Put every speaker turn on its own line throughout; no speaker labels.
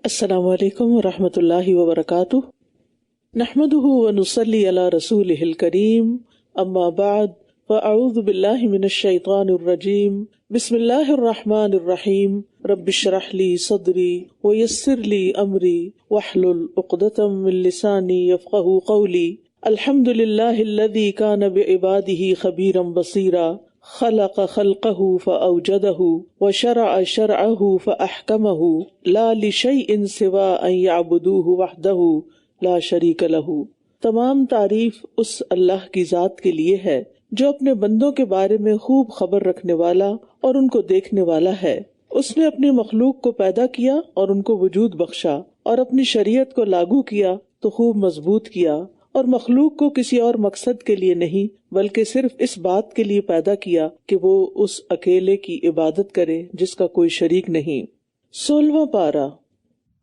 السلام علیکم ورحمۃ اللہ وبرکاتہ، نحمده ونصلی علی رسولہ الکریم، اما بعد فاعوذ باللہ من الشیطان الرجیم، بسم اللہ الرحمن الرحیم، رب اشرح لی صدری ویسر لی امری واحلل عقدۃ من لسانی یفقہوا قولی، الحمد للہ الذی کان بعبادہ خبیرا بصیرا، خلق خلقه فأوجده وشرع شرعه فأحكمه لا لشيء سوى أن يعبدوه وحده لا شريك له۔ تمام تعریف اس اللہ کی ذات کے لیے ہے جو اپنے بندوں کے بارے میں خوب خبر رکھنے والا اور ان کو دیکھنے والا ہے۔ اس نے اپنی مخلوق کو پیدا کیا اور ان کو وجود بخشا، اور اپنی شریعت کو لاگو کیا تو خوب مضبوط کیا، اور مخلوق کو کسی اور مقصد کے لیے نہیں بلکہ صرف اس بات کے لیے پیدا کیا کہ وہ اس اکیلے کی عبادت کرے جس کا کوئی شریک نہیں۔ 16واں پارہ۔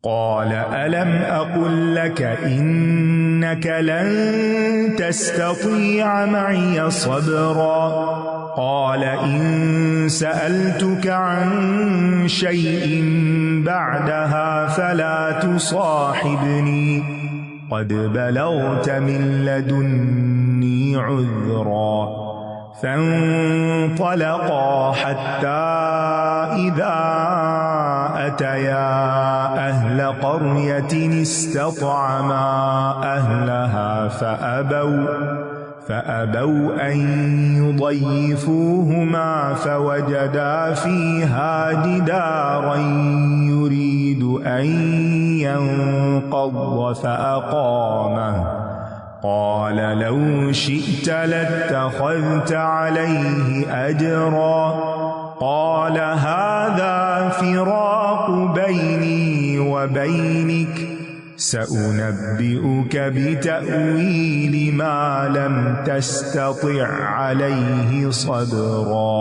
قال ألم أقل لك إنك لن تستطيع معي صبرا قال إن سألتك عن شيء بعدها فلا تصاحبني قد بلغت من لدني عذرا فانطلقا حتى إذا أتيا أهل قرية استطعما أهلها فأبوا أن يضيفوهما فوجدا فيها جدارا يريد أن ينقض فأقامه قال لو شئت لاتخذت عليه أجرا قال هذا فراق بيني وبينك سأنبئك بتأويل ما لم تستطع عليه صبرا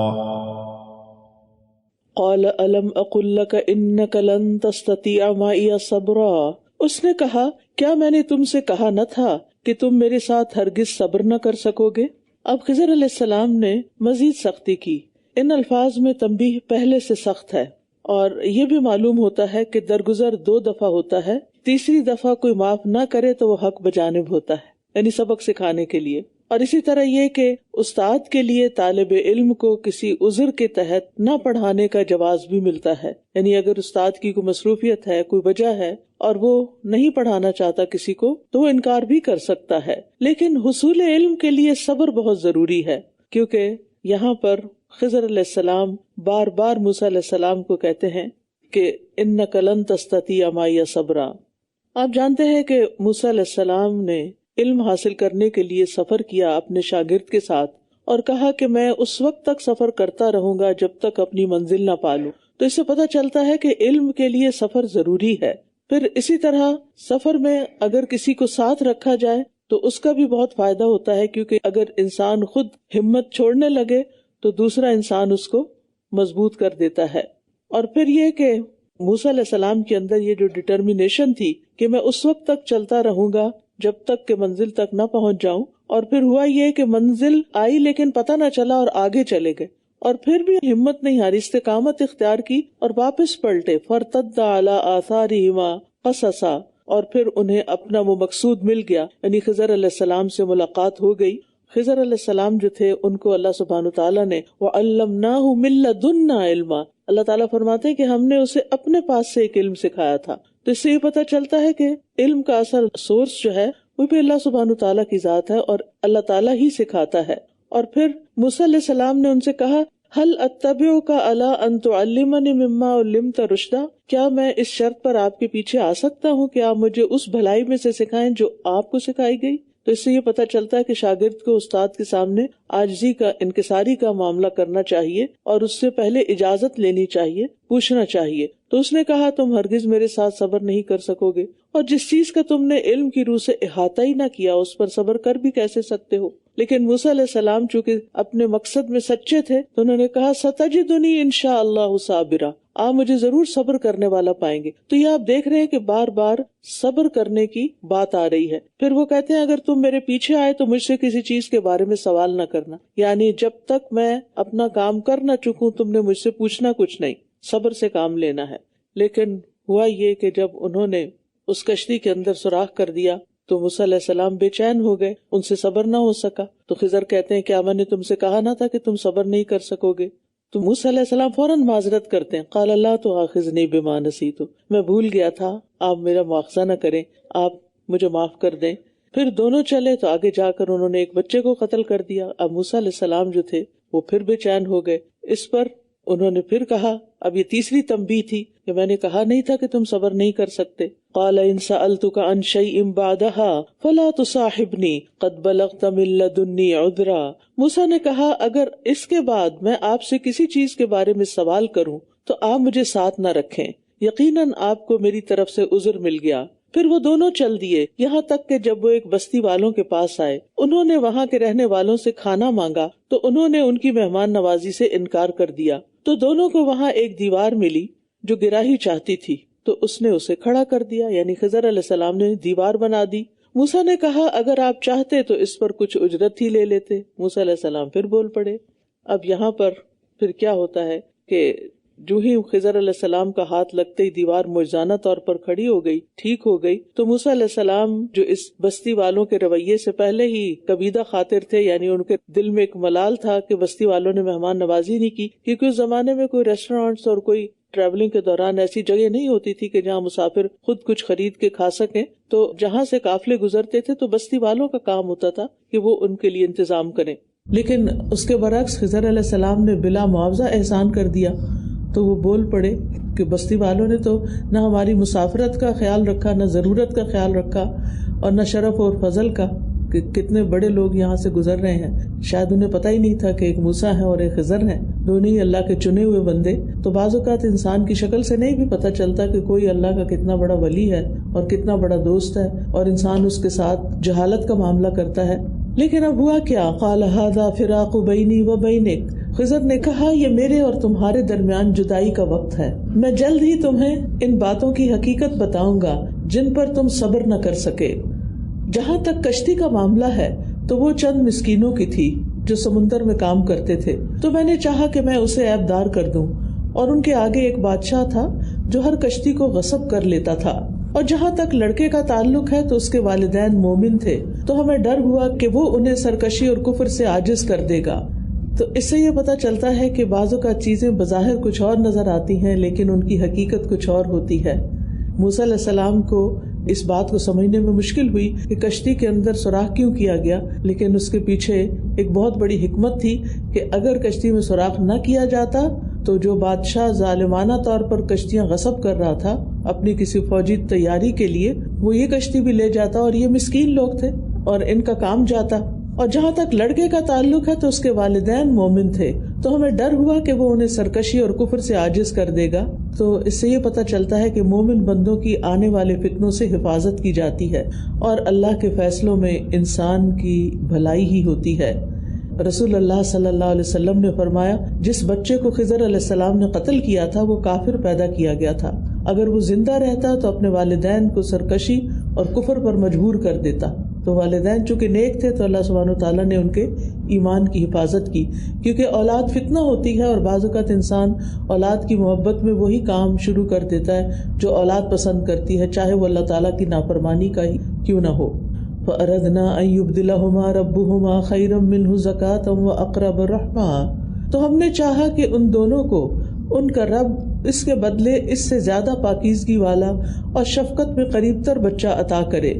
قال ألم أقل لك إنك لن تستطيع معي صبرا۔ اس نے کہا کیا میں نے تم سے کہا نہ تھا کہ تم میرے ساتھ ہرگز صبر نہ کر سکو گے؟ اب خضر علیہ السلام نے مزید سختی کی۔ ان الفاظ میں تنبیہ پہلے سے سخت ہے، اور یہ بھی معلوم ہوتا ہے کہ درگزر 2 دفعہ ہوتا ہے، تیسری دفعہ کوئی معاف نہ کرے تو وہ حق بجانب ہوتا ہے، یعنی سبق سکھانے کے لیے۔ اور اسی طرح یہ کہ استاد کے لیے طالب علم کو کسی عذر کے تحت نہ پڑھانے کا جواز بھی ملتا ہے، یعنی اگر استاد کی کوئی مصروفیت ہے، کوئی وجہ ہے اور وہ نہیں پڑھانا چاہتا کسی کو تو وہ انکار بھی کر سکتا ہے۔ لیکن حصول علم کے لیے صبر بہت ضروری ہے، کیونکہ یہاں پر خضر علیہ السلام بار بار موسیٰ علیہ السلام کو کہتے ہیں کہ اِنَّكَ لَن تَسْتَطِيعَ مَعِيَ صَبْرًا۔ آپ جانتے ہیں کہ موسیٰ علیہ السلام نے علم حاصل کرنے کے لیے سفر کیا اپنے شاگرد کے ساتھ، اور کہا کہ میں اس وقت تک سفر کرتا رہوں گا جب تک اپنی منزل نہ پالوں۔ تو اس سے پتہ چلتا ہے کہ علم کے لیے سفر ضروری ہے۔ پھر اسی طرح سفر میں اگر کسی کو ساتھ رکھا جائے تو اس کا بھی بہت فائدہ ہوتا ہے، کیونکہ اگر انسان خود ہمت چھوڑنے لگے تو دوسرا انسان اس کو مضبوط کر دیتا ہے۔ اور پھر یہ کہ موسیٰ علیہ السلام کے اندر یہ جو ڈٹرمینیشن تھی کہ میں اس وقت تک چلتا رہوں گا جب تک کہ منزل تک نہ پہنچ جاؤں، اور پھر ہوا یہ کہ منزل آئی لیکن پتہ نہ چلا اور آگے چلے گئے، اور پھر بھی ہمت نہیں ہاری، استقامت اختیار کی اور واپس پلٹے۔ فَارْتَدَّ عَلَىٰ آثَارِهِمَا قَصَصًا، اور پھر انہیں اپنا وہ مقصود مل گیا، یعنی خضر علیہ السلام سے ملاقات ہو گئی۔ خضر علیہ السلام جو تھے ان کو اللہ سبحانہ تعالیٰ نے وَعَلَّمْنَاهُ مِن لَّدُنَّا عِلْمًا، اللہ تعالیٰ فرماتے ہیں کہ ہم نے اسے اپنے پاس سے ایک علم سکھایا تھا۔ تو اس سے یہ پتہ چلتا ہے کہ علم کا اصل سورس جو ہے وہ بھی اللہ سبحانہ تعالیٰ کی ذات ہے، اور اللہ تعالیٰ ہی سکھاتا ہے۔ اور پھر موسیٰ علیہ السلام نے ان سے کہا هل اتبعک علی ان تعلمنی مما علمت رشدا، کیا میں اس شرط پر آپ کے پیچھے آ سکتا ہوں کہ آپ مجھے اس بھلائی میں سے سکھائیں جو آپ کو سکھائی گئی؟ تو اس سے یہ پتہ چلتا ہے کہ شاگرد کو استاد کے سامنے عاجزی کا، انکساری کا معاملہ کرنا چاہیے، اور اس سے پہلے اجازت لینی چاہیے، پوچھنا چاہیے۔ تو اس نے کہا تم ہرگز میرے ساتھ صبر نہیں کر سکو گے، اور جس چیز کا تم نے علم کی روح سے احاطہ ہی نہ کیا اس پر صبر کر بھی کیسے سکتے ہو؟ لیکن موسیٰ علیہ السلام چونکہ اپنے مقصد میں سچے تھے تو انہوں نے کہا ستجدنی انشاء اللہ صابرا، آپ مجھے ضرور صبر کرنے والا پائیں گے۔ تو یہ آپ دیکھ رہے ہیں کہ بار بار صبر کرنے کی بات آ رہی ہے۔ پھر وہ کہتے ہیں اگر تم میرے پیچھے آئے تو مجھ سے کسی چیز کے بارے میں سوال نہ کرنا، یعنی جب تک میں اپنا کام کر نہ چکوں تم نے مجھ سے پوچھنا کچھ نہیں، صبر سے کام لینا ہے۔ لیکن ہوا یہ کہ جب انہوں نے اس کشتی کے اندر سوراخ کر دیا تو موسیٰ علیہ السلام بے چین ہو گئے، ان سے صبر نہ ہو سکا. تو خضر کہتے ہیں کیا میں نے تم سے کہا نہ تھا کہ تم صبر نہیں کر سکو گے؟ تو موسیٰ علیہ السلام فوراً معذرت کرتے ہیں، قال اللہ تؤاخذنی بما نسیت، میں بھول گیا تھا، آپ میرا مواخذہ نہ کریں، آپ مجھے معاف کر دیں. پھر دونوں چلے تو آگے جا کر انہوں نے ایک بچے کو قتل کر دیا. اب موسیٰ علیہ السلام جو تھے وہ پھر بے چین ہو گئے. اس پر انہوں نے پھر کہا، اب یہ تیسری تنبیہ تھی کہ میں نے کہا نہیں تھا کہ تم صبر نہیں کر سکتے. قال ان سألتك عن شيء بعدها فلا تصاحبني قد بلغت من لدني عذرا. موسیٰ نے کہا اگر اس کے بعد میں آپ سے کسی چیز کے بارے میں سوال کروں تو آپ مجھے ساتھ نہ رکھیں، یقیناً آپ کو میری طرف سے عذر مل گیا. پھر وہ دونوں چل دیے یہاں تک کہ جب وہ ایک بستی والوں کے پاس آئے، انہوں نے وہاں کے رہنے والوں سے کھانا مانگا تو انہوں نے ان کی مہمان نوازی سے انکار کر دیا. تو دونوں کو وہاں ایک دیوار ملی جو گرا ہی چاہتی تھی، تو اس نے اسے کھڑا کر دیا، یعنی خضر علیہ السلام نے دیوار بنا دی. موسیٰ نے کہا اگر آپ چاہتے تو اس پر کچھ اجرت ہی لے لیتے. موسیٰ علیہ السلام پھر بول پڑے. اب یہاں پر پھر کیا ہوتا ہے کہ جو ہی خضر علیہ السلام کا ہاتھ لگتے ہی دیوار معجزانہ طور پر کھڑی ہو گئی، ٹھیک ہو گئی. تو موسیٰ علیہ السلام جو اس بستی والوں کے رویے سے پہلے ہی کبیدہ خاطر تھے، یعنی ان کے دل میں ایک ملال تھا کہ بستی والوں نے مہمان نوازی نہیں کی، کیونکہ اس زمانے میں کوئی ریسٹورینٹس اور کوئی ٹریولنگ کے دوران ایسی جگہ نہیں ہوتی تھی کہ جہاں مسافر خود کچھ خرید کے کھا سکیں. تو جہاں سے قافلے گزرتے تھے تو بستی والوں کا کام ہوتا تھا کہ وہ ان کے لیے انتظام کریں. لیکن اس کے برعکس خضر علیہ السلام نے بلا معاوضہ احسان کر دیا. تو وہ بول پڑے کہ بستی والوں نے تو نہ ہماری مسافرت کا خیال رکھا، نہ ضرورت کا خیال رکھا، اور نہ شرف اور فضل کا کہ کتنے بڑے لوگ یہاں سے گزر رہے ہیں. شاید انہیں پتہ ہی نہیں تھا کہ ایک موسیٰ ہے اور ایک خضر ہے، دونوں ہی اللہ کے چنے ہوئے بندے. تو بعض اوقات انسان کی شکل سے نہیں بھی پتہ چلتا کہ کوئی اللہ کا کتنا بڑا ولی ہے اور کتنا بڑا دوست ہے، اور انسان اس کے ساتھ جہالت کا معاملہ کرتا ہے. لیکن اب ہوا کیا؟ قال ھذا فراق بینی و بینک. خضر نے کہا یہ میرے اور تمہارے درمیان جدائی کا وقت ہے، میں جلد ہی تمہیں ان باتوں کی حقیقت بتاؤں گا جن پر تم صبر نہ کر سکے. جہاں تک کشتی کا معاملہ ہے تو وہ چند مسکینوں کی تھی جو سمندر میں کام کرتے تھے، تو میں نے چاہا کہ میں اسے عیب دار کر دوں. اور ان کے آگے ایک بادشاہ تھا جو ہر کشتی کو غصب کر لیتا تھا. اور جہاں تک لڑکے کا تعلق ہے تو اس کے والدین مومن تھے، تو ہمیں ڈر ہوا کہ وہ انہیں سرکشی اور کفر سے عاجز کر دے گا. تو اس سے یہ پتہ چلتا ہے کہ بعضوں کا چیزیں بظاہر کچھ اور نظر آتی ہیں لیکن ان کی حقیقت کچھ اور ہوتی ہے. موسیٰ علیہ السلام کو اس بات کو سمجھنے میں مشکل ہوئی کہ کشتی کے اندر سوراخ کیوں کیا گیا، لیکن اس کے پیچھے ایک بہت بڑی حکمت تھی کہ اگر کشتی میں سوراخ نہ کیا جاتا تو جو بادشاہ ظالمانہ طور پر کشتیاں غصب کر رہا تھا اپنی کسی فوجی تیاری کے لیے، وہ یہ کشتی بھی لے جاتا اور یہ مسکین لوگ تھے اور ان کا کام جاتا. اور جہاں تک لڑکے کا تعلق ہے تو اس کے والدین مومن تھے، تو ہمیں ڈر ہوا کہ وہ انہیں سرکشی اور کفر سے عاجز کر دے گا. تو اس سے یہ پتہ چلتا ہے کہ مومن بندوں کی آنے والے فتنوں سے حفاظت کی جاتی ہے اور اللہ کے فیصلوں میں انسان کی بھلائی ہی ہوتی ہے. رسول اللہ صلی اللہ علیہ وسلم نے فرمایا جس بچے کو خضر علیہ السلام نے قتل کیا تھا وہ کافر پیدا کیا گیا تھا. اگر وہ زندہ رہتا تو اپنے والدین کو سرکشی اور کفر پر مجبور کر دیتا. تو والدین چونکہ نیک تھے تو اللہ سبحانہ وتعالیٰ نے ان کے ایمان کی حفاظت کی، کیونکہ اولاد فتنہ ہوتی ہے اور بعض اوقات انسان اولاد کی محبت میں وہی کام شروع کر دیتا ہے جو اولاد پسند کرتی ہے، چاہے وہ اللہ تعالیٰ کی نافرمانی کا ہی کیوں نہ ہو. فَأَرَدْنَا أَن يُبْدِلَهُمَا رَبُّهُمَا خَيْرًا مِّنْهُ زَكَاةً وَأَقْرَبَ رَحْمًا. تو ہم نے چاہا کہ ان دونوں کو ان کا رب اس کے بدلے اس سے زیادہ پاکیزگی والا اور شفقت میں قریب تر بچہ عطا کرے.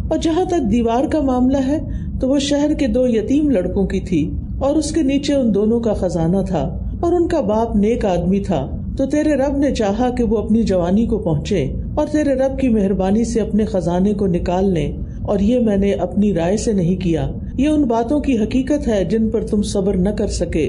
اور جہاں تک دیوار کا معاملہ ہے تو وہ شہر کے 2 یتیم لڑکوں کی تھی اور اس کے نیچے ان دونوں کا خزانہ تھا اور ان کا باپ نیک آدمی تھا. تو تیرے رب نے چاہا کہ وہ اپنی جوانی کو پہنچے اور تیرے رب کی مہربانی سے اپنے خزانے کو نکال لیں، اور یہ میں نے اپنی رائے سے نہیں کیا. یہ ان باتوں کی حقیقت ہے جن پر تم صبر نہ کر سکے.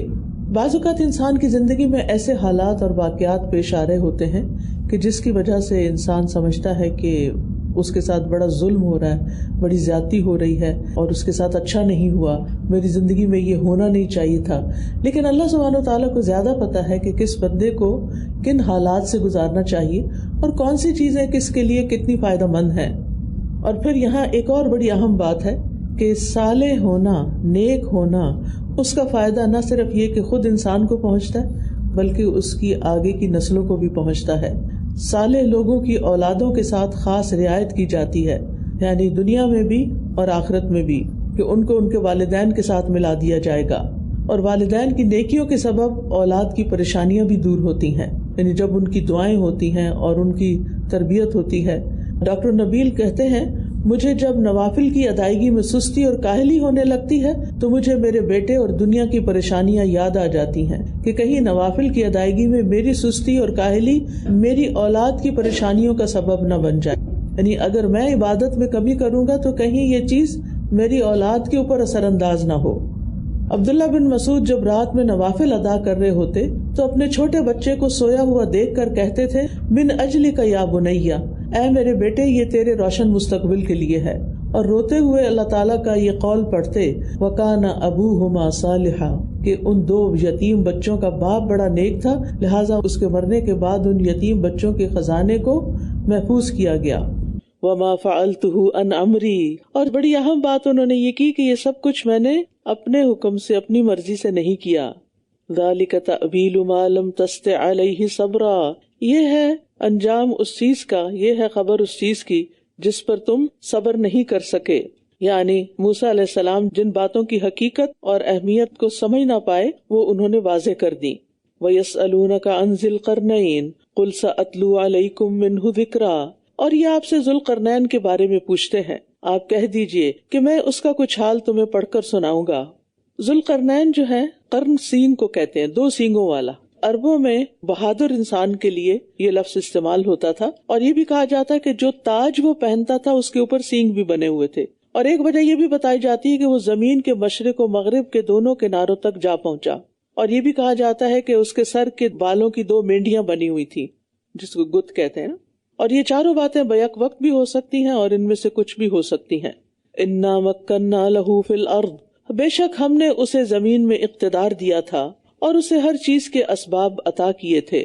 بعض اوقات انسان کی زندگی میں ایسے حالات اور واقعات پیش آ رہے ہوتے ہیں کہ جس کی وجہ سے انسان سمجھتا ہے کہ اس کے ساتھ بڑا ظلم ہو رہا ہے، بڑی زیادتی ہو رہی ہے اور اس کے ساتھ اچھا نہیں ہوا، میری زندگی میں یہ ہونا نہیں چاہیے تھا. لیکن اللہ سبحانہ وتعالیٰ کو زیادہ پتا ہے کہ کس بندے کو کن حالات سے گزارنا چاہیے اور کون سی چیزیں کس کے لیے کتنی فائدہ مند ہیں. اور پھر یہاں ایک اور بڑی اہم بات ہے کہ صالح ہونا، نیک ہونا، اس کا فائدہ نہ صرف یہ کہ خود انسان کو پہنچتا ہے بلکہ اس کی آگے کی نسلوں کو بھی پہنچتا ہے. صالح لوگوں کی اولادوں کے ساتھ خاص رعایت کی جاتی ہے، یعنی دنیا میں بھی اور آخرت میں بھی، کہ ان کو ان کے والدین کے ساتھ ملا دیا جائے گا، اور والدین کی نیکیوں کے سبب اولاد کی پریشانیاں بھی دور ہوتی ہیں، یعنی جب ان کی دعائیں ہوتی ہیں اور ان کی تربیت ہوتی ہے۔ ڈاکٹر نبیل کہتے ہیں، مجھے جب نوافل کی ادائیگی میں سستی اور کاہلی ہونے لگتی ہے تو مجھے میرے بیٹے اور دنیا کی پریشانیاں یاد آ جاتی ہیں کہ کہیں نوافل کی ادائیگی میں میری سستی اور کاہلی میری اولاد کی پریشانیوں کا سبب نہ بن جائے، یعنی اگر میں عبادت میں کمی کروں گا تو کہیں یہ چیز میری اولاد کے اوپر اثر انداز نہ ہو۔ عبداللہ بن مسعود جب رات میں نوافل ادا کر رہے ہوتے تو اپنے چھوٹے بچے کو سویا ہوا دیکھ کر کہتے تھے، من اجلک یا بنیا، اے میرے بیٹے یہ تیرے روشن مستقبل کے لیے ہے، اور روتے ہوئے اللہ تعالیٰ کا یہ قول پڑھتے، وَكَانَ أَبُوهُمَا صَالِحًا، کہ ان دو یتیم بچوں کا باپ بڑا نیک تھا، لہٰذا اس کے مرنے کے بعد ان یتیم بچوں کے خزانے کو محفوظ کیا گیا۔ وَمَا فَعَلْتُهُ عَنْ أَمْرِي، اور بڑی اہم بات انہوں نے یہ کی کہ یہ سب کچھ میں نے اپنے حکم سے، اپنی مرضی سے نہیں کیا۔ ذَلِكَ تَأْوِيلُ مَا لَمْ تَسْطِع عَلَيْهِ صَبْرًا، یہ ہے انجام اس چیز کا، یہ ہے خبر اس چیز کی جس پر تم صبر نہیں کر سکے، یعنی موسیٰ علیہ السلام جن باتوں کی حقیقت اور اہمیت کو سمجھ نہ پائے وہ انہوں نے واضح کر دی۔ وَيَسْأَلُونَكَ عَنْ ذِي الْقَرْنَيْنِ قُلْ سَأَتْلُو عَلَيْكُمْ مِنْهُ ذِكْرًا، اور یہ آپ سے ذوالقرنین کے بارے میں پوچھتے ہیں، آپ کہہ دیجئے کہ میں اس کا کچھ حال تمہیں پڑھ کر سناؤں گا۔ ذوالقرنین جو ہے قرن سینگ کو کہتے ہیں، دو سینگوں والا۔ عربوں میں بہادر انسان کے لیے یہ لفظ استعمال ہوتا تھا، اور یہ بھی کہا جاتا ہے کہ جو تاج وہ پہنتا تھا اس کے اوپر سینگ بھی بنے ہوئے تھے، اور ایک وجہ یہ بھی بتائی جاتی ہے کہ وہ زمین کے مشرق و مغرب کے دونوں کناروں تک جا پہنچا، اور یہ بھی کہا جاتا ہے کہ اس کے سر کے بالوں کی دو مینڈیاں بنی ہوئی تھی جس کو گت کہتے ہیں نا، اور یہ چاروں باتیں بیک وقت بھی ہو سکتی ہیں اور ان میں سے کچھ بھی ہو سکتی ہیں۔ انا مکننا لہ فی الارض، بے شک ہم نے اسے زمین میں اقتدار دیا تھا اور اسے ہر چیز کے اسباب عطا کیے تھے۔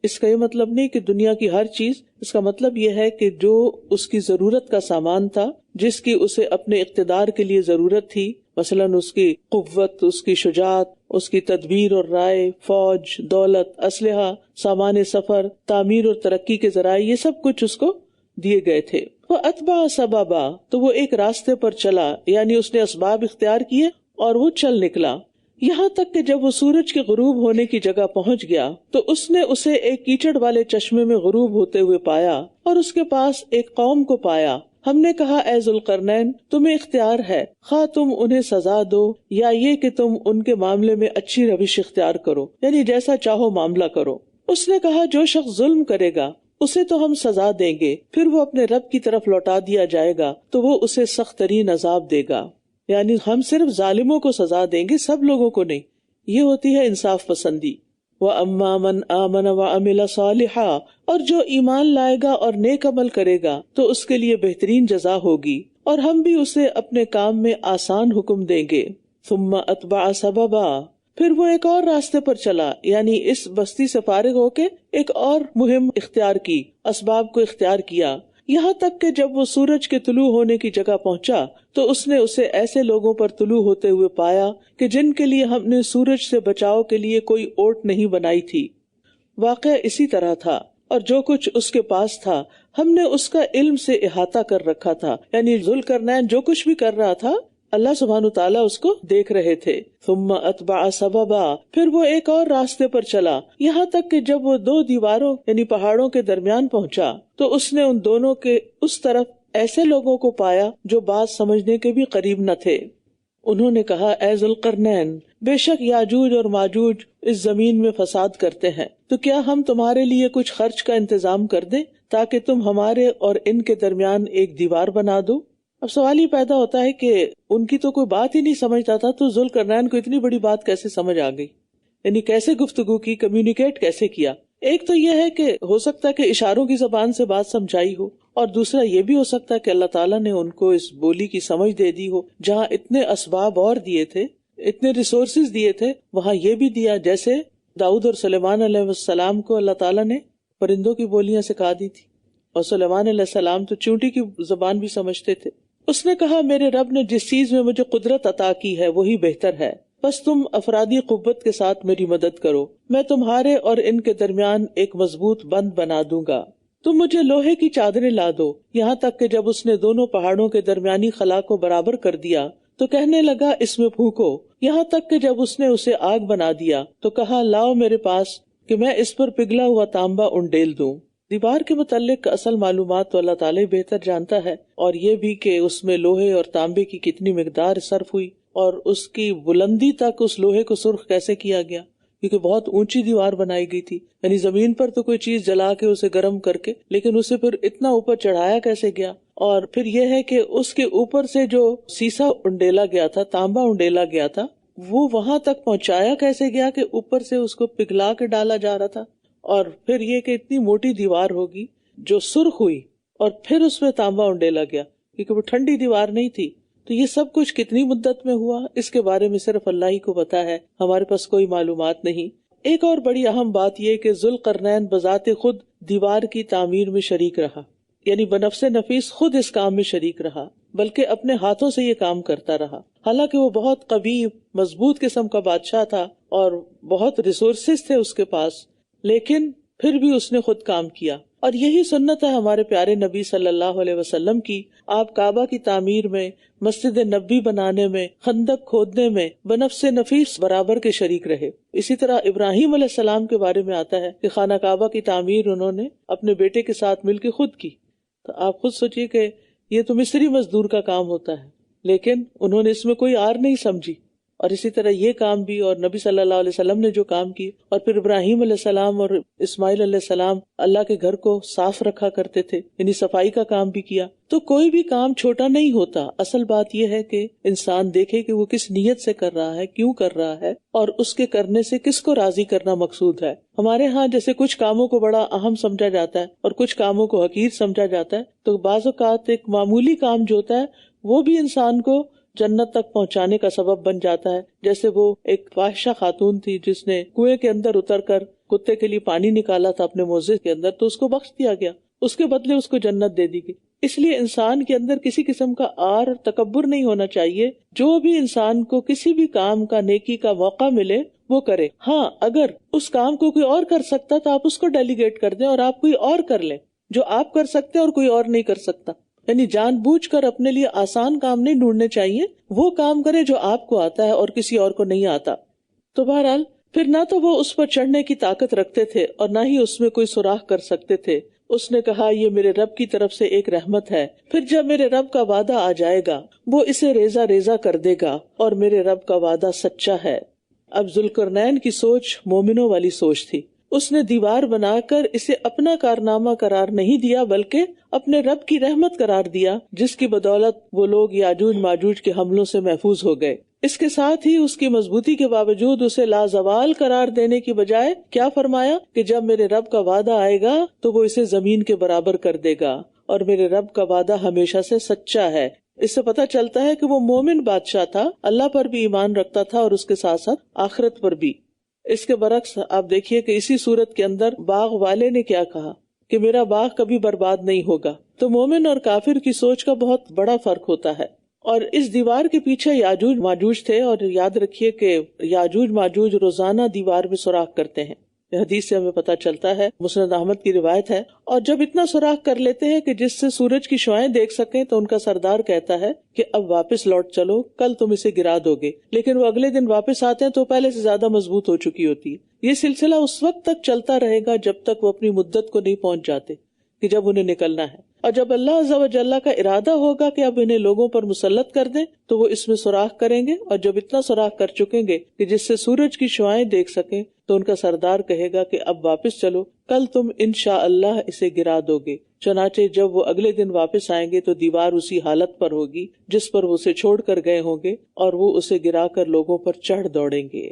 اس کا یہ مطلب نہیں کہ دنیا کی ہر چیز، اس کا مطلب یہ ہے کہ جو اس کی ضرورت کا سامان تھا، جس کی اسے اپنے اقتدار کے لیے ضرورت تھی، مثلاً اس کی قوت، اس کی شجاعت، اس کی تدبیر اور رائے، فوج، دولت، اسلحہ، سامان سفر، تعمیر اور ترقی کے ذرائع، یہ سب کچھ اس کو دیے گئے تھے۔ وَأَتْبَعَ سَبَبًا، تو وہ ایک راستے پر چلا، یعنی اس نے اسباب اختیار کیے اور وہ چل نکلا، یہاں تک کہ جب وہ سورج کے غروب ہونے کی جگہ پہنچ گیا تو اس نے اسے ایک کیچڑ والے چشمے میں غروب ہوتے ہوئے پایا، اور اس کے پاس ایک قوم کو پایا۔ ہم نے کہا، اے ذوالقرنین، تمہیں اختیار ہے، خواہ تم انہیں سزا دو یا یہ کہ تم ان کے معاملے میں اچھی روش اختیار کرو، یعنی جیسا چاہو معاملہ کرو۔ اس نے کہا، جو شخص ظلم کرے گا اسے تو ہم سزا دیں گے، پھر وہ اپنے رب کی طرف لوٹا دیا جائے گا تو وہ اسے سخت ترین عذاب دے گا، یعنی ہم صرف ظالموں کو سزا دیں گے، سب لوگوں کو نہیں۔ یہ ہوتی ہے انصاف پسندی۔ وَأَمَّا مَنْ آمَنَ وَعَمِلَ صَالِحًا، اور جو ایمان لائے گا اور نیک عمل کرے گا تو اس کے لیے بہترین جزا ہوگی، اور ہم بھی اسے اپنے کام میں آسان حکم دیں گے۔ ثُمَّ أَتْبَعَ سَبَبًا، پھر وہ ایک اور راستے پر چلا، یعنی اس بستی سے فارغ ہو کے ایک اور مہم اختیار کی، اسباب کو اختیار کیا، یہاں تک کہ جب وہ سورج کے طلوع ہونے کی جگہ پہنچا تو اس نے اسے ایسے لوگوں پر طلوع ہوتے ہوئے پایا کہ جن کے لیے ہم نے سورج سے بچاؤ کے لیے کوئی اوٹ نہیں بنائی تھی۔ واقعہ اسی طرح تھا، اور جو کچھ اس کے پاس تھا ہم نے اس کا علم سے احاطہ کر رکھا تھا، یعنی ذوالقرنین جو کچھ بھی کر رہا تھا اللہ سبحانہ تعالیٰ اس کو دیکھ رہے تھے۔ ثم اتبع سببا، پھر وہ ایک اور راستے پر چلا، یہاں تک کہ جب وہ دو دیواروں یعنی پہاڑوں کے درمیان پہنچا تو اس نے ان دونوں کے اس طرف ایسے لوگوں کو پایا جو بات سمجھنے کے بھی قریب نہ تھے۔ انہوں نے کہا، اے ذوالقرنین، بے شک یاجوج اور ماجوج اس زمین میں فساد کرتے ہیں، تو کیا ہم تمہارے لیے کچھ خرچ کا انتظام کر دیں تاکہ تم ہمارے اور ان کے درمیان ایک دیوار بنا دو؟ اب سوال یہ پیدا ہوتا ہے کہ ان کی تو کوئی بات ہی نہیں سمجھتا تھا، تو ذوالقرنین کو اتنی بڑی بات کیسے سمجھ آ گئی؟ یعنی کیسے گفتگو کی، کمیونیکیٹ کیسے کیا؟ ایک تو یہ ہے کہ ہو سکتا ہے کہ اشاروں کی زبان سے بات سمجھائی ہو، اور دوسرا یہ بھی ہو سکتا ہے کہ اللہ تعالیٰ نے ان کو اس بولی کی سمجھ دے دی ہو، جہاں اتنے اسباب اور دیے تھے، اتنے ریسورسز دیے تھے، وہاں یہ بھی دیا، جیسے داؤد اور سلیمان علیہ السلام کو اللہ تعالیٰ نے پرندوں کی بولیاں سکھا دی تھی، اور سلیمان علیہ السلام تو چونٹی کی زبان بھی سمجھتے تھے۔ اس نے کہا، میرے رب نے جس چیز میں مجھے قدرت عطا کی ہے وہی بہتر ہے، بس تم افرادی قوت کے ساتھ میری مدد کرو، میں تمہارے اور ان کے درمیان ایک مضبوط بند بنا دوں گا۔ تم مجھے لوہے کی چادریں لا دو، یہاں تک کہ جب اس نے دونوں پہاڑوں کے درمیانی خلا کو برابر کر دیا تو کہنے لگا اس میں پھونکو، یہاں تک کہ جب اس نے اسے آگ بنا دیا تو کہا لاؤ میرے پاس کہ میں اس پر پگھلا ہوا تانبا انڈیل دوں۔ دیوار کے متعلق اصل معلومات تو اللہ تعالیٰ بہتر جانتا ہے، اور یہ بھی کہ اس میں لوہے اور تانبے کی کتنی مقدار صرف ہوئی اور اس کی بلندی تک اس لوہے کو سرخ کیسے کیا گیا، کیونکہ بہت اونچی دیوار بنائی گئی تھی، یعنی زمین پر تو کوئی چیز جلا کے اسے گرم کر کے، لیکن اسے پھر اتنا اوپر چڑھایا کیسے گیا۔ اور پھر یہ ہے کہ اس کے اوپر سے جو سیسا انڈیلا گیا تھا، تانبا انڈیلا گیا تھا، وہ وہاں تک پہنچایا کیسے گیا کہ اوپر سے اس کو پگھلا کے ڈالا جا رہا تھا۔ اور پھر یہ کہ اتنی موٹی دیوار ہوگی جو سرخ ہوئی اور پھر اس میں تانبا انڈیلا گیا، کیونکہ وہ ٹھنڈی دیوار نہیں تھی۔ تو یہ سب کچھ کتنی مدت میں ہوا، اس کے بارے میں صرف اللہ ہی کو پتا ہے، ہمارے پاس کوئی معلومات نہیں۔ ایک اور بڑی اہم بات یہ کہ ذوالقرنین بذات خود دیوار کی تعمیر میں شریک رہا، یعنی بنفس نفیس خود اس کام میں شریک رہا، بلکہ اپنے ہاتھوں سے یہ کام کرتا رہا۔ حالانکہ وہ بہت قوی مضبوط قسم کا بادشاہ تھا اور بہت ریسورسز تھے اس کے پاس، لیکن پھر بھی اس نے خود کام کیا۔ اور یہی سنت ہے ہمارے پیارے نبی صلی اللہ علیہ وسلم کی۔ آپ کعبہ کی تعمیر میں، مسجد نبوی بنانے میں، خندق کھودنے میں بنفس نفیس برابر کے شریک رہے۔ اسی طرح ابراہیم علیہ السلام کے بارے میں آتا ہے کہ خانہ کعبہ کی تعمیر انہوں نے اپنے بیٹے کے ساتھ مل کے خود کی۔ تو آپ خود سوچئے کہ یہ تو مصری مزدور کا کام ہوتا ہے، لیکن انہوں نے اس میں کوئی آر نہیں سمجھی۔ اور اسی طرح یہ کام بھی، اور نبی صلی اللہ علیہ وسلم نے جو کام کی، اور پھر ابراہیم علیہ السلام اور اسماعیل علیہ السلام اللہ کے گھر کو صاف رکھا کرتے تھے، یعنی صفائی کا کام بھی کیا۔ تو کوئی بھی کام چھوٹا نہیں ہوتا، اصل بات یہ ہے کہ انسان دیکھے کہ وہ کس نیت سے کر رہا ہے، کیوں کر رہا ہے، اور اس کے کرنے سے کس کو راضی کرنا مقصود ہے۔ ہمارے ہاں جیسے کچھ کاموں کو بڑا اہم سمجھا جاتا ہے اور کچھ کاموں کو حقیر سمجھا جاتا ہے، تو بعض اوقات ایک معمولی کام جو ہوتا ہے وہ بھی انسان کو جنت تک پہنچانے کا سبب بن جاتا ہے۔ جیسے وہ ایک فاحشہ خاتون تھی جس نے کنویں کے اندر اتر کر کتے کے لیے پانی نکالا تھا اپنے موزے کے اندر، تو اس کو بخش دیا گیا، اس کے بدلے اس کو جنت دے دی گئی۔ اس لیے انسان کے اندر کسی قسم کا آر اور تکبر نہیں ہونا چاہیے۔ جو بھی انسان کو کسی بھی کام کا، نیکی کا موقع ملے وہ کرے۔ ہاں، اگر اس کام کو کوئی اور کر سکتا تو آپ اس کو ڈیلیگیٹ کر دیں اور آپ کوئی اور کر لیں جو آپ کر سکتے اور کوئی اور نہیں کر سکتا۔ یعنی جان بوجھ کر اپنے لیے آسان کام نہیں ڈھونڈنے چاہیے، وہ کام کرے جو آپ کو آتا ہے اور کسی اور کو نہیں آتا۔ تو بہرحال پھر نہ تو وہ اس پر چڑھنے کی طاقت رکھتے تھے اور نہ ہی اس میں کوئی سوراخ کر سکتے تھے۔ اس نے کہا یہ میرے رب کی طرف سے ایک رحمت ہے، پھر جب میرے رب کا وعدہ آ جائے گا وہ اسے ریزہ ریزہ کر دے گا، اور میرے رب کا وعدہ سچا ہے۔ اب ذوالقرنین کی سوچ مومنوں والی سوچ تھی۔ اس نے دیوار بنا کر اسے اپنا کارنامہ قرار نہیں دیا بلکہ اپنے رب کی رحمت قرار دیا، جس کی بدولت وہ لوگ یاجوج ماجوج کے حملوں سے محفوظ ہو گئے۔ اس کے ساتھ ہی اس کی مضبوطی کے باوجود اسے لازوال قرار دینے کی بجائے کیا فرمایا کہ جب میرے رب کا وعدہ آئے گا تو وہ اسے زمین کے برابر کر دے گا، اور میرے رب کا وعدہ ہمیشہ سے سچا ہے۔ اس سے پتہ چلتا ہے کہ وہ مومن بادشاہ تھا، اللہ پر بھی ایمان رکھتا تھا اور اس کے ساتھ ساتھ آخرت پر بھی۔ اس کے برعکس آپ دیکھیے کہ اسی صورت کے اندر باغ والے نے کیا کہا کہ میرا باغ کبھی برباد نہیں ہوگا۔ تو مومن اور کافر کی سوچ کا بہت بڑا فرق ہوتا ہے۔ اور اس دیوار کے پیچھے یاجوج ماجوج تھے، اور یاد رکھیے کہ یاجوج ماجوج روزانہ دیوار میں سوراخ کرتے ہیں، حدیث سے ہمیں پتہ چلتا ہے، مسند احمد کی روایت ہے۔ اور جب اتنا سوراخ کر لیتے ہیں کہ جس سے سورج کی شعاعیں دیکھ سکیں تو ان کا سردار کہتا ہے کہ اب واپس لوٹ چلو، کل تم اسے گرا دو گے، لیکن وہ اگلے دن واپس آتے ہیں تو پہلے سے زیادہ مضبوط ہو چکی ہوتی ہے۔ یہ سلسلہ اس وقت تک چلتا رہے گا جب تک وہ اپنی مدت کو نہیں پہنچ جاتے کہ جب انہیں نکلنا ہے، اور جب اللہ عز و جل کا ارادہ ہوگا کہ اب انہیں لوگوں پر مسلط کر دیں تو وہ اس میں سوراخ کریں گے، اور جب اتنا سوراخ کر چکیں گے کہ جس سے سورج کی شعاعیں دیکھ سکیں تو ان کا سردار کہے گا کہ اب واپس چلو، کل تم انشاءاللہ اسے گرا دو گے۔ چنانچہ جب وہ اگلے دن واپس آئیں گے تو دیوار اسی حالت پر ہوگی جس پر وہ اسے چھوڑ کر گئے ہوں گے، اور وہ اسے گرا کر لوگوں پر چڑھ دوڑیں گے۔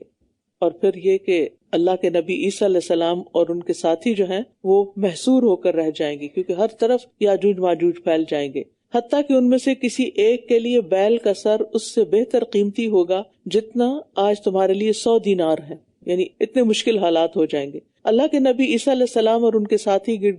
اور پھر یہ کہ اللہ کے نبی عیسیٰ علیہ السلام اور ان کے ساتھی جو ہیں وہ محصور ہو کر رہ جائیں گے، کیونکہ ہر طرف یاجوج ماجوج پھیل جائیں گے، حتیٰ کہ ان میں سے کسی ایک کے لیے بیل کا سر اس سے بہتر قیمتی ہوگا جتنا آج تمہارے لیے 100 دینار ہے، یعنی اتنے مشکل حالات ہو جائیں گے۔ اللہ کے نبی عیسیٰ علیہ السلام اور ان کے ساتھی گڑ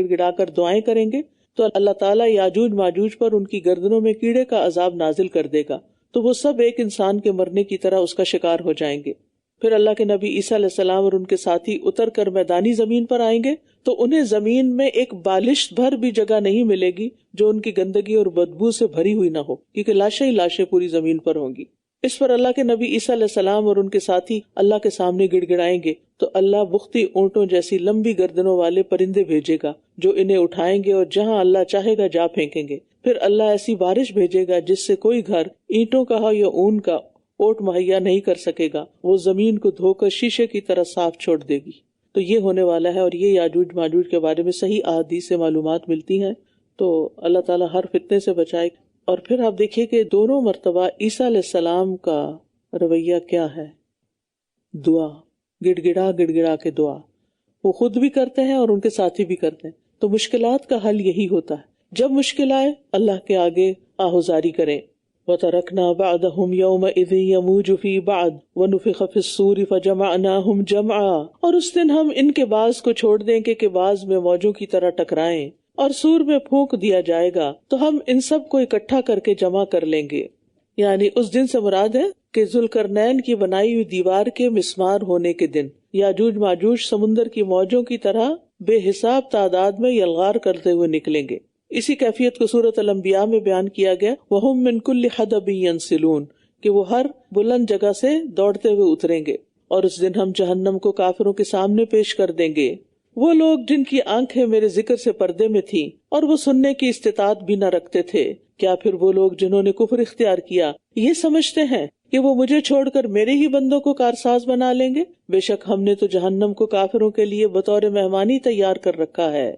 گڑا کر دعائیں کریں گے تو اللہ تعالیٰ یاجوج ماجوج پر ان کی گردنوں میں کیڑے کا عذاب نازل کر دے گا، تو وہ سب ایک انسان کے مرنے کی طرح اس کا شکار ہو جائیں گے۔ پھر اللہ کے نبی عیسیٰ علیہ السلام اور ان کے ساتھی اتر کر میدانی زمین پر آئیں گے تو انہیں زمین میں ایک بالشت بھر بھی جگہ نہیں ملے گی جو ان کی گندگی اور بدبو سے بھری ہوئی نہ ہو، کیونکہ لاشیں ہی لاشیں پوری زمین پر ہوں گی۔ اس پر اللہ کے نبی عیسیٰ علیہ السلام اور ان کے ساتھی اللہ کے سامنے گڑ گڑائیں گے تو اللہ بختی اونٹوں جیسی لمبی گردنوں والے پرندے بھیجے گا جو انہیں اٹھائیں گے اور جہاں اللہ چاہے گا جا پھینکیں گے۔ پھر اللہ ایسی بارش بھیجے گا جس سے کوئی گھر اینٹوں کا ہو یا اون کا اوٹ مہیا نہیں کر سکے گا، وہ زمین کو دھو کر شیشے کی طرح صاف چھوڑ دے گی۔ تو یہ ہونے والا ہے، اور یہ یاجوج ماجوج کے بارے میں صحیح احادیث سے معلومات ملتی ہیں۔ تو اللہ تعالیٰ ہر فتنے سے بچائے۔ اور پھر آپ دیکھیے کہ دونوں مرتبہ عیسیٰ علیہ السلام کا رویہ کیا ہے، دعا، گڑ گڑا کے دعا وہ خود بھی کرتے ہیں اور ان کے ساتھی بھی کرتے ہیں۔ تو مشکلات کا حل یہی ہوتا ہے، جب مشکل آئے اللہ کے آگے آہوزاری کریں۔ وَتَرَكْنَا بَعْدَهُمْ يَوْمَئِذٍ يَمُوجُ فِي بَعْضٍ وَنُفِخَ فِي الصُّورِ فَجَمَعْنَاهُمْ جَمْعًا، اور اس دن ہم ان کے بعض کو چھوڑ دیں گے کہ بعض میں موجوں کی طرح ٹکرائیں، اور سور میں پھونک دیا جائے گا تو ہم ان سب کو اکٹھا کر کے جمع کر لیں گے۔ یعنی اس دن سے مراد ہے کہ ذوالقرنین کی بنائی ہوئی دیوار کے مسمار ہونے کے دن یاجوج ماجوج سمندر کی موجوں کی طرح بے حساب تعداد میں یلغار کرتے ہوئے نکلیں گے۔ اسی کیفیت کو سورۃ الانبیاء میں بیان کیا گیا، وَهُم مِّن كُلِّ حَدَبٍ يَنسِلُونَ، کہ وہ ہر بلند جگہ سے دوڑتے ہوئے اتریں گے، اور اس دن ہم جہنم کو کافروں کے سامنے پیش کر دیں گے۔ وہ لوگ جن کی آنکھیں میرے ذکر سے پردے میں تھیں اور وہ سننے کی استطاعت بھی نہ رکھتے تھے، کیا پھر وہ لوگ جنہوں نے کفر اختیار کیا یہ سمجھتے ہیں کہ وہ مجھے چھوڑ کر میرے ہی بندوں کو کارساز بنا لیں گے؟ بے شک ہم نے تو جہنم کو کافروں کے لیے بطور مہمانی تیار کر رکھا ہے۔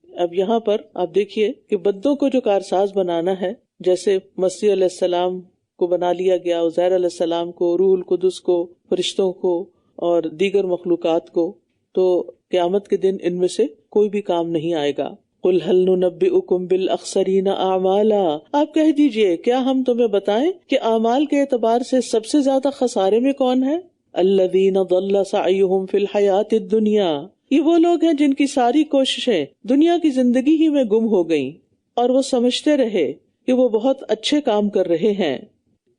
اب یہاں پر آپ دیکھیے کہ بندوں کو جو کارساز بنانا ہے، جیسے مسیح علیہ السلام کو بنا لیا گیا، عزیر علیہ السلام کو، روح القدس کو، فرشتوں کو اور دیگر مخلوقات کو، تو قیامت کے دن ان میں سے کوئی بھی کام نہیں آئے گا۔ قُلْ هَلْ نُنَبِّئُكُمْ بِالْأَخْسَرِينَ أَعْمَالًا، آپ کہہ دیجئے کیا ہم تمہیں بتائیں کہ اعمال کے اعتبار سے سب سے زیادہ خسارے میں کون ہے؟ الَّذِينَ ضَلَّ سَعْيُهُمْ فِي الْحَيَاةِ الدُّنْيَا، یہ وہ لوگ ہیں جن کی ساری کوششیں دنیا کی زندگی ہی میں گم ہو گئیں اور وہ سمجھتے رہے کہ وہ بہت اچھے کام کر رہے ہیں۔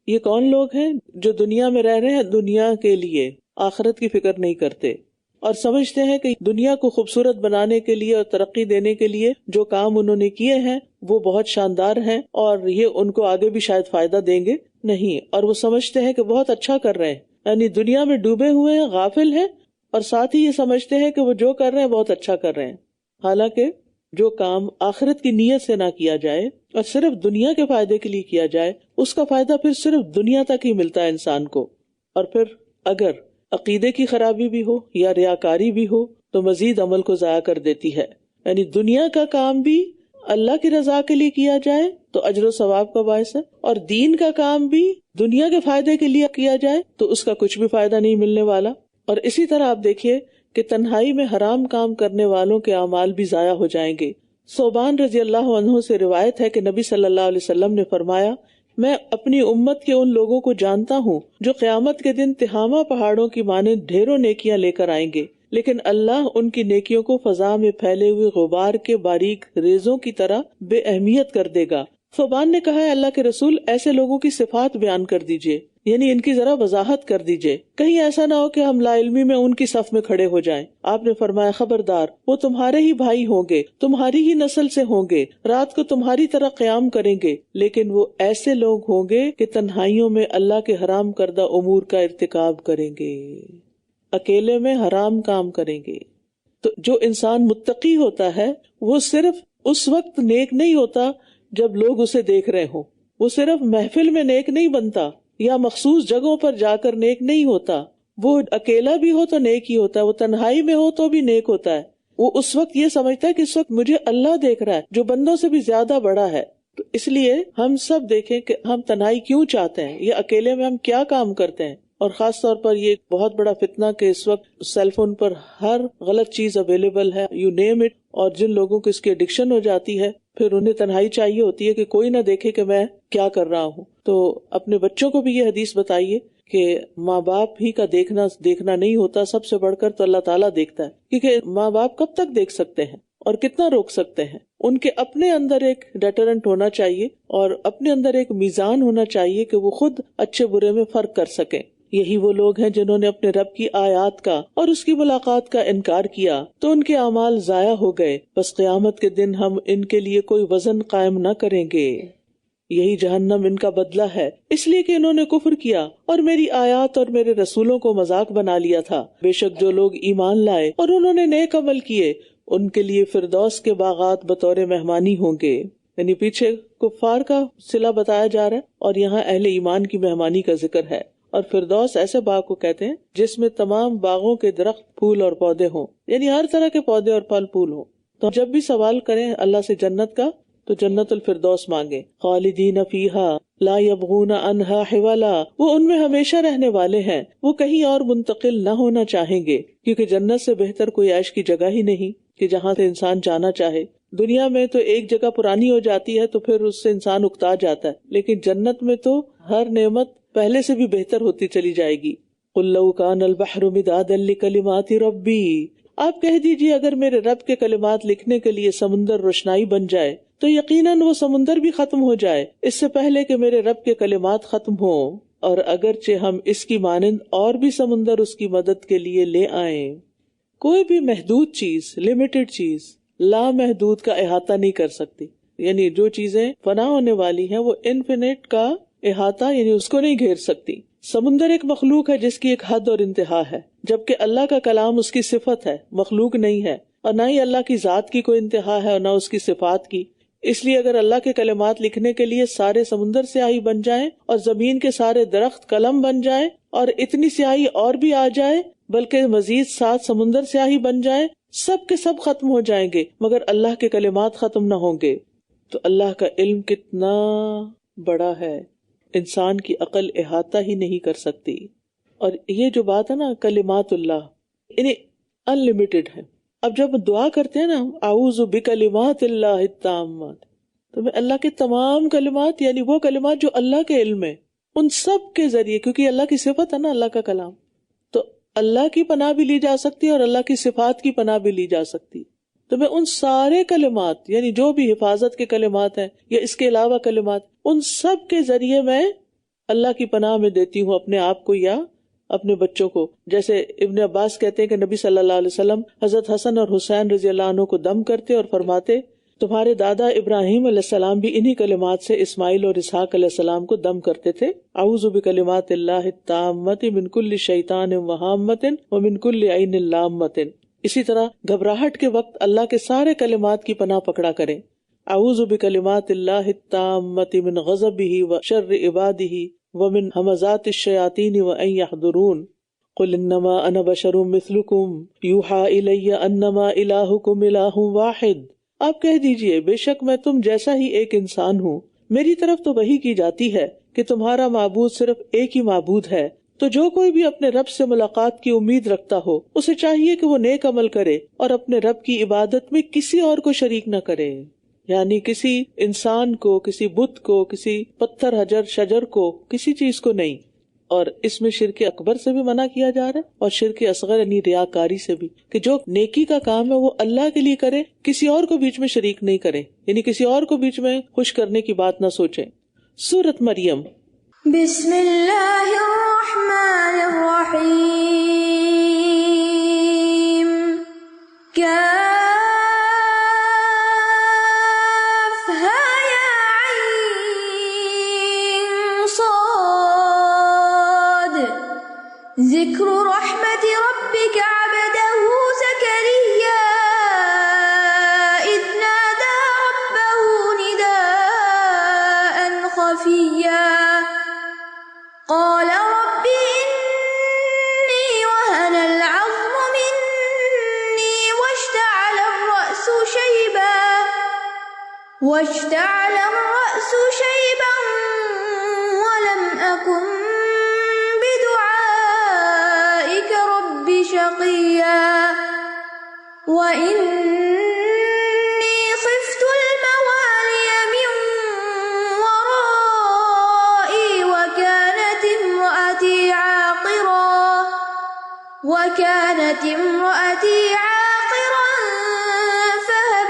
یہ کون لوگ ہیں؟ جو دنیا میں رہ رہے ہیں دنیا کے لیے، آخرت کی فکر نہیں کرتے، اور سمجھتے ہیں کہ دنیا کو خوبصورت بنانے کے لیے اور ترقی دینے کے لیے جو کام انہوں نے کیے ہیں وہ بہت شاندار ہیں اور یہ ان کو آگے بھی شاید فائدہ دیں گے، نہیں، اور وہ سمجھتے ہیں کہ بہت اچھا کر رہے ہیں، یعنی دنیا میں ڈوبے ہوئے ہیں، غافل ہیں، اور ساتھ ہی یہ سمجھتے ہیں کہ وہ جو کر رہے ہیں بہت اچھا کر رہے ہیں۔ حالانکہ جو کام آخرت کی نیت سے نہ کیا جائے اور صرف دنیا کے فائدے کے لیے کیا جائے، اس کا فائدہ پھر صرف دنیا تک ہی ملتا ہے انسان کو، اور پھر اگر عقیدے کی خرابی بھی ہو یا ریاکاری بھی ہو تو مزید عمل کو ضائع کر دیتی ہے۔ یعنی دنیا کا کام بھی اللہ کی رضا کے لیے کیا جائے تو اجر و ثواب کا باعث ہے، اور دین کا کام بھی دنیا کے فائدے کے لیے کیا جائے تو اس کا کچھ بھی فائدہ نہیں ملنے والا۔ اور اسی طرح آپ دیکھیے کہ تنہائی میں حرام کام کرنے والوں کے اعمال بھی ضائع ہو جائیں گے۔ ثوبان رضی اللہ عنہ سے روایت ہے کہ نبی صلی اللہ علیہ وسلم نے فرمایا، میں اپنی امت کے ان لوگوں کو جانتا ہوں جو قیامت کے دن تہامہ پہاڑوں کی مانند ڈھیروں نیکیاں لے کر آئیں گے، لیکن اللہ ان کی نیکیوں کو فضا میں پھیلے ہوئے غبار کے باریک ریزوں کی طرح بے اہمیت کر دے گا۔ ثوبان نے کہا ہے اللہ کے رسول ایسے لوگوں کی صفات بیان کر دیجئے، یعنی ان کی ذرا وضاحت کر دیجئے، کہیں ایسا نہ ہو کہ ہم لا علمی میں ان کی صف میں کھڑے ہو جائیں۔ آپ نے فرمایا خبردار، وہ تمہارے ہی بھائی ہوں گے، تمہاری ہی نسل سے ہوں گے، رات کو تمہاری طرح قیام کریں گے، لیکن وہ ایسے لوگ ہوں گے کہ تنہائیوں میں اللہ کے حرام کردہ امور کا ارتکاب کریں گے، اکیلے میں حرام کام کریں گے۔ تو جو انسان متقی ہوتا ہے وہ صرف اس وقت نیک نہیں ہوتا جب لوگ اسے دیکھ رہے ہوں، وہ صرف محفل میں نیک نہیں بنتا یا مخصوص جگہوں پر جا کر نیک نہیں ہوتا، وہ اکیلا بھی ہو تو نیک ہی ہوتا ہے، وہ تنہائی میں ہو تو بھی نیک ہوتا ہے۔ وہ اس وقت یہ سمجھتا ہے کہ اس وقت مجھے اللہ دیکھ رہا ہے جو بندوں سے بھی زیادہ بڑا ہے۔ تو اس لیے ہم سب دیکھیں کہ ہم تنہائی کیوں چاہتے ہیں، یہ اکیلے میں ہم کیا کام کرتے ہیں، اور خاص طور پر یہ بہت بڑا فتنہ کہ اس وقت سیل فون پر ہر غلط چیز اویلیبل ہے، یو نیم اٹ، اور جن لوگوں کو اس کی ایڈکشن ہو جاتی ہے پھر انہیں تنہائی چاہیے ہوتی ہے کہ کوئی نہ دیکھے کہ میں کیا کر رہا ہوں۔ تو اپنے بچوں کو بھی یہ حدیث بتائیے کہ ماں باپ ہی کا دیکھنا نہیں ہوتا، سب سے بڑھ کر تو اللہ تعالیٰ دیکھتا ہے، کیونکہ ماں باپ کب تک دیکھ سکتے ہیں، اور کتنا روک سکتے ہیں. ان کے اپنے اندر ایک ڈیٹرنٹ ہونا چاہیے اور اپنے اندر ایک میزان ہونا چاہیے کہ وہ خود اچھے برے میں فرق کر سکیں. یہی وہ لوگ ہیں جنہوں نے اپنے رب کی آیات کا اور اس کی ملاقات کا انکار کیا تو ان کے اعمال ضائع ہو گئے. بس قیامت کے دن ہم ان کے لیے کوئی وزن قائم نہ کریں گے. یہی جہنم ان کا بدلہ ہے، اس لیے کہ انہوں نے کفر کیا اور میری آیات اور میرے رسولوں کو مذاق بنا لیا تھا. بے شک جو لوگ ایمان لائے اور انہوں نے نیک عمل کیے ان کے لیے فردوس کے باغات بطور مہمانی ہوں گے. یعنی پیچھے کفار کا صلہ بتایا جا رہا ہے اور یہاں اہل ایمان کی مہمانی کا ذکر ہے. اور فردوس ایسے باغ کو کہتے ہیں جس میں تمام باغوں کے درخت، پھول اور پودے ہوں، یعنی ہر طرح کے پودے اور پھل پھول ہوں. تو جب بھی سوال کریں اللہ سے جنت کا تو جنت الفردوس مانگے. خالدین فیہا لا یبغون عنہا حولا، وہ ان میں ہمیشہ رہنے والے ہیں، وہ کہیں اور منتقل نہ ہونا چاہیں گے، کیونکہ جنت سے بہتر کوئی عیش کی جگہ ہی نہیں کہ جہاں سے انسان جانا چاہے. دنیا میں تو ایک جگہ پرانی ہو جاتی ہے تو پھر اس سے انسان اکتا جاتا ہے، لیکن جنت میں تو ہر نعمت پہلے سے بھی بہتر ہوتی چلی جائے گی. قل لو کان البحر مدادا لکلمات ربی، آپ کہہ دیجیے اگر میرے رب کے کلمات لکھنے کے لیے سمندر روشنائی بن جائے تو یقیناً وہ سمندر بھی ختم ہو جائے اس سے پہلے کہ میرے رب کے کلمات ختم ہوں. اور اگرچہ ہم اس کی مانند اور بھی سمندر اس کی مدد کے لیے لے آئیں. کوئی بھی محدود چیز، لمیٹڈ چیز، لامحدود کا احاطہ نہیں کر سکتی. یعنی جو چیزیں فنا ہونے والی ہیں وہ انفینٹ کا احاطہ یعنی اس کو نہیں گھیر سکتی. سمندر ایک مخلوق ہے جس کی ایک حد اور انتہا ہے، جبکہ اللہ کا کلام اس کی صفت ہے، مخلوق نہیں ہے. اور نہ ہی اللہ کی ذات کی کوئی انتہا ہے اور نہ اس کی صفات کی. اس لیے اگر اللہ کے کلمات لکھنے کے لیے سارے سمندر سیاہی بن جائیں اور زمین کے سارے درخت قلم بن جائیں اور اتنی سیاہی اور بھی آ جائے بلکہ مزید 7 سمندر سیاہی بن جائیں، سب کے سب ختم ہو جائیں گے مگر اللہ کے کلمات ختم نہ ہوں گے. تو اللہ کا علم کتنا بڑا ہے، انسان کی عقل احاطہ ہی نہیں کر سکتی. اور یہ جو بات ہے نا کلمات اللہ یعنی انلمیٹڈ ہے. اب جب دعا کرتے ہیں نا اعوذ بکلمات اللہ التامات، تو میں اللہ کے تمام کلمات یعنی وہ کلمات جو اللہ کے علم میں ان سب کے ذریعے، کیونکہ اللہ کی صفت ہے نا اللہ کا کلام، تو اللہ کی پناہ بھی لی جا سکتی ہے اور اللہ کی صفات کی پناہ بھی لی جا سکتی. تو میں ان سارے کلمات یعنی جو بھی حفاظت کے کلمات ہیں یا اس کے علاوہ کلمات، ان سب کے ذریعے میں اللہ کی پناہ میں دیتی ہوں اپنے آپ کو یا اپنے بچوں کو. جیسے ابن عباس کہتے ہیں کہ نبی صلی اللہ علیہ وسلم حضرت حسن اور حسین رضی اللہ عنہ کو دم کرتے اور فرماتے تمہارے دادا ابراہیم علیہ السلام بھی انہی کلمات سے اسماعیل اور اسحاق علیہ السلام کو دم کرتے تھے. اعوذ بکلمات اللہ التامات من کل شیطان وہامۃ ومن کل عین لامۃ. اسی طرح گھبراہٹ کے وقت اللہ کے سارے کلمات کی پناہ پکڑا کریں. اعوذ بکلمات اللہ التامات من غضبہ وشر عبادہ ومن ہمزات الشیاطین وان یحضرون. قل انما انا بشر مثلکم یوحی الی انما الہکم الہ واحد. آپ کہہ دیجئے بے شک میں تم جیسا ہی ایک انسان ہوں، میری طرف تو وحی کی جاتی ہے کہ تمہارا معبود صرف ایک ہی معبود ہے. تو جو کوئی بھی اپنے رب سے ملاقات کی امید رکھتا ہو اسے چاہیے کہ وہ نیک عمل کرے اور اپنے رب کی عبادت میں کسی اور کو شریک نہ کرے. یعنی کسی انسان کو، کسی بت کو، کسی پتھر حجر شجر کو، کسی چیز کو نہیں. اور اس میں شرک اکبر سے بھی منع کیا جا رہا ہے اور شرک اصغر یعنی ریاکاری سے بھی، کہ جو نیکی کا کام ہے وہ اللہ کے لیے کرے، کسی اور کو بیچ میں شریک نہیں کرے، یعنی کسی اور کو بیچ میں خوش کرنے کی بات نہ سوچیں. سورۃ مریم.
بسم اللہ الرحمن الرحیم. ذکر رحمت ربک عبده زکریا اذ نادى ربه نداء خفیا قال رب إني وهن العظم مني واشتعل الرأس شيبا ولم أكن شقيا وإني خفت الموالي من ورائي وكانت امرأتي عاقرا فهل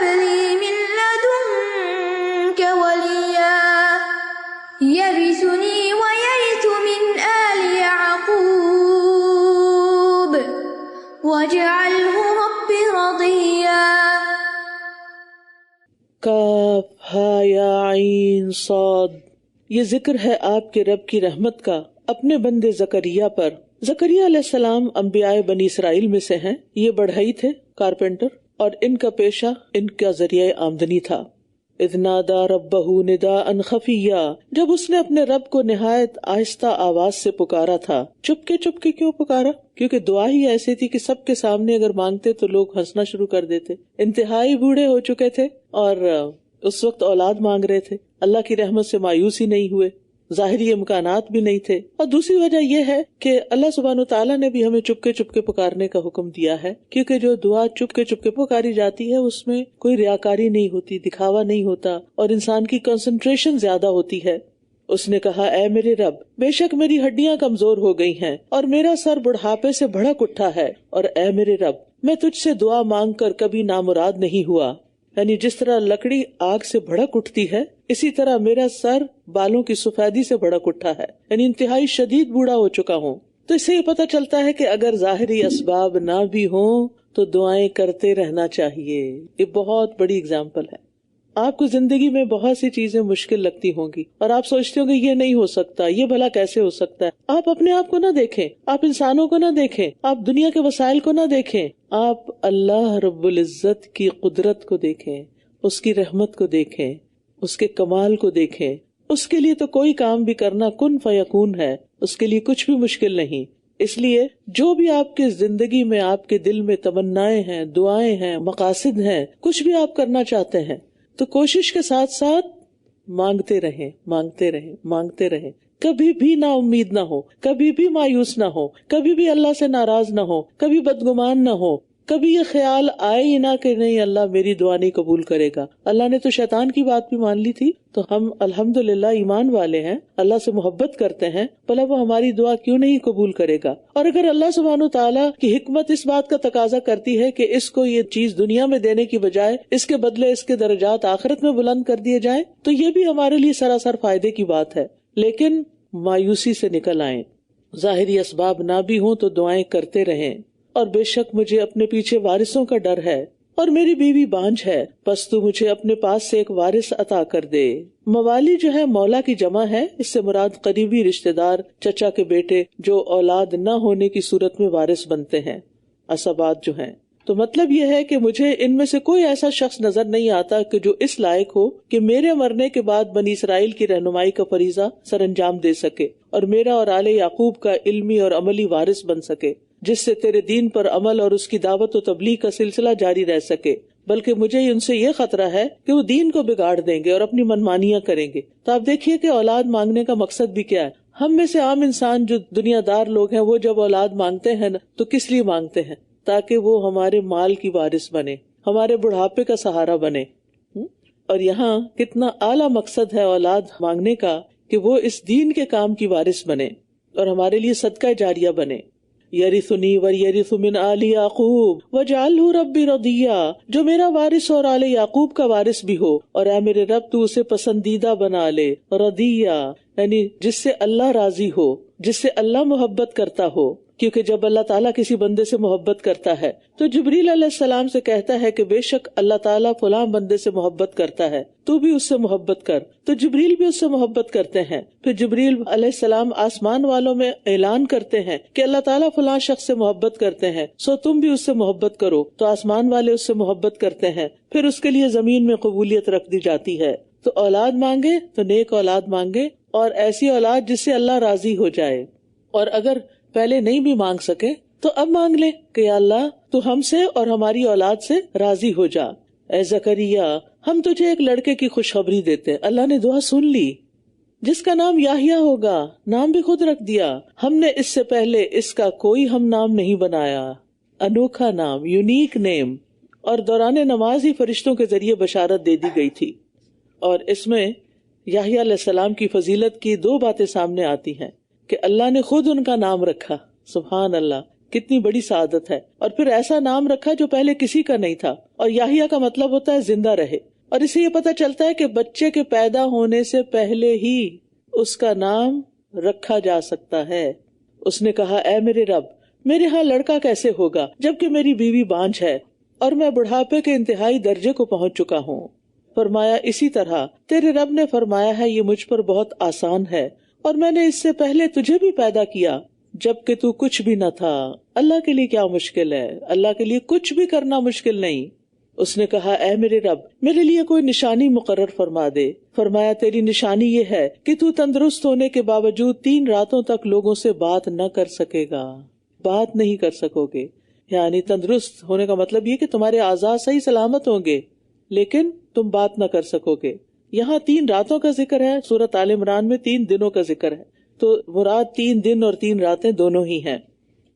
کاف ہا یا عین صاد، یہ ذکر ہے آپ کے رب کی رحمت کا اپنے بندے زکریا پر۔ زکریا علیہ السلام انبیاء بنی اسرائیل میں سے ہیں۔ یہ بڑھئی تھے، کارپینٹر، اور ان کا پیشہ ان کا ذریعہ آمدنی تھا۔ اذ نادى ربه نداء خفیا، جب اس نے اپنے رب کو نہایت آہستہ آواز سے پکارا تھا۔ چپکے چپکے کیوں پکارا؟ کیونکہ دعا ہی ایسی تھی کہ سب کے سامنے اگر مانگتے تو لوگ ہنسنا شروع کر دیتے۔ انتہائی بوڑھے ہو چکے تھے اور اس وقت اولاد مانگ رہے تھے۔ اللہ کی رحمت سے مایوس ہی نہیں ہوئے، ظاہری امکانات بھی نہیں تھے۔ اور دوسری وجہ یہ ہے کہ اللہ سبحانہ وتعالیٰ نے بھی ہمیں چپکے چپکے پکارنے کا حکم دیا ہے، کیونکہ جو دعا چپکے چپکے پکاری جاتی ہے اس میں کوئی ریاکاری نہیں ہوتی، دکھاوا نہیں ہوتا، اور انسان کی کنسنٹریشن زیادہ ہوتی ہے۔ اس نے کہا، اے میرے رب، بے شک میری ہڈیاں کمزور ہو گئی ہیں اور میرا سر بڑھاپے سے بھڑک اٹھا ہے، اور اے میرے رب، میں تجھ سے دعا مانگ کر کبھی نامراد نہیں ہوا۔ یعنی جس طرح لکڑی آگ سے بھڑک اٹھتی ہے، اسی طرح میرا سر بالوں کی سفیدی سے بھڑک اٹھا ہے، یعنی انتہائی شدید بوڑھا ہو چکا ہوں۔ تو اس سے یہ پتہ چلتا ہے کہ اگر ظاہری اسباب نہ بھی ہوں تو دعائیں کرتے رہنا چاہیے۔ یہ بہت بڑی اگزامپل ہے۔ آپ کو زندگی میں بہت سی چیزیں مشکل لگتی ہوں گی اور آپ سوچتے ہوں گے یہ نہیں ہو سکتا، یہ بھلا کیسے ہو سکتا ہے۔ آپ اپنے آپ کو نہ دیکھیں، آپ انسانوں کو نہ دیکھیں، آپ دنیا کے وسائل کو نہ دیکھیں، آپ اللہ رب العزت کی قدرت کو دیکھیں، اس کی رحمت کو دیکھیں، اس کے کمال کو دیکھیں۔ اس کے لیے تو کوئی کام بھی کرنا کن فیکون ہے، اس کے لیے کچھ بھی مشکل نہیں۔ اس لیے جو بھی آپ کے زندگی میں، آپ کے دل میں تمنائیں ہیں، دعائیں ہیں، مقاصد ہیں، کچھ بھی آپ کرنا چاہتے ہیں، تو کوشش کے ساتھ ساتھ مانگتے رہیں، مانگتے رہیں، مانگتے رہیں۔ کبھی بھی نا امید نہ ہو، کبھی بھی مایوس نہ ہو، کبھی بھی اللہ سے ناراض نہ ہو، کبھی بدگمان نہ ہو، کبھی یہ خیال آئے ہی نہ کہ نہیں اللہ میری دعا نہیں قبول کرے گا۔ اللہ نے تو شیطان کی بات بھی مان لی تھی، تو ہم الحمدللہ ایمان والے ہیں، اللہ سے محبت کرتے ہیں، بھلا وہ ہماری دعا کیوں نہیں قبول کرے گا؟ اور اگر اللہ سبحانہ تعالیٰ کی حکمت اس بات کا تقاضا کرتی ہے کہ اس کو یہ چیز دنیا میں دینے کی بجائے اس کے بدلے اس کے درجات آخرت میں بلند کر دیے جائیں، تو یہ بھی ہمارے لیے سراسر فائدے کی بات ہے۔ لیکن مایوسی سے نکل آئیں، ظاہری اسباب نہ بھی ہوں تو دعائیں کرتے رہیں۔ اور بے شک مجھے اپنے پیچھے وارثوں کا ڈر ہے، اور میری بیوی بانجھ ہے، پس تو مجھے اپنے پاس سے ایک وارث عطا کر دے۔ موالی جو ہے مولا کی جمع ہے، اس سے مراد قریبی رشتہ دار، چچا کے بیٹے جو اولاد نہ ہونے کی صورت میں وارث بنتے ہیں، عصبات جو ہیں۔ تو مطلب یہ ہے کہ مجھے ان میں سے کوئی ایسا شخص نظر نہیں آتا کہ جو اس لائق ہو کہ میرے مرنے کے بعد بنی اسرائیل کی رہنمائی کا فریضہ سر انجام دے سکے، اور میرا اور آل یعقوب کا علمی اور عملی وارث بن سکے، جس سے تیرے دین پر عمل اور اس کی دعوت و تبلیغ کا سلسلہ جاری رہ سکے۔ بلکہ مجھے ان سے یہ خطرہ ہے کہ وہ دین کو بگاڑ دیں گے اور اپنی منمانیاں کریں گے۔ تو آپ دیکھیے کہ اولاد مانگنے کا مقصد بھی کیا ہے۔ ہم میں سے عام انسان جو دنیا دار لوگ ہیں، وہ جب اولاد مانگتے ہیں تو کس لیے مانگتے ہیں؟ تاکہ وہ ہمارے مال کی وارث بنے، ہمارے بڑھاپے کا سہارا بنے۔ اور یہاں کتنا اعلیٰ مقصد ہے اولاد مانگنے کا کہ وہ اس دین کے کام کی وارث بنے اور ہمارے لیے صدقہ جاریہ بنے۔ یرثنی ویرث من آل یعقوب واجعلہ ربی رضیا، جو میرا وارث اور آل یعقوب کا وارث بھی ہو، اور اے میرے رب تو اسے پسندیدہ بنا لے۔ رضیا یعنی جس سے اللہ راضی ہو، جس سے اللہ محبت کرتا ہو، کیونکہ جب اللہ تعالیٰ کسی بندے سے محبت کرتا ہے تو جبریل علیہ السلام سے کہتا ہے کہ بے شک اللہ تعالیٰ فلاں بندے سے محبت کرتا ہے، تو بھی اس سے محبت کر۔ تو جبریل بھی اس سے محبت کرتے ہیں۔ پھر جبریل علیہ السلام آسمان والوں میں اعلان کرتے ہیں کہ اللہ تعالیٰ فلاں شخص سے محبت کرتے ہیں، سو تم بھی اس سے محبت کرو، تو آسمان والے اس سے محبت کرتے ہیں۔ پھر اس کے لیے زمین میں قبولیت رکھ دی جاتی ہے۔ تو اولاد مانگے تو نیک اولاد مانگے، اور ایسی اولاد جس سے اللہ راضی ہو جائے۔ اور اگر پہلے نہیں بھی مانگ سکے تو اب مانگ لے کہ یا اللہ تو ہم سے اور ہماری اولاد سے راضی ہو جا۔ اے زکریا، ہم تجھے ایک لڑکے کی خوشخبری دیتے۔ اللہ نے دعا سن لی، جس کا نام یحییٰ ہوگا، نام بھی خود رکھ دیا۔ ہم نے اس سے پہلے اس کا کوئی ہم نام نہیں بنایا، انوکھا نام، یونیک نیم۔ اور دوران نماز ہی فرشتوں کے ذریعے بشارت دے دی گئی تھی۔ اور اس میں یحییٰ علیہ السلام کی فضیلت کی دو باتیں سامنے آتی ہیں کہ اللہ نے خود ان کا نام رکھا، سبحان اللہ، کتنی بڑی سعادت ہے۔ اور پھر ایسا نام رکھا جو پہلے کسی کا نہیں تھا۔ اور یحییٰ کا مطلب ہوتا ہے زندہ رہے، اور اسے یہ پتہ چلتا ہے کہ بچے کے پیدا ہونے سے پہلے ہی اس کا نام رکھا جا سکتا ہے۔ اس نے کہا، اے میرے رب، میرے ہاں لڑکا کیسے ہوگا جبکہ میری بیوی بانجھ ہے اور میں بڑھاپے کے انتہائی درجے کو پہنچ چکا ہوں۔ فرمایا اسی طرح تیرے رب نے فرمایا ہے یہ مجھ پر بہت آسان ہے، اور میں نے اس سے پہلے تجھے بھی پیدا کیا جبکہ تو کچھ بھی نہ تھا۔ اللہ کے لیے کیا مشکل ہے؟ اللہ کے لیے کچھ بھی کرنا مشکل نہیں۔ اس نے کہا اے میرے رب میرے لیے کوئی نشانی مقرر فرما دے۔ فرمایا تیری نشانی یہ ہے کہ تو تندرست ہونے کے باوجود 3 راتوں تک لوگوں سے بات نہ کر سکے گا، بات نہیں کر سکو گے۔ یعنی تندرست ہونے کا مطلب یہ کہ تمہارے اعضاء صحیح سلامت ہوں گے لیکن تم بات نہ کر سکو گے۔ یہاں 3 راتوں کا ذکر ہے، سورۃ آل عمران میں 3 دنوں کا ذکر ہے، تو مراد 3 دن اور 3 راتیں دونوں ہی ہیں۔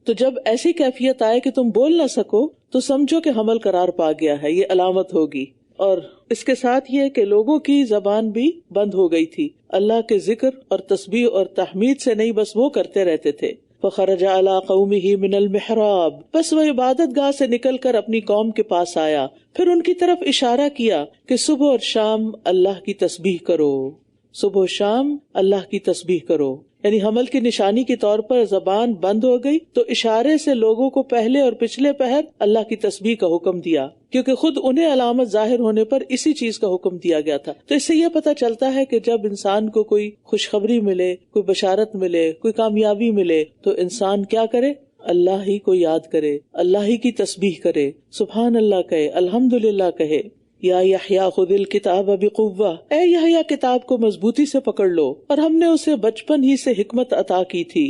تو جب ایسی کیفیت آئے کہ تم بول نہ سکو تو سمجھو کہ حمل قرار پا گیا ہے، یہ علامت ہوگی۔ اور اس کے ساتھ یہ کہ لوگوں کی زبان بھی بند ہو گئی تھی، اللہ کے ذکر اور تسبیح اور تحمید سے نہیں، بس وہ کرتے رہتے تھے۔ فخرج علی قومہ من المحراب، بس وہ عبادت گاہ سے نکل کر اپنی قوم کے پاس آیا، پھر ان کی طرف اشارہ کیا کہ صبح اور شام اللہ کی تسبیح کرو، صبح و شام اللہ کی تسبیح کرو۔ یعنی حمل کی نشانی کے طور پر زبان بند ہو گئی تو اشارے سے لوگوں کو پہلے اور پچھلے پہر اللہ کی تسبیح کا حکم دیا، کیونکہ خود انہیں علامت ظاہر ہونے پر اسی چیز کا حکم دیا گیا تھا۔ تو اس سے یہ پتہ چلتا ہے کہ جب انسان کو کوئی خوشخبری ملے، کوئی بشارت ملے، کوئی کامیابی ملے تو انسان کیا کرے؟ اللہ ہی کو یاد کرے، اللہ ہی کی تسبیح کرے، سبحان اللہ کہے، الحمدللہ کہے۔ یا یحییٰ خذ الکتاب بقوہ، اے یحییٰ کتاب کو مضبوطی سے پکڑ لو، اور ہم نے اسے بچپن ہی سے حکمت عطا کی تھی۔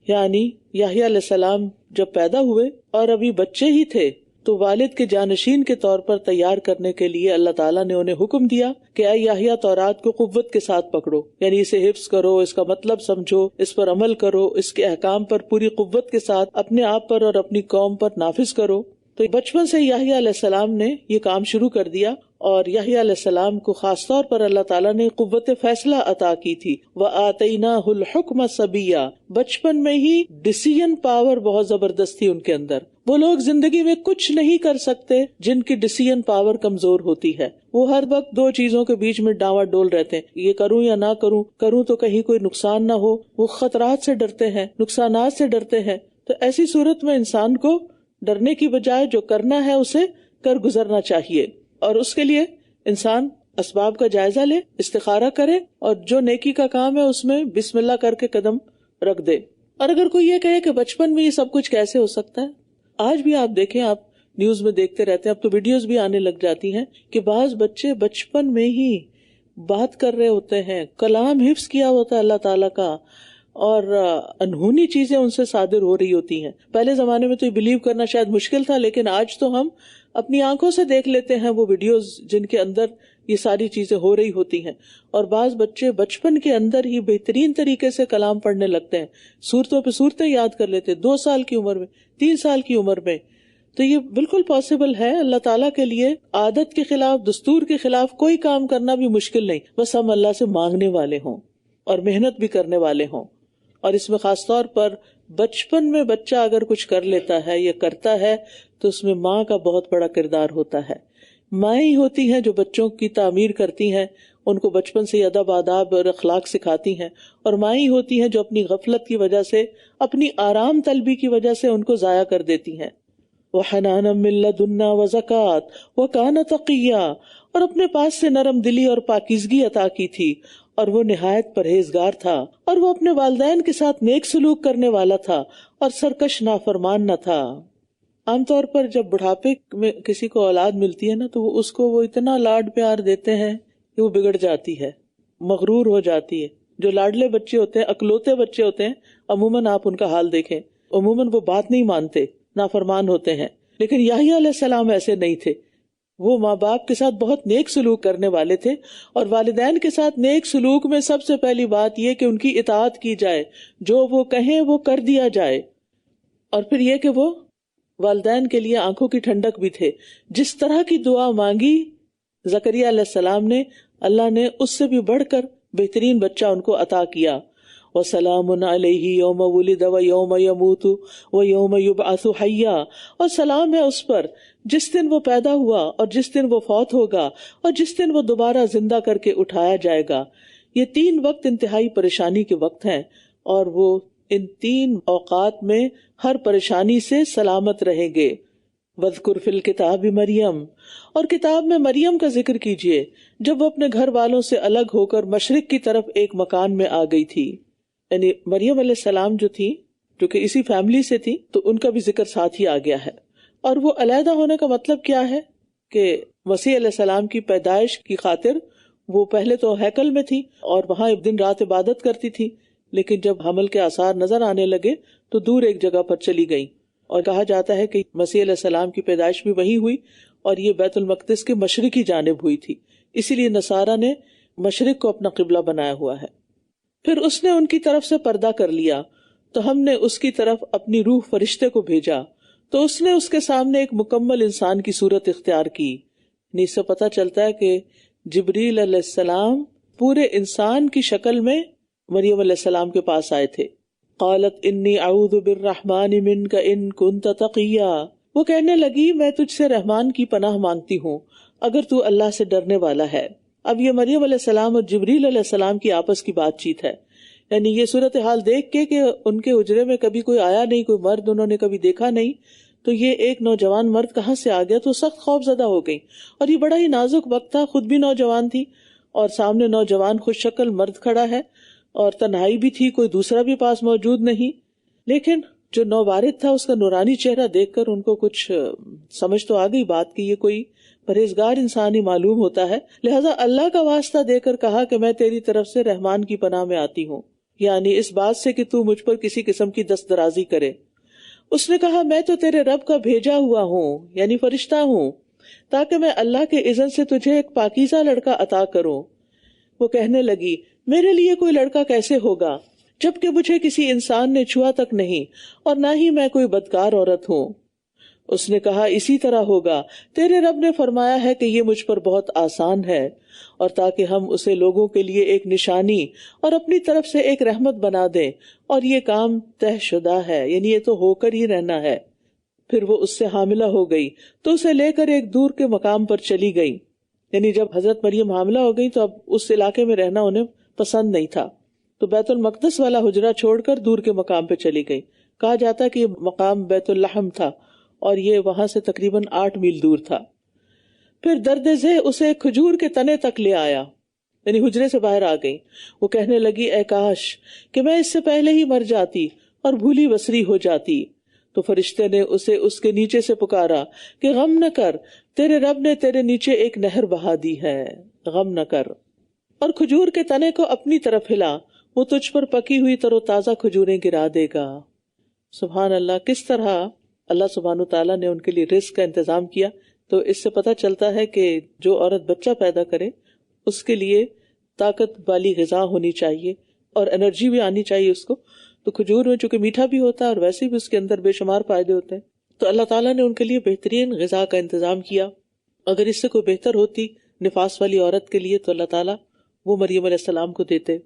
یعنی یحییٰ علیہ السلام جب پیدا ہوئے اور ابھی بچے ہی تھے تو والد کے جانشین کے طور پر تیار کرنے کے لیے اللہ تعالیٰ نے انہیں حکم دیا کہ اے یحییٰ تورات کو قوت کے ساتھ پکڑو، یعنی اسے حفظ کرو، اس کا مطلب سمجھو، اس پر عمل کرو، اس کے احکام پر پوری قوت کے ساتھ اپنے آپ پر اور اپنی قوم پر نافذ کرو۔ تو بچپن سے یحییٰ علیہ السلام نے یہ کام شروع کر دیا، اور یحییٰ علیہ السلام کو خاص طور پر اللہ تعالیٰ نے قوت فیصلہ عطا کی تھی۔ وَآتَيْنَاهُ الْحُكْمَ صَبِيًّا، بچپن میں ہی ڈیسیژن پاور بہت زبردست تھی ان کے اندر۔ وہ لوگ زندگی میں کچھ نہیں کر سکتے جن کی ڈیسیژن پاور کمزور ہوتی ہے، وہ ہر وقت 2 چیزوں کے بیچ میں ڈاواں ڈول رہتے ہیں، یہ کروں یا نہ کروں، کروں تو کہیں کوئی نقصان نہ ہو، وہ خطرات سے ڈرتے ہیں، نقصانات سے ڈرتے ہیں۔ تو ایسی صورت میں انسان کو ڈرنے کی بجائے جو کرنا ہے اسے کر گزرنا چاہیے، اور اس کے لیے انسان اسباب کا جائزہ لے، استخارہ کرے، اور جو نیکی کا کام ہے اس میں بسم اللہ کر کے قدم رکھ دے۔ اور اگر کوئی یہ کہے کہ بچپن میں یہ سب کچھ کیسے ہو سکتا ہے، آج بھی آپ دیکھیں، آپ نیوز میں دیکھتے رہتے ہیں، اب تو ویڈیوز بھی آنے لگ جاتی ہیں کہ بعض بچے بچپن میں ہی بات کر رہے ہوتے ہیں، کلام حفظ کیا ہوتا ہے اللہ تعالیٰ کا، اور انہونی چیزیں ان سے صادر ہو رہی ہوتی ہیں۔ پہلے زمانے میں تو یہ بلیو کرنا شاید مشکل تھا، لیکن آج تو ہم اپنی آنکھوں سے دیکھ لیتے ہیں وہ ویڈیوز جن کے اندر یہ ساری چیزیں ہو رہی ہوتی ہیں۔ اور بعض بچے بچپن کے اندر ہی بہترین طریقے سے کلام پڑھنے لگتے ہیں، صورتوں پہ صورتیں یاد کر لیتے 2 سال کی عمر میں، 3 سال کی عمر میں۔ تو یہ بالکل پاسبل ہے۔ اللہ تعالیٰ کے لیے عادت کے خلاف، دستور کے خلاف کوئی کام کرنا بھی مشکل نہیں، بس ہم اللہ سے مانگنے والے ہوں اور محنت بھی کرنے والے ہوں۔ اور اس میں خاص طور پر بچپن میں بچہ اگر کچھ کر لیتا ہے یا کرتا ہے تو اس میں ماں کا بہت بڑا کردار ہوتا ہے۔ مائیں ہی ہوتی ہیں جو بچوں کی تعمیر کرتی ہیں، ان کو بچپن سے ادب آداب اور اخلاق سکھاتی ہیں، اور مائیں ہی ہوتی ہیں جو اپنی غفلت کی وجہ سے، اپنی آرام طلبی کی وجہ سے ان کو ضائع کر دیتی ہیں۔ وَحَنَانًا مِن لَّدُنَّا وَزَكَاةً وَكَانَ تَقِيًّا، اور اپنے پاس سے نرم دلی اور پاکیزگی عطا کی تھی، اور وہ نہایت پرہیزگار تھا، اور وہ اپنے والدین کے ساتھ نیک سلوک کرنے والا تھا اور سرکش نافرمان نہ تھا۔ عام طور پر جب بڑھاپے میں کسی کو اولاد ملتی ہے نا تو اس کو وہ اتنا لاڈ پیار دیتے ہیں کہ وہ بگڑ جاتی ہے، مغرور ہو جاتی ہے۔ جو لاڈلے بچے ہوتے ہیں، اکلوتے بچے ہوتے ہیں، عموماً آپ ان کا حال دیکھیں، عموماً وہ بات نہیں مانتے، نافرمان ہوتے ہیں۔ لیکن یحییٰ علیہ السلام ایسے نہیں تھے، وہ ماں باپ کے ساتھ بہت نیک سلوک کرنے والے تھے، اور والدین کے ساتھ نیک سلوک میں سب سے پہلی بات یہ کہ ان کی اطاعت کی جائے، جو وہ کہیں وہ کر دیا جائے۔ اور پھر یہ کہ وہ والدین کے لیے آنکھوں کی ٹھنڈک بھی تھے۔ جس طرح کی دعا مانگی زکریا علیہ السلام نے، اللہ نے اس سے بھی بڑھ کر بہترین بچہ ان کو عطا کیا۔ وَسَلَامٌ عَلَيْهِ يَوْمَ وُلِدَ وَيَوْمَ يَمُوتُ وَيَوْمَ يُبْعَثُ حَيًّا، اور سلام ہے اس پر جس دن وہ پیدا ہوا اور جس دن وہ فوت ہوگا اور جس دن وہ دوبارہ زندہ کر کے اٹھایا جائے گا۔ یہ 3 وقت انتہائی پریشانی کے وقت ہیں، اور وہ ان 3 اوقات میں ہر پریشانی سے سلامت رہیں گے۔ وَاذْكُرْ فِي الْكِتَابِ مریم، اور کتاب میں مریم کا ذکر کیجیے جب وہ اپنے گھر والوں سے الگ ہو کر مشرق کی طرف ایک مکان میں آ گئی تھی. یعنی مریم علیہ السلام جو تھی، جو کہ اسی فیملی سے تھی، تو ان کا بھی ذکر ساتھ ہی آ گیا ہے. اور وہ علیحدہ ہونے کا مطلب کیا ہے کہ مسیح علیہ السلام کی پیدائش کی خاطر وہ پہلے تو ہیکل میں تھی اور وہاں دن رات عبادت کرتی تھی، لیکن جب حمل کے آثار نظر آنے لگے تو دور ایک جگہ پر چلی گئی. اور کہا جاتا ہے کہ مسیح علیہ السلام کی پیدائش بھی وہیں ہوئی اور یہ بیت المقدس کے مشرقی جانب ہوئی تھی، اسی لیے نصارہ نے مشرق کو اپنا قبلہ بنایا ہوا ہے. پھر اس نے ان کی طرف سے پردہ کر لیا تو ہم نے اس کی طرف اپنی روح فرشتے کو بھیجا تو اس نے اس کے سامنے ایک مکمل انسان کی صورت اختیار کی. اس سے پتہ چلتا ہے کہ جبریل علیہ السلام پورے انسان کی شکل میں مریم علیہ السلام کے پاس آئے تھے. قالت انی اعوذ بالرحمن منک ان کنت تقیا، وہ کہنے لگی میں تجھ سے رحمان کی پناہ مانگتی ہوں اگر تو اللہ سے ڈرنے والا ہے. اب یہ مریم علیہ السلام اور جبریل علیہ السلام کی آپس کی بات چیت ہے. یعنی یہ صورتحال دیکھ کے کہ ان کے حجرے میں کبھی کوئی آیا نہیں، کوئی مرد انہوں نے کبھی دیکھا نہیں، تو یہ ایک نوجوان مرد کہاں سے آ گیا، تو سخت خوف زدہ ہو گئی. اور یہ بڑا ہی نازک وقت تھا، خود بھی نوجوان تھی اور سامنے نوجوان خوش شکل مرد کھڑا ہے اور تنہائی بھی تھی، کوئی دوسرا بھی پاس موجود نہیں. لیکن جو نوبارد تھا اس کا نورانی چہرہ دیکھ کر ان کو کچھ سمجھ تو آ گئی بات کہ یہ کوئی پرہیزگار انسان ہی معلوم ہوتا ہے، لہذا اللہ کا واسطہ دے کر کہا کہ میں تیری طرف سے رحمان کی پناہ میں آتی ہوں، یعنی اس بات سے کہ تو مجھ پر کسی قسم کی دست درازی کرے. اس نے کہا میں تو تیرے رب کا بھیجا ہوا ہوں، یعنی فرشتہ ہوں، تاکہ میں اللہ کے اذن سے تجھے ایک پاکیزہ لڑکا عطا کروں. وہ کہنے لگی میرے لیے کوئی لڑکا کیسے ہوگا جبکہ مجھے کسی انسان نے چھوا تک نہیں اور نہ ہی میں کوئی بدکار عورت ہوں. اس نے کہا اسی طرح ہوگا، تیرے رب نے فرمایا ہے کہ یہ مجھ پر بہت آسان ہے، اور تاکہ ہم اسے لوگوں کے لیے ایک نشانی اور اپنی طرف سے ایک رحمت بنا دیں، اور یہ کام طے شدہ ہے، یعنی یہ تو ہو کر ہی رہنا ہے. پھر وہ اس سے حاملہ ہو گئی تو اسے لے کر ایک دور کے مقام پر چلی گئی. یعنی جب حضرت مریم حاملہ ہو گئی تو اب اس علاقے میں رہنا انہیں پسند نہیں تھا، تو بیت المقدس والا حجرہ چھوڑ کر دور کے مقام پہ چلی گئی. کہا جاتا کہ یہ مقام بیت اللحم تھا اور یہ وہاں سے تقریباً 8 میل دور تھا. پھر درد ذہ اسے ایک کھجور کے تنے تک لے آیا، یعنی حجرے سے باہر آ گئی. وہ کہنے لگی اے کاش کہ میں اس سے پہلے ہی مر جاتی اور بھولی بسری ہو جاتی. تو فرشتے نے اسے اس کے نیچے سے پکارا کہ غم نہ کر، تیرے رب نے تیرے نیچے ایک نہر بہا دی ہے، غم نہ کر. اور کھجور کے تنے کو اپنی طرف ہلا، وہ تجھ پر پکی ہوئی تر و تازہ کھجوریں گرا دے گا. سبحان اللہ، کس طرح اللہ سبحانہ تعالیٰ نے ان کے لیے رزق کا انتظام کیا. تو اس سے پتہ چلتا ہے کہ جو عورت بچہ پیدا کرے اس کے لیے طاقت والی غذا ہونی چاہیے اور انرجی بھی آنی چاہیے اس کو. تو کھجور میں چونکہ میٹھا بھی ہوتا ہے اور ویسے بھی اس کے اندر بے شمار فائدے ہوتے ہیں، تو اللہ تعالیٰ نے ان کے لیے بہترین غذا کا انتظام کیا. اگر اس سے کوئی بہتر ہوتی نفاس والی عورت کے لیے تو اللہ تعالیٰ وہ مریم علیہ السلام کو دیتے.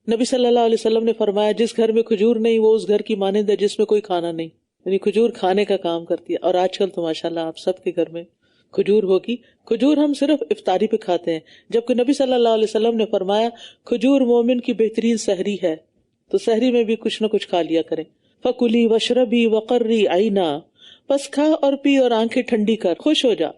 نبی صلی اللہ علیہ وسلم نے فرمایا جس گھر میں کھجور نہیں وہ اس گھر کی مانند ہے جس میں کوئی کھانا نہیں. یعنی کھجور کھانے کا کام کرتی ہے. اور آج کل تو ماشاءاللہ آپ سب کے گھر میں کھجور ہوگی. کھجور ہم صرف افطاری پہ کھاتے ہیں، جبکہ نبی صلی اللہ علیہ وسلم نے فرمایا کھجور مومن کی بہترین سحری ہے، تو سحری میں بھی کچھ نہ کچھ کھا لیا کریں. فَكُلِي وَاشْرَبِي وَقَرِّي عَيْنًا، بس کھا اور پی اور آنکھیں ٹھنڈی کر، خوش ہو جا.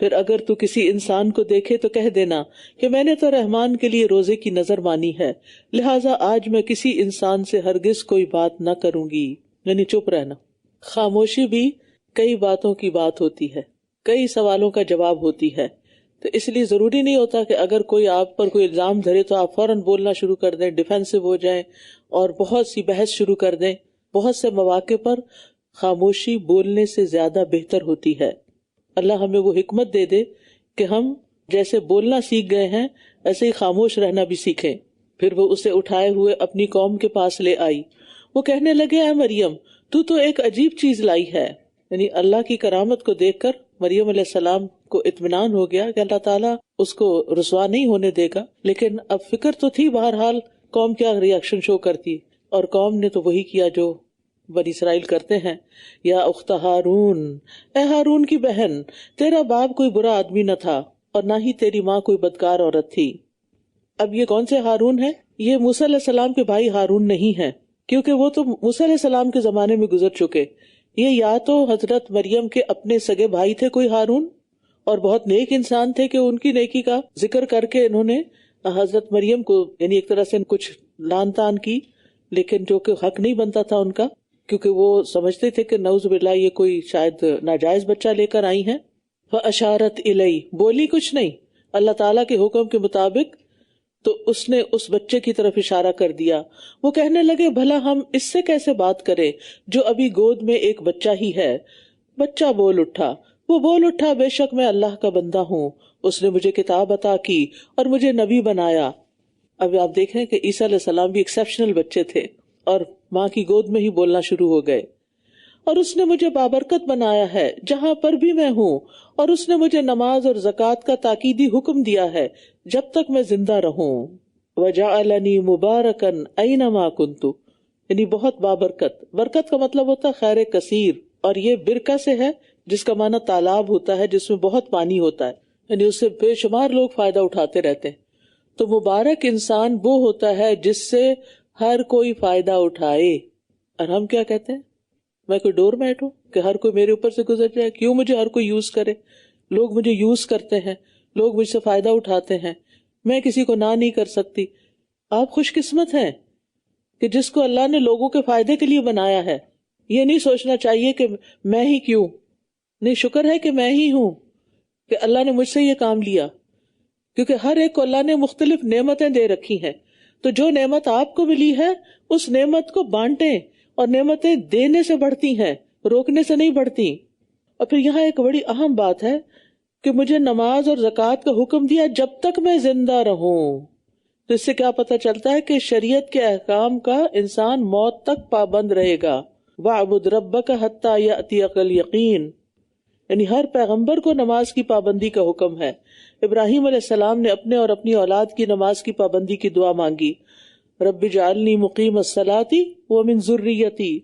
پھر اگر تو کسی انسان کو دیکھے تو کہہ دینا کہ میں نے تو رحمان کے لیے روزے کی نظر مانی ہے، لہٰذا آج میں کسی انسان سے ہرگز کوئی بات نہ کروں گی. یعنی چپ رہنا. خاموشی بھی کئی باتوں کی بات ہوتی ہے، کئی سوالوں کا جواب ہوتی ہے. تو اس لیے ضروری نہیں ہوتا کہ اگر کوئی آپ پر کوئی الزام دھرے تو آپ فوراً بولنا شروع کر دیں، ڈیفینسو ہو جائیں اور بہت سی بحث شروع کر دیں. بہت سے مواقع پر خاموشی بولنے سے زیادہ بہتر ہوتی ہے. اللہ ہمیں وہ حکمت دے دے کہ ہم جیسے بولنا سیکھ گئے ہیں ایسے ہی خاموش رہنا بھی سیکھیں. پھر وہ اسے اٹھائے ہوئے اپنی قوم کے پاس لے آئی. وہ کہنے لگے اے مریم تو ایک عجیب چیز لائی ہے. یعنی اللہ کی کرامت کو دیکھ کر مریم علیہ السلام کو اطمینان ہو گیا کہ اللہ تعالیٰ اس کو رسوا نہیں ہونے دے گا. لیکن اب فکر تو تھی بہرحال قوم کیا ری ایکشن شو کرتی، اور قوم نے تو وہی کیا جو بنی اسرائیل کرتے ہیں. یا اخت ہارون، اے ہارون کی بہن، تیرا باپ کوئی برا آدمی نہ تھا اور نہ ہی تیری ماں کوئی بدکار عورت تھی. اب یہ کون سے ہارون ہیں؟ یہ موسیٰ علیہ السلام کے بھائی ہارون نہیں ہیں، کیونکہ وہ تو موسیٰ علیہ السلام کے زمانے میں گزر چکے. یہ یا تو حضرت مریم کے اپنے سگے بھائی تھے کوئی ہارون، اور بہت نیک انسان تھے کہ ان کی نیکی کا ذکر کر کے انہوں نے حضرت مریم کو یعنی ایک طرح سے کچھ لان تان کی، لیکن جو کہ حق نہیں بنتا تھا ان کا، کیونکہ وہ سمجھتے تھے کہ نعوذ باللہ یہ کوئی شاید ناجائز بچہ لے کر آئی ہیں۔ فَأَشَارَتْ إِلَيْهِ، بولی کچھ نہیں، اللہ تعالیٰ کے حکم کے مطابق تو اس نے اس بچے کی طرف اشارہ کر دیا۔ وہ کہنے لگے بھلا ہم اس سے کیسے بات کریں جو ابھی گود میں ایک بچہ ہی ہے۔ بچہ بول اٹھا، وہ بول اٹھا بے شک میں اللہ کا بندہ ہوں، اس نے مجھے کتاب عطا کی اور مجھے نبی بنایا۔ اب آپ دیکھیں کہ عیسیٰ علیہ السلام بھی ایکسیپشنل بچے تھے اور ماں کی گود میں ہی بولنا شروع ہو گئے۔ اور اس نے مجھے بابرکت بنایا ہے جہاں پر بھی میں ہوں، اور اس نے مجھے نماز اور زکوٰۃ کا تاکیدی حکم دیا ہے جب تک میں زندہ رہوں۔ وجعلنی مبارکن اینما کنت، یعنی بہت بابرکت۔ برکت کا مطلب ہوتا ہے خیر کثیر، اور یہ برکہ سے ہے جس کا معنی تالاب ہوتا ہے جس میں بہت پانی ہوتا ہے، یعنی اس سے بے شمار لوگ فائدہ اٹھاتے رہتے ہیں۔ تو مبارک انسان وہ ہوتا ہے جس سے ہر کوئی فائدہ اٹھائے۔ اور ہم کیا کہتے ہیں، میں کوئی ڈور میٹ ہوں کہ ہر کوئی میرے اوپر سے گزر جائے، کیوں مجھے ہر کوئی یوز کرے؟ لوگ مجھے یوز کرتے ہیں، لوگ مجھ سے فائدہ اٹھاتے ہیں، میں کسی کو نہ نہیں کر سکتی۔ آپ خوش قسمت ہیں کہ جس کو اللہ نے لوگوں کے فائدے کے لیے بنایا ہے۔ یہ نہیں سوچنا چاہیے کہ میں ہی کیوں، نہیں، شکر ہے کہ میں ہی ہوں کہ اللہ نے مجھ سے یہ کام لیا، کیونکہ ہر ایک کو اللہ نے مختلف نعمتیں دے رکھی ہیں۔ تو جو نعمت آپ کو ملی ہے اس نعمت کو بانٹیں، اور نعمتیں دینے سے بڑھتی ہیں، روکنے سے نہیں بڑھتی۔ اور پھر یہاں ایک بڑی اہم بات ہے کہ مجھے نماز اور زکوٰۃ کا حکم دیا جب تک میں زندہ رہوں۔ تو اس سے کیا پتہ چلتا ہے کہ شریعت کے احکام کا انسان موت تک پابند رہے گا۔ وَاعْبُدْ رَبَّكَ حَتَّى يَأْتِيَكَ الْيَقِينُ، یعنی ہر پیغمبر کو نماز کی پابندی کا حکم ہے۔ ابراہیم علیہ السلام نے اپنے اور اپنی اولاد کی نماز کی پابندی کی دعا مانگی، رب اجعلنی مقیم الصلاۃ ومن ذریتی،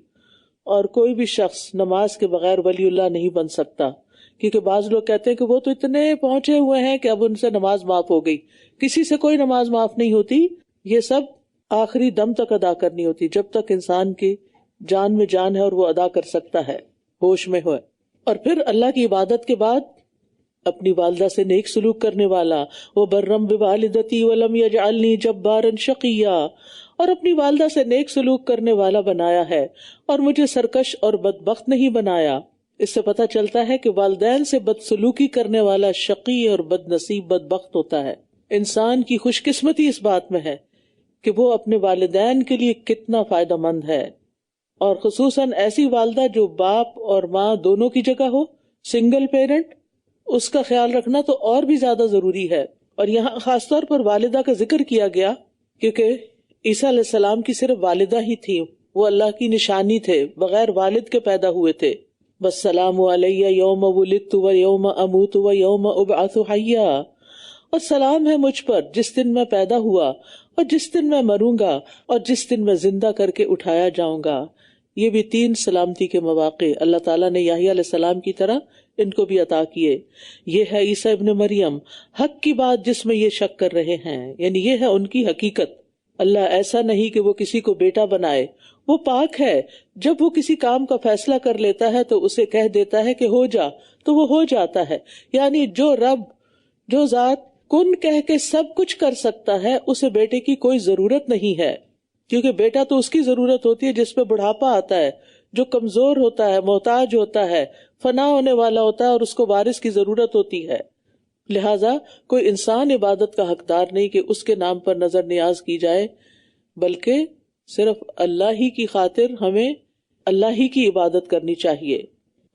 اور کوئی بھی شخص نماز کے بغیر ولی اللہ نہیں بن سکتا، کیونکہ بعض لوگ کہتے ہیں کہ وہ تو اتنے پہنچے ہوئے ہیں کہ اب ان سے نماز معاف ہو گئی۔ کسی سے کوئی نماز معاف نہیں ہوتی، یہ سب آخری دم تک ادا کرنی ہوتی، جب تک انسان کی جان میں جان ہے اور وہ ادا کر سکتا ہے، ہوش میں ہوئے۔ اور پھر اللہ کی عبادت کے بعد اپنی والدہ سے نیک سلوک کرنے والا، وہ برم بوالدتی ولم یجعلنی جبارا شقیا، اور اپنی والدہ سے نیک سلوک کرنے والا بنایا ہے اور مجھے سرکش اور بدبخت نہیں بنایا۔ اس سے پتہ چلتا ہے کہ والدین سے بدسلوکی کرنے والا شقی اور بد نصیب بدبخت ہوتا ہے۔ انسان کی خوش قسمتی اس بات میں ہے کہ وہ اپنے والدین کے لیے کتنا فائدہ مند ہے، اور خصوصاً ایسی والدہ جو باپ اور ماں دونوں کی جگہ ہو، سنگل پیرنٹ، اس کا خیال رکھنا تو اور بھی زیادہ ضروری ہے۔ اور یہاں خاص طور پر والدہ کا ذکر کیا گیا کیونکہ عیسیٰ علیہ السلام کی صرف والدہ ہی تھی، وہ اللہ کی نشانی تھے، بغیر والد کے پیدا ہوئے تھے۔ والسلام علی یوم ولدت و یوم اموت و یوم ابعث حیا، اور سلام ہے مجھ پر جس دن میں پیدا ہوا اور جس دن میں مروں گا اور جس دن میں زندہ کر کے اٹھایا جاؤں گا۔ یہ بھی 3 سلامتی کے مواقع اللہ تعالیٰ نے یحییٰ علیہ السلام کی طرح ان کو بھی عطا کیے۔ یہ ہے عیسیٰ ابن مریم، حق کی بات جس میں یہ شک کر رہے ہیں، یعنی یہ ہے ان کی حقیقت۔ اللہ ایسا نہیں کہ وہ کسی کو بیٹا بنائے، وہ پاک ہے، جب وہ کسی کام کا فیصلہ کر لیتا ہے تو اسے کہہ دیتا ہے کہ ہو جا، تو وہ ہو جاتا ہے۔ یعنی جو رب، جو ذات کن کہہ کے سب کچھ کر سکتا ہے، اسے بیٹے کی کوئی ضرورت نہیں ہے، کیونکہ بیٹا تو اس کی ضرورت ہوتی ہے جس پہ بڑھاپا آتا ہے، جو کمزور ہوتا ہے، محتاج ہوتا ہے، فنا ہونے والا ہوتا ہے، اور اس کو وارث کی ضرورت ہوتی ہے۔ لہٰذا کوئی انسان عبادت کا حقدار نہیں کہ اس کے نام پر نظر نیاز کی جائے، بلکہ صرف اللہ ہی کی خاطر ہمیں اللہ ہی کی عبادت کرنی چاہیے،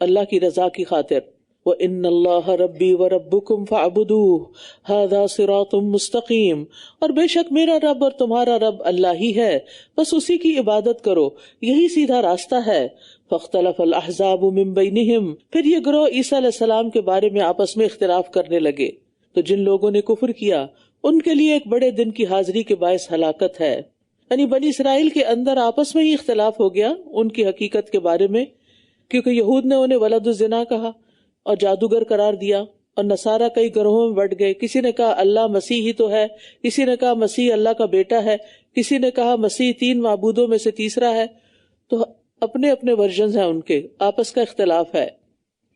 اللہ کی رضا کی خاطر۔ وَإِنَّ اللَّهَ رَبِّي وَرَبُّكُمْ فَاعْبُدُوهُ هَذَا صِرَاطٌ مُسْتَقِيمٌ، اور بے شک میرا رب اور تمہارا رب اللہ ہی ہے، بس اسی کی عبادت کرو، یہی سیدھا راستہ ہے۔ فَاخْتَلَفَ الْأَحْزَابُ مِنْ بَيْنِهِمْ، پھر یہ گروہ عیسیٰ علیہ السلام کے بارے میں آپس میں اختلاف کرنے لگے، تو جن لوگوں نے کفر کیا ان کے لیے ایک بڑے دن کی حاضری کے باعث ہلاکت ہے۔ یعنی بنی اسرائیل کے اندر آپس میں ہی اختلاف ہو گیا ان کی حقیقت کے بارے میں، کیونکہ یہود نے انہیں ولد الزنا کہا اور جادوگر قرار دیا، اور نصارہ کئی گروہوں میں بٹ گئے، کسی نے کہا اللہ مسیح ہی تو ہے، کسی نے کہا مسیح اللہ کا بیٹا ہے، کسی نے کہا مسیح 3 معبودوں میں سے تیسرا ہے۔ تو اپنے اپنے ورژنز ہیں، ان کے آپس کا اختلاف ہے.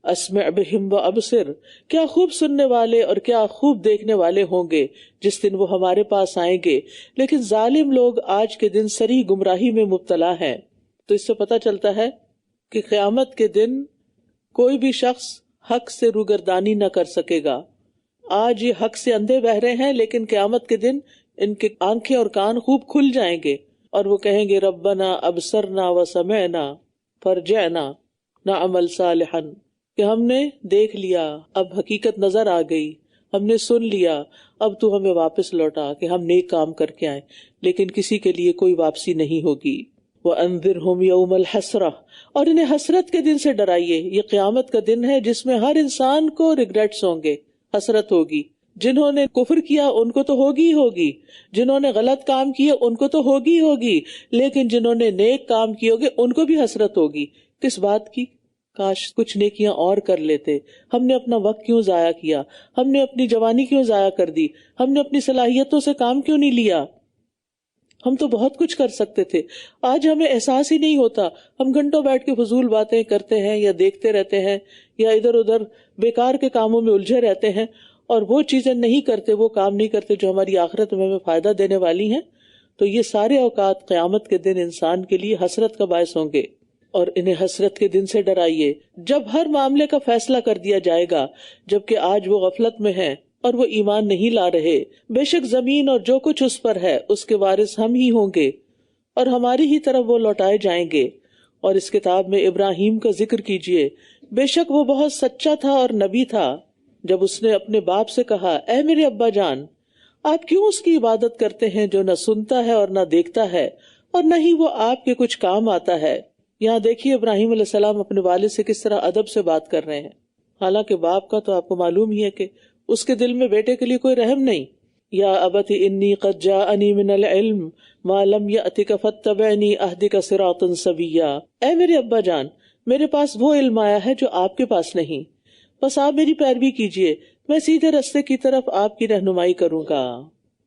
اسمع بہم و ابصر، کیا خوب سننے والے اور کیا خوب دیکھنے والے ہوں گے جس دن وہ ہمارے پاس آئیں گے. لیکن ظالم لوگ آج کے دن صریح گمراہی میں مبتلا ہیں. تو اس سے پتہ چلتا ہے کہ قیامت کے دن کوئی بھی شخص حق سے روگردانی نہ کر سکے گا. آج یہ حق سے اندھے بہ رہے ہیں، لیکن قیامت کے دن ان کے آنکھیں اور کان خوب کھل جائیں گے اور وہ کہیں گے ربنا ابصرنا وسمعنا فرجعنا نعمل صالحا، کہ ہم نے دیکھ لیا، اب حقیقت نظر آ گئی، ہم نے سن لیا، اب تو ہمیں واپس لوٹا کہ ہم نیک کام کر کے آئیں. لیکن کسی کے لیے کوئی واپسی نہیں ہوگی. وَأَنذِرْهُمْ يَوْمَ الْحَسْرَةِ، اور انہیں حسرت کے دن سے ڈرائیے. یہ قیامت کا دن ہے جس میں ہر انسان کو ریگریٹس ہوں گے، حسرت ہوگی. جنہوں نے کفر کیا ان کو تو ہوگی ہی ہوگی، جنہوں نے غلط کام کیے ان کو تو ہوگی ہی ہوگی، لیکن جنہوں نے نیک کام کیے ہوگے ان کو بھی حسرت ہوگی. کس بات کی؟ کاش کچھ نیکیاں اور کر لیتے. ہم نے اپنا وقت کیوں ضائع کیا؟ ہم نے اپنی جوانی کیوں ضائع کر دی؟ ہم نے اپنی صلاحیتوں سے کام کیوں نہیں لیا؟ ہم تو بہت کچھ کر سکتے تھے. آج ہمیں احساس ہی نہیں ہوتا. ہم گھنٹوں بیٹھ کے فضول باتیں کرتے ہیں یا دیکھتے رہتے ہیں یا ادھر ادھر بیکار کے کاموں میں الجھے رہتے ہیں اور وہ چیزیں نہیں کرتے، وہ کام نہیں کرتے جو ہماری آخرت میں ہمیں فائدہ دینے والی ہیں. تو یہ سارے اوقات قیامت کے دن انسان کے لیے حسرت کا باعث ہوں گے، اور انہیں حسرت کے دن سے ڈرائیے جب ہر معاملے کا فیصلہ کر دیا جائے گا، جبکہ آج وہ غفلت میں ہیں اور وہ ایمان نہیں لا رہے. بے شک زمین اور جو کچھ اس پر ہے اس کے وارث ہم ہی ہوں گے اور ہماری ہی طرف وہ لوٹائے جائیں گے. اور اس کتاب میں ابراہیم کا ذکر کیجیے، بے شک وہ بہت سچا تھا اور نبی تھا. جب اس نے اپنے باپ سے کہا اے میرے ابا جان، آپ کیوں اس کی عبادت کرتے ہیں جو نہ سنتا ہے اور نہ دیکھتا ہے اور نہ ہی وہ آپ کے کچھ کام آتا ہے. یہاں دیکھیے ابراہیم علیہ السلام اپنے والد سے کس طرح ادب سے بات کر رہے ہیں. حالانکہ باپ کا تو آپ کو معلوم ہی ہے کہ اس کے دل میں بیٹے کے لیے کوئی رحم نہیں. یا ابت انی قد جاءنی من العلم ما لم یأتک فاتبعنی اہدک صراطا سویا. اے میرے ابا جان، میرے پاس وہ علم آیا ہے جو آپ کے پاس نہیں، بس آپ میری پیروی کیجئے، میں سیدھے رستے کی طرف آپ کی رہنمائی کروں گا.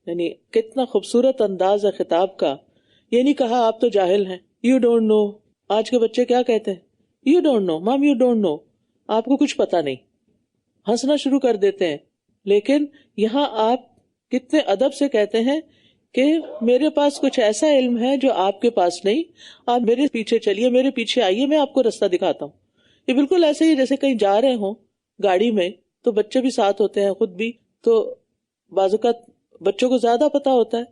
یعنی کتنا خوبصورت انداز ہے خطاب کا. یہ نہیں کہا آپ تو جاہل ہیں، یو ڈونٹ نو. آج کے بچے کیا کہتے ہیں؟ یو ڈونٹ نو مام، یو ڈونٹ نو، آپ کو کچھ پتا نہیں، ہنسنا شروع کر دیتے ہیں. لیکن یہاں آپ کتنے ادب سے کہتے ہیں کہ میرے پاس کچھ ایسا علم ہے جو آپ کے پاس نہیں، آپ میرے پیچھے چلیے، میرے پیچھے آئیے، میں آپ کو رستہ دکھاتا ہوں. یہ بالکل ایسے ہی جیسے کہیں جا رہے ہوں گاڑی میں تو بچے بھی ساتھ ہوتے ہیں، خود بھی، تو بعض اوقات بچوں کو زیادہ پتا ہوتا ہے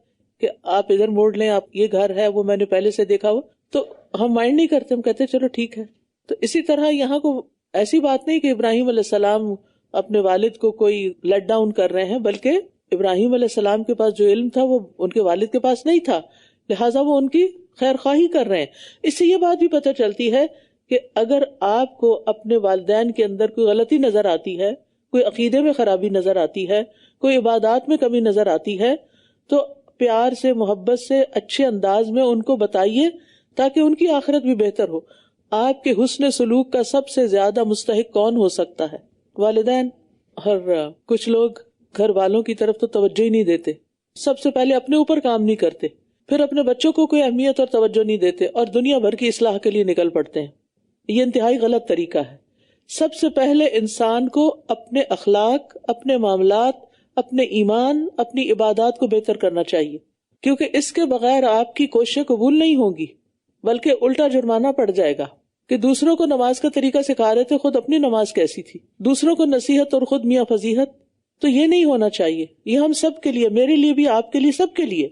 کہ آپ ادھر موڑ لیں، آپ یہ گھر ہے وہ میں نے پہلے سے دیکھا ہوا، تو ہم مائنڈ نہیں کرتے، ہم کہتے ہیں چلو ٹھیک ہے. تو اسی طرح یہاں کو ایسی بات نہیں کہ ابراہیم علیہ السلام اپنے والد کو کوئی لیٹ ڈاؤن کر رہے ہیں، بلکہ ابراہیم علیہ السلام کے پاس جو علم تھا وہ ان کے والد کے پاس نہیں تھا، لہٰذا وہ ان کی خیر خواہی کر رہے ہیں. اس سے یہ بات بھی پتہ چلتی ہے کہ اگر آپ کو اپنے والدین کے اندر کوئی غلطی نظر آتی ہے، کوئی عقیدے میں خرابی نظر آتی ہے، کوئی عبادات میں کمی نظر آتی ہے، تو پیار سے، محبت سے، اچھے انداز میں ان کو بتائیے تاکہ ان کی آخرت بھی بہتر ہو. آپ کے حسن سلوک کا سب سے زیادہ مستحق کون ہو سکتا ہے؟ والدین. اور کچھ لوگ گھر والوں کی طرف تو توجہ ہی نہیں دیتے، سب سے پہلے اپنے اوپر کام نہیں کرتے، پھر اپنے بچوں کو کوئی اہمیت اور توجہ نہیں دیتے اور دنیا بھر کی اصلاح کے لیے نکل پڑتے ہیں. یہ انتہائی غلط طریقہ ہے. سب سے پہلے انسان کو اپنے اخلاق، اپنے معاملات، اپنے ایمان، اپنی عبادات کو بہتر کرنا چاہیے، کیونکہ اس کے بغیر آپ کی کوششیں قبول نہیں ہوں گی، بلکہ الٹا جرمانہ پڑ جائے گا. کہ دوسروں کو نماز کا طریقہ سکھا رہے تھے، خود اپنی نماز کیسی تھی، دوسروں کو نصیحت اور خود میاں فضیحت. تو یہ نہیں ہونا چاہیے. یہ ہم سب کے لیے، میرے لیے بھی، آپ کے لیے، سب کے لیے،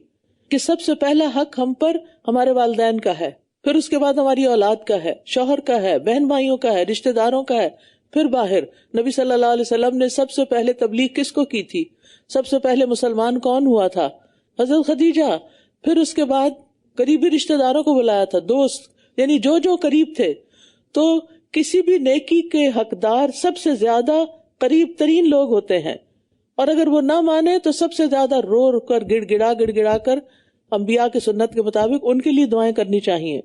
کہ سب سے پہلا حق ہم پر ہمارے والدین کا ہے، پھر اس کے بعد ہماری اولاد کا ہے، شوہر کا ہے، بہن بھائیوں کا ہے، رشتہ داروں کا ہے، پھر باہر. نبی صلی اللہ علیہ وسلم نے سب سے پہلے تبلیغ کس کو کی تھی؟ سب سے پہلے مسلمان کون ہوا تھا؟ حضرت خدیجہ. پھر اس کے بعد قریبی رشتہ داروں کو بلایا تھا، دوست، یعنی جو جو قریب تھے. تو کسی بھی نیکی کے حقدار سب سے زیادہ قریب ترین لوگ ہوتے ہیں، اور اگر وہ نہ مانے تو سب سے زیادہ رو رو کر، گڑ گڑا کر انبیاء کی سنت کے مطابق ان کے لیے دعائیں کرنی چاہیے.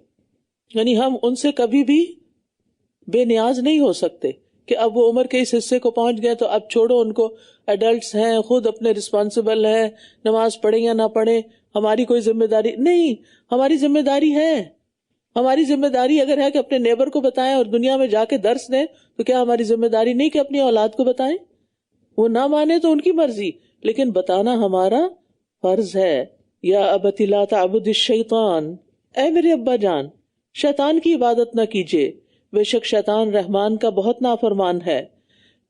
یعنی ہم ان سے کبھی بھی بے نیاز نہیں ہو سکتے کہ اب وہ عمر کے اس حصے کو پہنچ گئے تو اب چھوڑو ان کو، ایڈلٹس ہیں، خود اپنے رسپانسبل ہیں، نماز پڑھیں یا نہ پڑھیں، ہماری کوئی ذمہ داری نہیں. ہماری ذمہ داری ہے ہماری ذمہ داری اگر ہے کہ اپنے نیبر کو بتائیں اور دنیا میں جا کے درس دیں، تو کیا ہماری ذمہ داری نہیں کہ اپنی اولاد کو بتائیں؟ وہ نہ مانے تو ان کی مرضی، لیکن بتانا ہمارا فرض ہے۔ یا ابت لا تعبد الشیطان، اے میرے ابا جان شیطان کی عبادت نہ کیجیے، بے شک شیطان رحمان کا بہت نافرمان ہے۔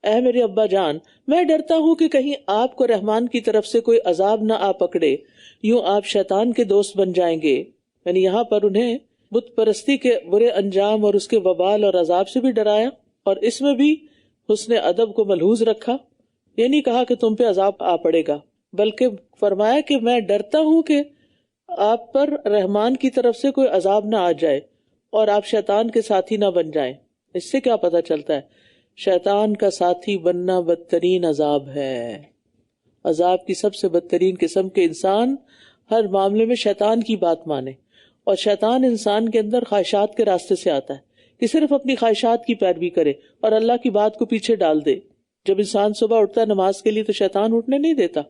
اے میرے ابا جان میں ڈرتا ہوں کہ کہیں آپ کو رحمان کی طرف سے کوئی عذاب نہ آ پکڑے، یوں آپ شیطان کے دوست بن جائیں گے۔ یعنی یہاں پر انہیں بت پرستی کے برے انجام اور اس کے وبال اور عذاب سے بھی ڈرایا، اور اس میں بھی حسن ادب کو ملحوظ رکھا۔ یہ نہیں کہا کہ تم پہ عذاب آ پڑے گا، بلکہ فرمایا کہ میں ڈرتا ہوں کہ آپ پر رحمان کی طرف سے کوئی عذاب نہ آ جائے اور آپ شیطان کے ساتھی نہ بن جائیں۔ اس سے کیا پتہ چلتا ہے؟ شیطان کا ساتھی بننا بدترین عذاب ہے۔ عذاب کی سب سے بدترین قسم کے انسان ہر معاملے میں شیطان کی بات مانے، اور شیطان انسان کے اندر خواہشات کے راستے سے آتا ہے کہ صرف اپنی خواہشات کی پیروی کرے اور اللہ کی بات کو پیچھے ڈال دے۔ جب انسان صبح اٹھتا ہے نماز کے لیے تو شیطان اٹھنے نہیں دیتا،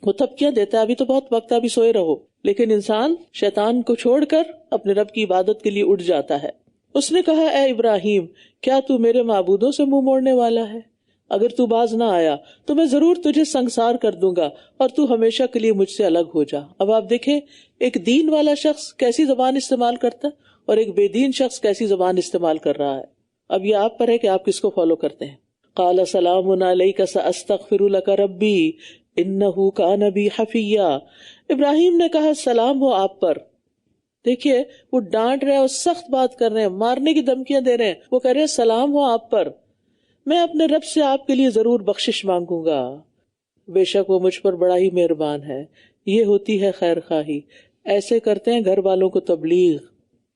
وہ تب کیا دیتا ہے ابھی تو بہت وقت ہے، ابھی سوئے رہو، لیکن انسان شیطان کو چھوڑ کر اپنے رب کی عبادت کے لیے اٹھ جاتا ہے۔ اس نے کہا اے ابراہیم کیا تو میرے معبودوں سے منہ موڑنے والا ہے؟ اگر تو باز نہ آیا تو میں ضرور تجھے سنگسار کر دوں گا اور تو ہمیشہ کے لیے مجھ سے الگ ہو جا۔ اب آپ دیکھیں ایک دین والا شخص کیسی زبان استعمال کرتا ہے اور ایک بے دین شخص کیسی زبان استعمال کر رہا ہے۔ اب یہ آپ پر ہے کہ آپ کس کو فالو کرتے ہیں۔ قال سلام علیک ساستغفر لک ربی انہ کان بی حفیا۔ ابراہیم نے کہا سلام ہو آپ پر۔ دیکھیے وہ ڈانٹ رہے ہیں، وہ سخت بات کر رہے ہیں، مارنے کی دھمکیاں دے رہے ہیں، وہ کہہ رہے ہیں سلام ہو آپ پر، میں اپنے رب سے آپ کے لیے ضرور بخشش مانگوں گا، بے شک وہ مجھ پر بڑا ہی مہربان ہے۔ یہ ہوتی ہے خیر خواہی۔ ایسے کرتے ہیں گھر والوں کو تبلیغ،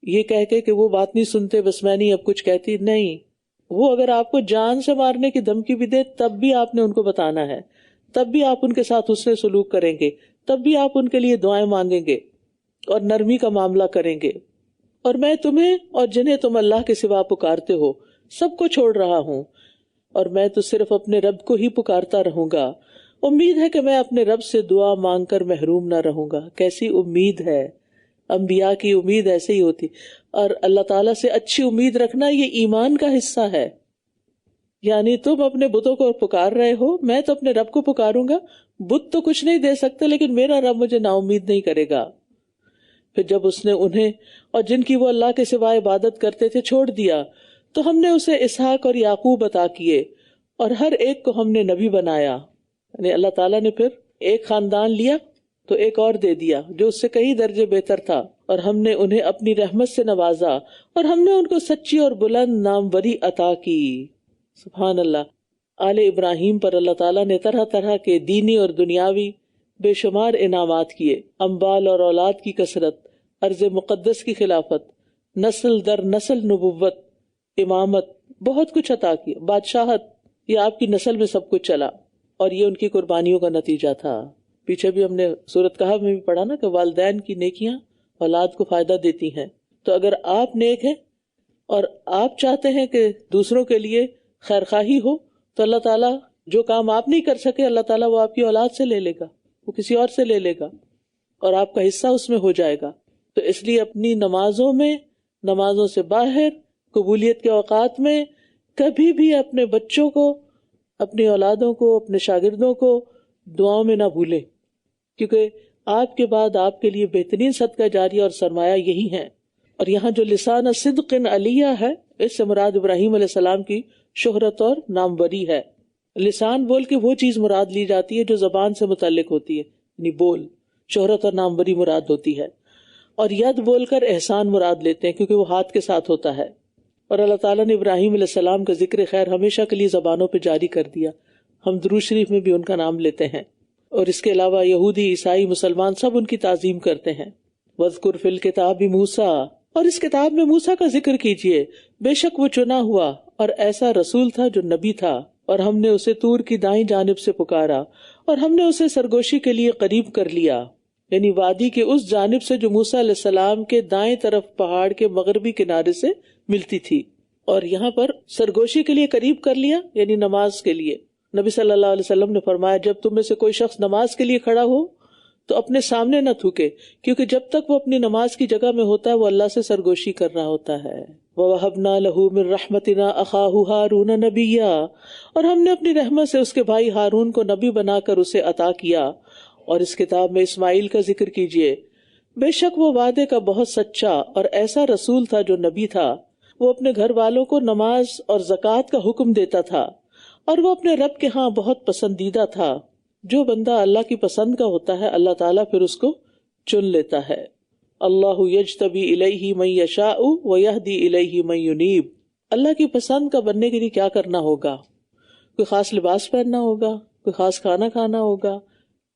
یہ کہہ کے کہ وہ بات نہیں سنتے، بس میں نہیں اب کچھ کہتی، نہیں، وہ اگر آپ کو جان سے مارنے کی دھمکی بھی دے تب بھی آپ نے ان کو بتانا ہے، تب بھی آپ ان کے ساتھ حسن سلوک کریں گے، تب بھی آپ ان کے لیے دعائیں مانگیں گے اور نرمی کا معاملہ کریں گے۔ اور میں تمہیں اور جنہیں تم اللہ کے سوا پکارتے ہو سب کو چھوڑ رہا ہوں، اور میں تو صرف اپنے رب کو ہی پکارتا رہوں گا۔ امید ہے کہ میں اپنے رب سے دعا مانگ کر محروم نہ رہوں گا۔ کیسی امید ہے، انبیاء کی امید ایسے ہی ہوتی، اور اللہ تعالیٰ سے اچھی امید رکھنا یہ ایمان کا حصہ ہے۔ یعنی تم اپنے بتوں کو پکار رہے ہو، میں تو اپنے رب کو پکاروں گا، بت تو کچھ نہیں دے سکتے لیکن میرا رب مجھے نا امید نہیں کرے گا۔ پھر جب اس نے انہیں اور جن کی وہ اللہ کے سوا عبادت کرتے تھے چھوڑ دیا تو ہم نے اسے اسحاق اور یعقوب عطا کیے، اور ہر ایک کو ہم نے نبی بنایا۔ یعنی اللہ تعالیٰ نے پھر ایک خاندان لیا تو ایک اور دے دیا جو اس سے کئی درجے بہتر تھا، اور ہم نے انہیں اپنی رحمت سے نوازا، اور ہم نے ان کو سچی اور بلند ناموری عطا کی۔ سبحان اللہ۔ آل ابراہیم پر اللہ تعالیٰ نے طرح طرح کے دینی اور دنیاوی بے شمار انعامات کیے، اموال اور اولاد کی کثرت، ارض مقدس کی خلافت، نسل در نسل نبوت، امامت، بہت کچھ عطا کیا، بادشاہت، یہ آپ کی نسل میں سب کچھ چلا، اور یہ ان کی قربانیوں کا نتیجہ تھا۔ پیچھے بھی ہم نے سورۃ کہف میں بھی پڑھا نا کہ والدین کی نیکیاں اولاد کو فائدہ دیتی ہیں۔ تو اگر آپ نیک ہیں اور آپ چاہتے ہیں کہ دوسروں کے لیے خیر خواہی ہو تو اللہ تعالیٰ جو کام آپ نہیں کر سکے اللہ تعالیٰ وہ آپ کی اولاد سے لے لے گا، وہ کسی اور سے لے لے گا، اور آپ کا حصہ اس میں ہو جائے گا۔ تو اس لیے اپنی نمازوں میں، نمازوں سے باہر، قبولیت کے اوقات میں کبھی بھی اپنے بچوں کو، اپنی اولادوں کو، اپنے شاگردوں کو دعاؤں میں نہ بھولیں، کیونکہ آپ کے بعد آپ کے لیے بہترین صدقہ جاریہ اور سرمایہ یہی ہے۔ اور یہاں جو لسان صدق علیہ ہے، اس سے مراد ابراہیم علیہ السلام کی شہرت اور ناموری ہے۔ لسان بول کے وہ چیز مراد لی جاتی ہے جو زبان سے متعلق ہوتی ہے، یعنی بول، شہرت اور ناموری مراد ہوتی ہے، اور ید بول کر احسان مراد لیتے ہیں کیونکہ وہ ہاتھ کے ساتھ ہوتا ہے۔ اور اللہ تعالیٰ نے ابراہیم علیہ السلام کا ذکر خیر ہمیشہ کے لیے زبانوں پہ جاری کر دیا، ہم درود شریف میں بھی ان کا نام لیتے ہیں، اور اس کے علاوہ یہودی، عیسائی، مسلمان سب ان کی تعظیم کرتے ہیں۔ وَاذْكُرْ فِي الْكِتَابِ مُوسَىٰ، اور اس کتاب میں موسیٰ کا ذکر کیجئے، بے شک وہ چنا ہوا اور ایسا رسول تھا جو نبی تھا، اور ہم نے اسے طور کی دائیں جانب سے پکارا، اور ہم نے اسے سرگوشی کے لیے قریب کر لیا، یعنی وادی کے اس جانب سے جو موسیٰ علیہ السلام کے دائیں طرف پہاڑ کے مغربی کنارے سے ملتی تھی۔ اور یہاں پر سرگوشی کے لیے قریب کر لیا یعنی نماز کے لیے۔ نبی صلی اللہ علیہ وسلم نے فرمایا جب تم میں سے کوئی شخص نماز کے لیے کھڑا ہو تو اپنے سامنے نہ تھوکے، کیونکہ جب تک وہ اپنی نماز کی جگہ میں ہوتا ہے وہ اللہ سے سرگوشی کر رہا ہوتا ہے۔ وَوَهَبْنَا لَهُ مِن رَحْمَتِنَا أَخَاهُ هَارُونَ نَبِيًّا، اور ہم نے اپنی رحمت سے اس کے بھائی ہارون کو نبی بنا کر اسے عطا کیا۔ اور اس کتاب میں اسماعیل کا ذکر کیجیے، بے شک وہ وعدے کا بہت سچا اور ایسا رسول تھا جو نبی تھا۔ وہ اپنے گھر والوں کو نماز اور زکوٰۃ کا حکم دیتا تھا، اور وہ اپنے رب کے ہاں بہت پسندیدہ تھا۔ جو بندہ اللہ کی پسند کا ہوتا ہے اللہ تعالیٰ پھر اس کو چن لیتا ہے۔ اللہ یجتبی الیہ من یشاء ویہدی الیہ من ینیب۔ اللہ کی پسند کا بننے کے لیے کیا کرنا ہوگا؟ کوئی خاص لباس پہننا ہوگا، کوئی خاص کھانا کھانا ہوگا،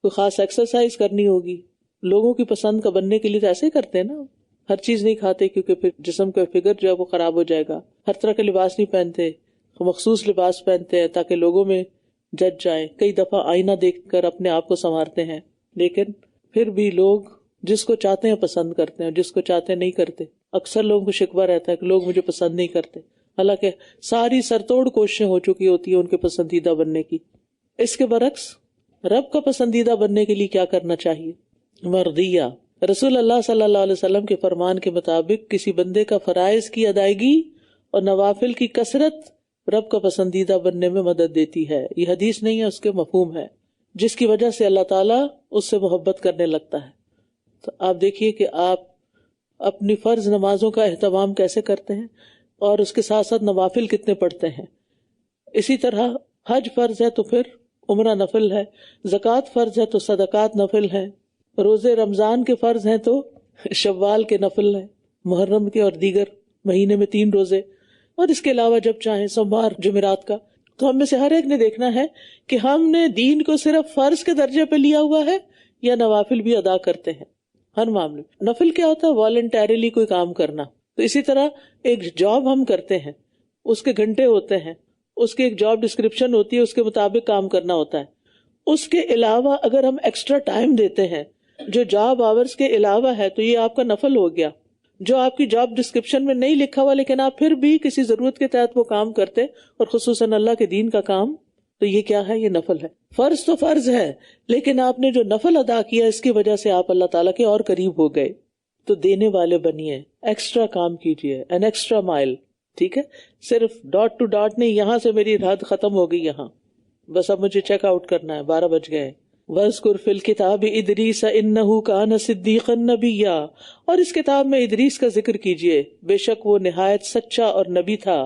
کوئی خاص ایکسرسائز کرنی ہوگی۔ لوگوں کی پسند کا بننے کے لیے تو ایسے ہی کرتے ہیں نا، ہر چیز نہیں کھاتے کیونکہ پھر جسم کا فگر جو ہے وہ خراب ہو جائے گا، ہر طرح کا لباس نہیں پہنتے، مخصوص لباس پہنتے ہیں تاکہ لوگوں میں جج جائیں، کئی دفعہ آئینہ دیکھ کر اپنے آپ کو سنوارتے ہیں، لیکن پھر بھی لوگ جس کو چاہتے ہیں پسند کرتے ہیں، جس کو چاہتے ہیں نہیں کرتے۔ اکثر لوگوں کو شکوہ رہتا ہے کہ لوگ مجھے پسند نہیں کرتے، حالانکہ ساری سرتوڑ کوششیں ہو چکی ہوتی ہیں ان کے پسندیدہ بننے کی۔ اس کے برعکس رب کا پسندیدہ بننے کے لیے کیا کرنا چاہیے؟ مرضیہ۔ رسول اللہ صلی اللہ علیہ وسلم کے فرمان کے مطابق کسی بندے کا فرائض کی ادائیگی اور نوافل کی کثرت رب کا پسندیدہ بننے میں مدد دیتی ہے۔ یہ حدیث نہیں ہے، اس کے مفہوم ہے، جس کی وجہ سے اللہ تعالیٰ اس سے محبت کرنے لگتا ہے۔ تو آپ دیکھیے کہ آپ اپنی فرض نمازوں کا اہتمام کیسے کرتے ہیں اور اس کے ساتھ ساتھ نوافل کتنے پڑھتے ہیں۔ اسی طرح حج فرض ہے تو پھر عمرہ نفل ہے، زکوٰۃ فرض ہے تو صدقات نفل ہے، روزے رمضان کے فرض ہیں تو شوال کے نفل ہے، محرم کے اور دیگر مہینے میں 3 روزے، اور اس کے علاوہ جب چاہیں سوموار جمعرات کا۔ تو ہم میں سے ہر ایک نے دیکھنا ہے کہ ہم نے دین کو صرف فرض کے درجے پہ لیا ہوا ہے یا نوافل بھی ادا کرتے ہیں۔ ہر معاملے نفل کیا ہوتا ہے؟ والنٹیرلی کوئی کام کرنا۔ تو اسی طرح ایک جاب ہم کرتے ہیں، اس کے گھنٹے ہوتے ہیں، اس کی ایک جاب ڈسکرپشن ہوتی ہے، اس کے مطابق کام کرنا ہوتا ہے۔ اس کے علاوہ اگر ہم ایکسٹرا ٹائم دیتے ہیں جو جاب آورز کے علاوہ ہے تو یہ آپ کا نفل ہو گیا، جو آپ کی جاب ڈسکرپشن میں نہیں لکھا ہوا لیکن آپ پھر بھی کسی ضرورت کے تحت وہ کام کرتے، اور خصوصاً اللہ کے دین کا کام، تو یہ کیا ہے؟ یہ نفل ہے۔ فرض تو فرض ہے، لیکن آپ نے جو نفل ادا کیا اس کی وجہ سے آپ اللہ تعالیٰ کے اور قریب ہو گئے۔ تو دینے والے بنیے، ایکسٹرا کام کیجیے، این ایکسٹرا مائل، ٹھیک ہے؟ صرف ڈاٹ ٹو ڈاٹ نہیں، یہاں سے میری حد ختم ہو گئی، یہاں بس اب مجھے چیک آؤٹ کرنا ہے، 12 بج گئے۔ وَاذْكُرْ فِي الْكِتَابِ إِدْرِيسَ إِنَّهُ كَانَ صِدِّيقًا نَبِيًّا، اور اس کتاب میں ادریس کا ذکر کیجیے، بے شک وہ نہایت سچا اور نبی تھا،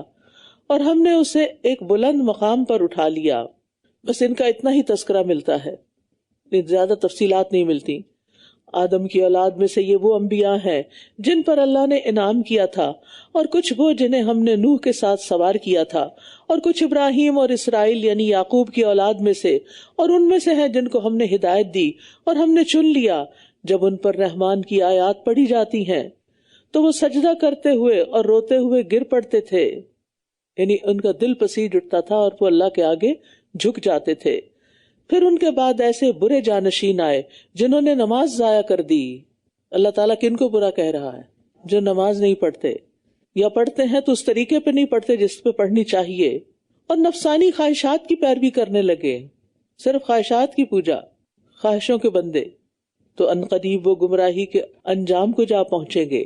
اور ہم نے اسے ایک بلند مقام پر اٹھا لیا۔ بس ان کا اتنا ہی تذکرہ ملتا ہے، زیادہ تفصیلات نہیں ملتی۔ آدم کی اولاد میں سے یہ وہ انبیاء ہیں جن پر اللہ نے انعام کیا تھا، اور کچھ وہ جنہیں ہم نے نوح کے ساتھ سوار کیا تھا، اور کچھ ابراہیم اور اسرائیل یعنی یعقوب کی اولاد میں سے، اور ان میں سے ہیں جن کو ہم نے ہدایت دی اور ہم نے چن لیا۔ جب ان پر رحمان کی آیات پڑھی جاتی ہیں تو وہ سجدہ کرتے ہوئے اور روتے ہوئے گر پڑتے تھے، یعنی ان کا دل پسیج اٹھتا تھا اور وہ اللہ کے آگے جھک جاتے تھے۔ پھر ان کے بعد ایسے برے جانشین آئے جنہوں نے نماز ضائع کر دی۔ اللہ تعالیٰ کن کو برا کہہ رہا ہے؟ جو نماز نہیں پڑھتے، یا پڑھتے ہیں تو اس طریقے پہ نہیں پڑھتے جس پہ پڑھنی چاہیے، اور نفسانی خواہشات کی پیروی کرنے لگے، صرف خواہشات کی پوجا، خواہشوں کے بندے، تو عنقریب وہ گمراہی کے انجام کو جا پہنچیں گے۔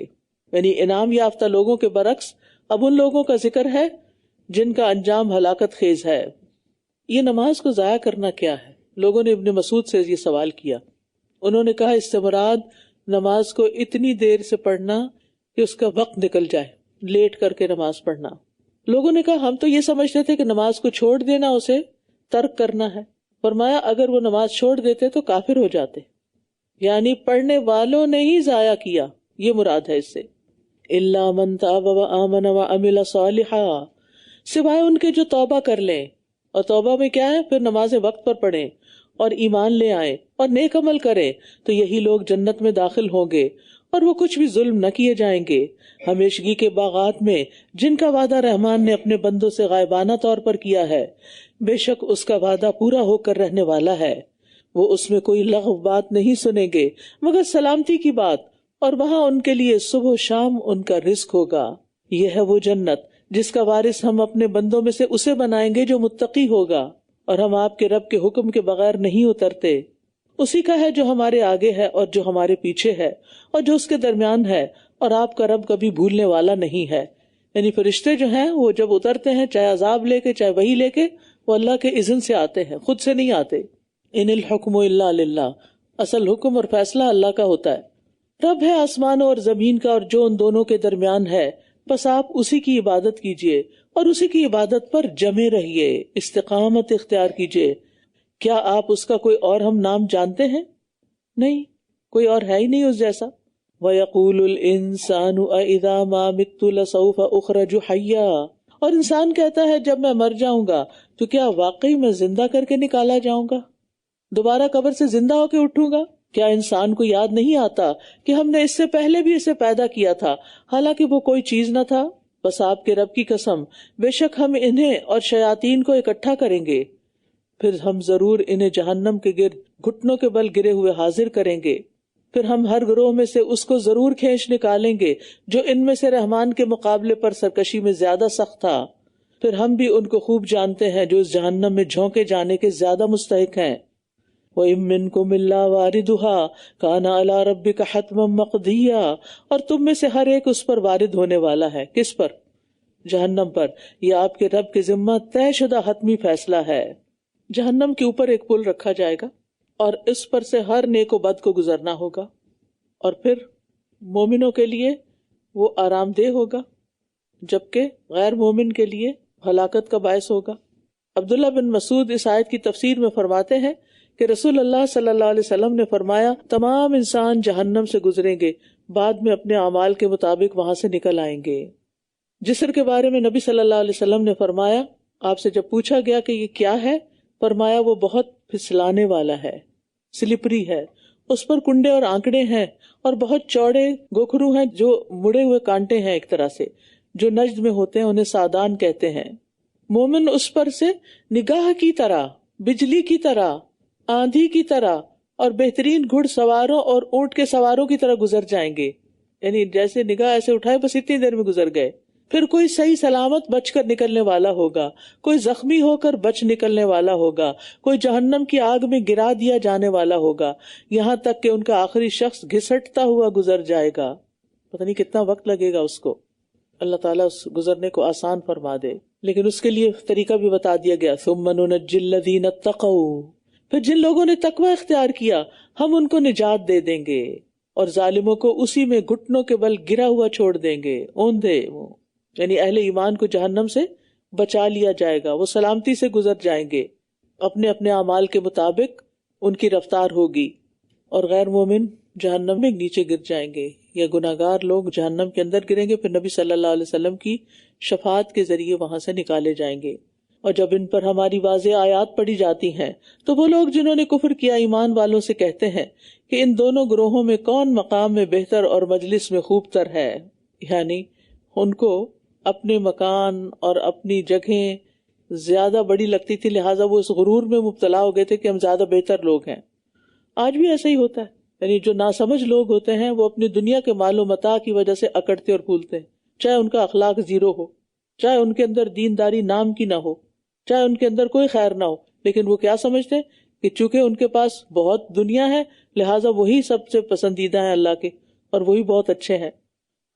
یعنی انعام یافتہ لوگوں کے برعکس اب ان لوگوں کا ذکر ہے جن کا انجام ہلاکت خیز ہے۔ یہ نماز کو ضائع کرنا کیا ہے؟ لوگوں نے ابن مسعود سے یہ سوال کیا، انہوں نے کہا اس سے مراد نماز کو اتنی دیر سے پڑھنا کہ اس کا وقت نکل جائے، لیٹ کر کے نماز پڑھنا۔ لوگوں نے کہا ہم تو یہ سمجھتے تھے کہ نماز کو چھوڑ دینا اسے ترک کرنا ہے۔ فرمایا اگر وہ نماز چھوڑ دیتے تو کافر ہو جاتے، یعنی پڑھنے والوں نے ہی ضائع کیا، یہ مراد ہے اس سے۔ الا من تاب وآمن وعمل صالحا، سوائے ان کے جو توبہ کر لیں، اور توبہ میں کیا ہے؟ پھر نمازیں وقت پر پڑھیں اور ایمان لے آئیں اور نیک عمل کریں، تو یہی لوگ جنت میں داخل ہوں گے، اور وہ کچھ بھی ظلم نہ کیے جائیں گے، ہمیشگی کے باغات میں جن کا وعدہ رحمان نے اپنے بندوں سے غائبانہ طور پر کیا ہے، بے شک اس کا وعدہ پورا ہو کر رہنے والا ہے۔ وہ اس میں کوئی لغو بات نہیں سنیں گے مگر سلامتی کی بات، اور وہاں ان کے لیے صبح و شام ان کا رزق ہوگا۔ یہ ہے وہ جنت جس کا وارث ہم اپنے بندوں میں سے اسے بنائیں گے جو متقی ہوگا، اور ہم آپ کے رب کے حکم کے بغیر نہیں اترتے، اسی کا ہے جو ہمارے آگے ہے اور جو ہمارے پیچھے ہے اور جو اس کے درمیان ہے، اور آپ کا رب کبھی بھولنے والا نہیں ہے. یعنی فرشتے جو ہیں وہ جب اترتے ہیں، چاہے عذاب لے کے چاہے وہی لے کے، وہ اللہ کے اذن سے آتے ہیں، خود سے نہیں آتے. ان الحکم الا للہ، اصل حکم اور فیصلہ اللہ کا ہوتا ہے. رب ہے آسمانوں اور زمین کا اور جو ان دونوں کے درمیان ہے، بس آپ اسی کی عبادت کیجئے اور اسی کی عبادت پر جمے رہیے، استقامت اختیار کیجئے. کیا آپ اس کا کوئی اور ہم نام جانتے ہیں؟ نہیں، کوئی اور ہے ہی نہیں اس جیسا. وَيَقُولُ الْإِنسَانُ أَإِذَا مَا مِتُّ لَسَوْفَ أُخْرَجُ حَيًّا، اور انسان کہتا ہے جب میں مر جاؤں گا تو کیا واقعی میں زندہ کر کے نکالا جاؤں گا، دوبارہ قبر سے زندہ ہو کے اٹھوں گا؟ کیا انسان کو یاد نہیں آتا کہ ہم نے اس سے پہلے بھی اسے پیدا کیا تھا حالانکہ وہ کوئی چیز نہ تھا؟ بس آپ کے رب کی قسم، بے شک ہم انہیں اور شیاطین کو اکٹھا کریں گے، پھر ہم ضرور انہیں جہنم کے گرد گھٹنوں کے بل گرے ہوئے حاضر کریں گے. پھر ہم ہر گروہ میں سے اس کو ضرور کھینچ نکالیں گے جو ان میں سے رحمان کے مقابلے پر سرکشی میں زیادہ سخت تھا. پھر ہم بھی ان کو خوب جانتے ہیں جو اس جہنم میں جھونکے جانے کے زیادہ مستحق ہیں. وَإِن مِّنكُمْ إِلَّا وَارِدُهَا كَانَ عَلَىٰ رَبِّكَ حَتْمًا مَّقْضِيًّا، اور تم میں سے ہر ایک اس پر وارد ہونے والا ہے. کس پر؟ جہنم پر. یہ آپ کے رب کے ذمہ طے شدہ حتمی فیصلہ ہے. جہنم کے اوپر ایک پل رکھا جائے گا اور اس پر سے ہر نیک و بد کو گزرنا ہوگا، اور پھر مومنوں کے لیے وہ آرام دہ ہوگا جبکہ غیر مومن کے لیے ہلاکت کا باعث ہوگا. عبداللہ بن مسعود اس آیت کی تفسیر میں فرماتے ہیں کہ رسول اللہ صلی اللہ علیہ وسلم نے فرمایا تمام انسان جہنم سے گزریں گے، بعد میں اپنے اعمال کے مطابق وہاں سے نکل آئیں گے. جسر کے بارے میں نبی صلی اللہ علیہ وسلم نے فرمایا، آپ سے جب پوچھا گیا کہ یہ کیا ہے، فرمایا وہ بہت پھسلانے والا ہے، سلپری ہے، اس پر کنڈے اور آنکڑے ہیں اور بہت چوڑے گوکھرو ہیں جو مڑے ہوئے کانٹے ہیں ایک طرح سے، جو نجد میں ہوتے ہیں انہیں سادان کہتے ہیں. مومن اس پر سے نگاہ کی طرح، بجلی کی طرح، آندھی کی طرح اور بہترین گھڑ سواروں اور اونٹ کے سواروں کی طرح گزر جائیں گے. یعنی جیسے نگاہ ایسے اٹھائے بس اتنی دیر میں گزر گئے. پھر کوئی صحیح سلامت بچ کر نکلنے والا ہوگا، کوئی زخمی ہو کر بچ نکلنے والا ہوگا، کوئی جہنم کی آگ میں گرا دیا جانے والا ہوگا، یہاں تک کہ ان کا آخری شخص گھسٹتا ہوا گزر جائے گا. پتہ نہیں کتنا وقت لگے گا اس کو. اللہ تعالیٰ اس گزرنے کو آسان فرما دے، لیکن اس کے لیے طریقہ بھی بتا دیا گیا. ثم ننجی الذین اتقوا، پھر جن لوگوں نے تقوی اختیار کیا ہم ان کو نجات دے دیں گے اور ظالموں کو اسی میں گھٹنوں کے بل گرا ہوا چھوڑ دیں گے. اوندھے وہ یعنی اہل ایمان کو جہنم سے بچا لیا جائے گا، وہ سلامتی سے گزر جائیں گے، اپنے اپنے اعمال کے مطابق ان کی رفتار ہوگی. اور غیر مومن جہنم میں نیچے گر جائیں گے، یا گناہگار لوگ جہنم کے اندر گریں گے، پھر نبی صلی اللہ علیہ وسلم کی شفاعت کے ذریعے وہاں سے نکالے جائیں گے. اور جب ان پر ہماری واضح آیات پڑھی جاتی ہیں تو وہ لوگ جنہوں نے کفر کیا ایمان والوں سے کہتے ہیں کہ ان دونوں گروہوں میں کون مقام میں بہتر اور مجلس میں خوب تر ہے. یعنی ان کو اپنے مکان اور اپنی جگہیں زیادہ بڑی لگتی تھی، لہٰذا وہ اس غرور میں مبتلا ہو گئے تھے کہ ہم زیادہ بہتر لوگ ہیں. آج بھی ایسا ہی ہوتا ہے. یعنی جو ناسمجھ لوگ ہوتے ہیں وہ اپنی دنیا کے مال و متاع کی وجہ سے اکڑتے اور پھولتے ہیں، چاہے ان کا اخلاق زیرو ہو، چاہے ان کے اندر دینداری نام کی نہ ہو، چاہے ان کے اندر کوئی خیر نہ ہو، لیکن وہ کیا سمجھتے ہیں کہ چونکہ ان کے پاس بہت دنیا ہے لہٰذا وہی سب سے پسندیدہ ہیں اللہ کے اور وہی بہت اچھے ہیں،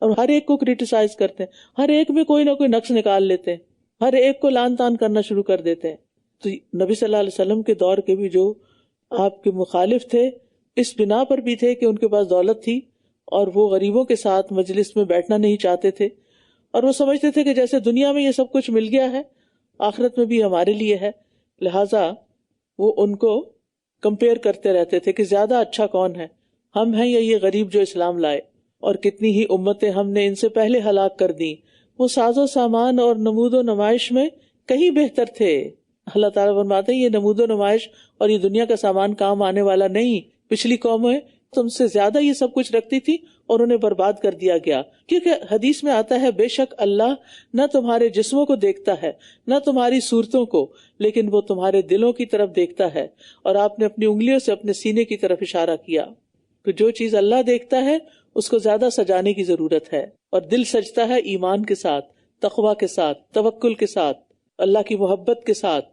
اور ہر ایک کو کرٹیسائز کرتے ہیں، ہر ایک میں کوئی نہ کوئی نقص نکال لیتے ہیں، ہر ایک کو لان تان کرنا شروع کر دیتے ہیں. تو نبی صلی اللہ علیہ وسلم کے دور کے بھی جو آپ کے مخالف تھے اس بنا پر بھی تھے کہ ان کے پاس دولت تھی اور وہ غریبوں کے ساتھ مجلس میں بیٹھنا نہیں چاہتے تھے، اور وہ سمجھتے تھے کہ جیسے دنیا میں یہ سب کچھ مل گیا ہے آخرت میں بھی ہمارے لیے ہے، لہٰذا وہ ان کو کمپیئر کرتے رہتے تھے کہ زیادہ اچھا کون ہے، ہم ہیں یا یہ غریب جو اسلام لائے، اور کتنی ہی امتیں ہم نے ان سے پہلے ہلاک کر دیں، وہ ساز و سامان اور نمود و نمائش میں کہیں بہتر تھے. اللہ تعالیٰ فرماتے ہیں یہ نمود و نمائش اور یہ دنیا کا سامان کام آنے والا نہیں. پچھلی قومیں تم سے زیادہ یہ سب کچھ رکھتی تھی اور انہیں برباد کر دیا گیا، کیونکہ حدیث میں آتا ہے بے شک اللہ نہ تمہارے جسموں کو دیکھتا ہے نہ تمہاری صورتوں کو، لیکن وہ تمہارے دلوں کی طرف دیکھتا ہے. اور آپ نے اپنی انگلیوں سے اپنے سینے کی طرف اشارہ کیا. تو جو چیز اللہ دیکھتا ہے اس کو زیادہ سجانے کی ضرورت ہے، اور دل سجتا ہے ایمان کے ساتھ، تقوی کے ساتھ، توکل کے ساتھ، اللہ کی محبت کے ساتھ.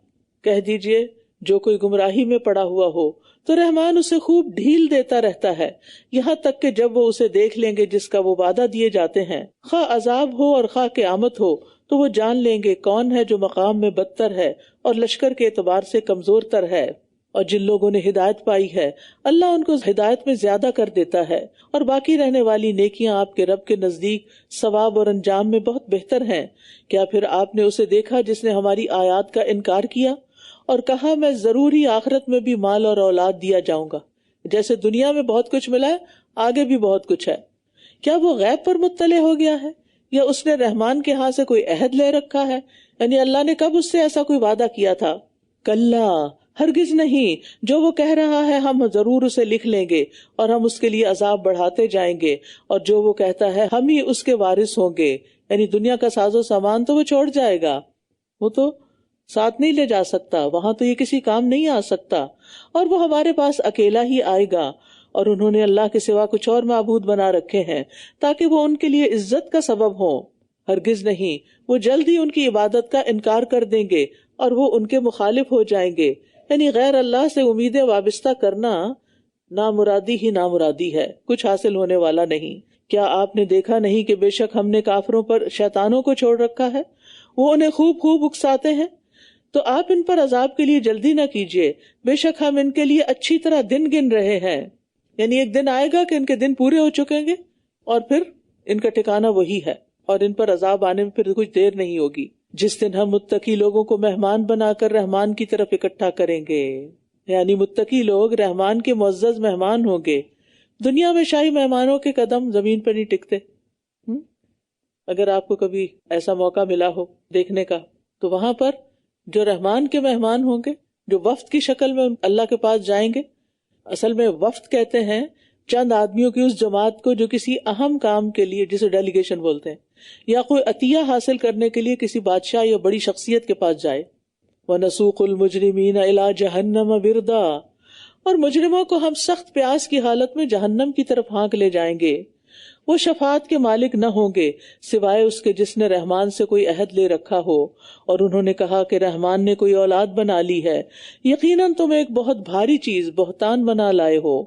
کہہ دیجئے جو کوئی گمراہی میں پڑا ہوا ہو تو رحمان اسے خوب ڈھیل دیتا رہتا ہے یہاں تک کہ جب وہ اسے دیکھ لیں گے جس کا وہ وعدہ دیے جاتے ہیں، خواہ عذاب ہو اور خواہ قیامت ہو، تو وہ جان لیں گے کون ہے جو مقام میں بدتر ہے اور لشکر کے اعتبار سے کمزور تر ہے۔ اور جن لوگوں نے ہدایت پائی ہے اللہ ان کو ہدایت میں زیادہ کر دیتا ہے، اور باقی رہنے والی نیکیاں آپ کے رب کے نزدیک ثواب اور انجام میں بہت بہتر ہیں۔ کیا پھر آپ نے اسے دیکھا جس نے ہماری آیات کا انکار کیا اور کہا میں ضرور ہی آخرت میں بھی مال اور اولاد دیا جاؤں گا، جیسے دنیا میں بہت کچھ ملا ہے آگے بھی بہت کچھ ہے؟ کیا وہ غیب پر مطلع ہو گیا ہے یا اس نے رحمان کے ہاں سے کوئی عہد لے رکھا ہے؟ یعنی اللہ نے کب اس سے ایسا کوئی وعدہ کیا تھا؟ کلا، ہرگز نہیں، جو وہ کہہ رہا ہے ہم ضرور اسے لکھ لیں گے اور ہم اس کے لیے عذاب بڑھاتے جائیں گے، اور جو وہ کہتا ہے ہم ہی اس کے وارث ہوں گے۔ یعنی دنیا کا ساز و سامان تو وہ چھوڑ جائے گا، وہ تو ساتھ نہیں لے جا سکتا، وہاں تو یہ کسی کام نہیں آ سکتا، اور وہ ہمارے پاس اکیلا ہی آئے گا۔ اور انہوں نے اللہ کے سوا کچھ اور معبود بنا رکھے ہیں تاکہ وہ ان کے لیے عزت کا سبب ہوں، ہرگز نہیں، وہ جلد ہی ان کی عبادت کا انکار کر دیں گے اور وہ ان کے مخالف ہو جائیں گے۔ یعنی غیر اللہ سے امیدیں وابستہ کرنا نامرادی ہی نامرادی ہے، کچھ حاصل ہونے والا نہیں۔ کیا آپ نے دیکھا نہیں کہ بے شک ہم نے کافروں پر شیطانوں کو چھوڑ رکھا ہے، وہ انہیں خوب خوب اکساتے ہیں، تو آپ ان پر عذاب کے لیے جلدی نہ کیجیے، بے شک ہم ان کے لیے اچھی طرح دن گن رہے ہیں۔ یعنی ایک دن آئے گا کہ ان کے دن پورے ہو چکیں گے اور پھر ان کا ٹھکانہ وہی ہے، اور ان پر عذاب آنے میں پھر کچھ دیر نہیں ہوگی، جس دن ہم متقی لوگوں کو مہمان بنا کر رحمان کی طرف اکٹھا کریں گے۔ یعنی متقی لوگ رحمان کے معزز مہمان ہوں گے۔ دنیا میں شاہی مہمانوں کے قدم زمین پر نہیں ٹکتے۔ اگر آپ کو کبھی ایسا موقع ملا ہو دیکھنے کا، تو وہاں پر جو رحمان کے مہمان ہوں گے، جو وفد کی شکل میں اللہ کے پاس جائیں گے، اصل میں وفد کہتے ہیں چند آدمیوں کی اس جماعت کو جو کسی اہم کام کے لیے، جسے ڈیلیگیشن بولتے ہیں، یا کوئی عطیہ حاصل کرنے کے لیے کسی بادشاہ یا بڑی شخصیت کے پاس جائے۔ وَنَسُوقُ الْمُجْرِمِينَ إِلَى جَهَنَّمَ وِرْدًا، اور مجرموں کو ہم سخت پیاس کی حالت میں جہنم کی طرف ہانک لے جائیں گے۔ وہ شفاعت کے مالک نہ ہوں گے سوائے اس کے جس نے رحمان سے کوئی عہد لے رکھا ہو، اور انہوں نے کہا کہ رحمان نے کوئی اولاد بنا لی ہے، یقیناً تم ایک بہت بھاری چیز بہتان بنا لائے ہو۔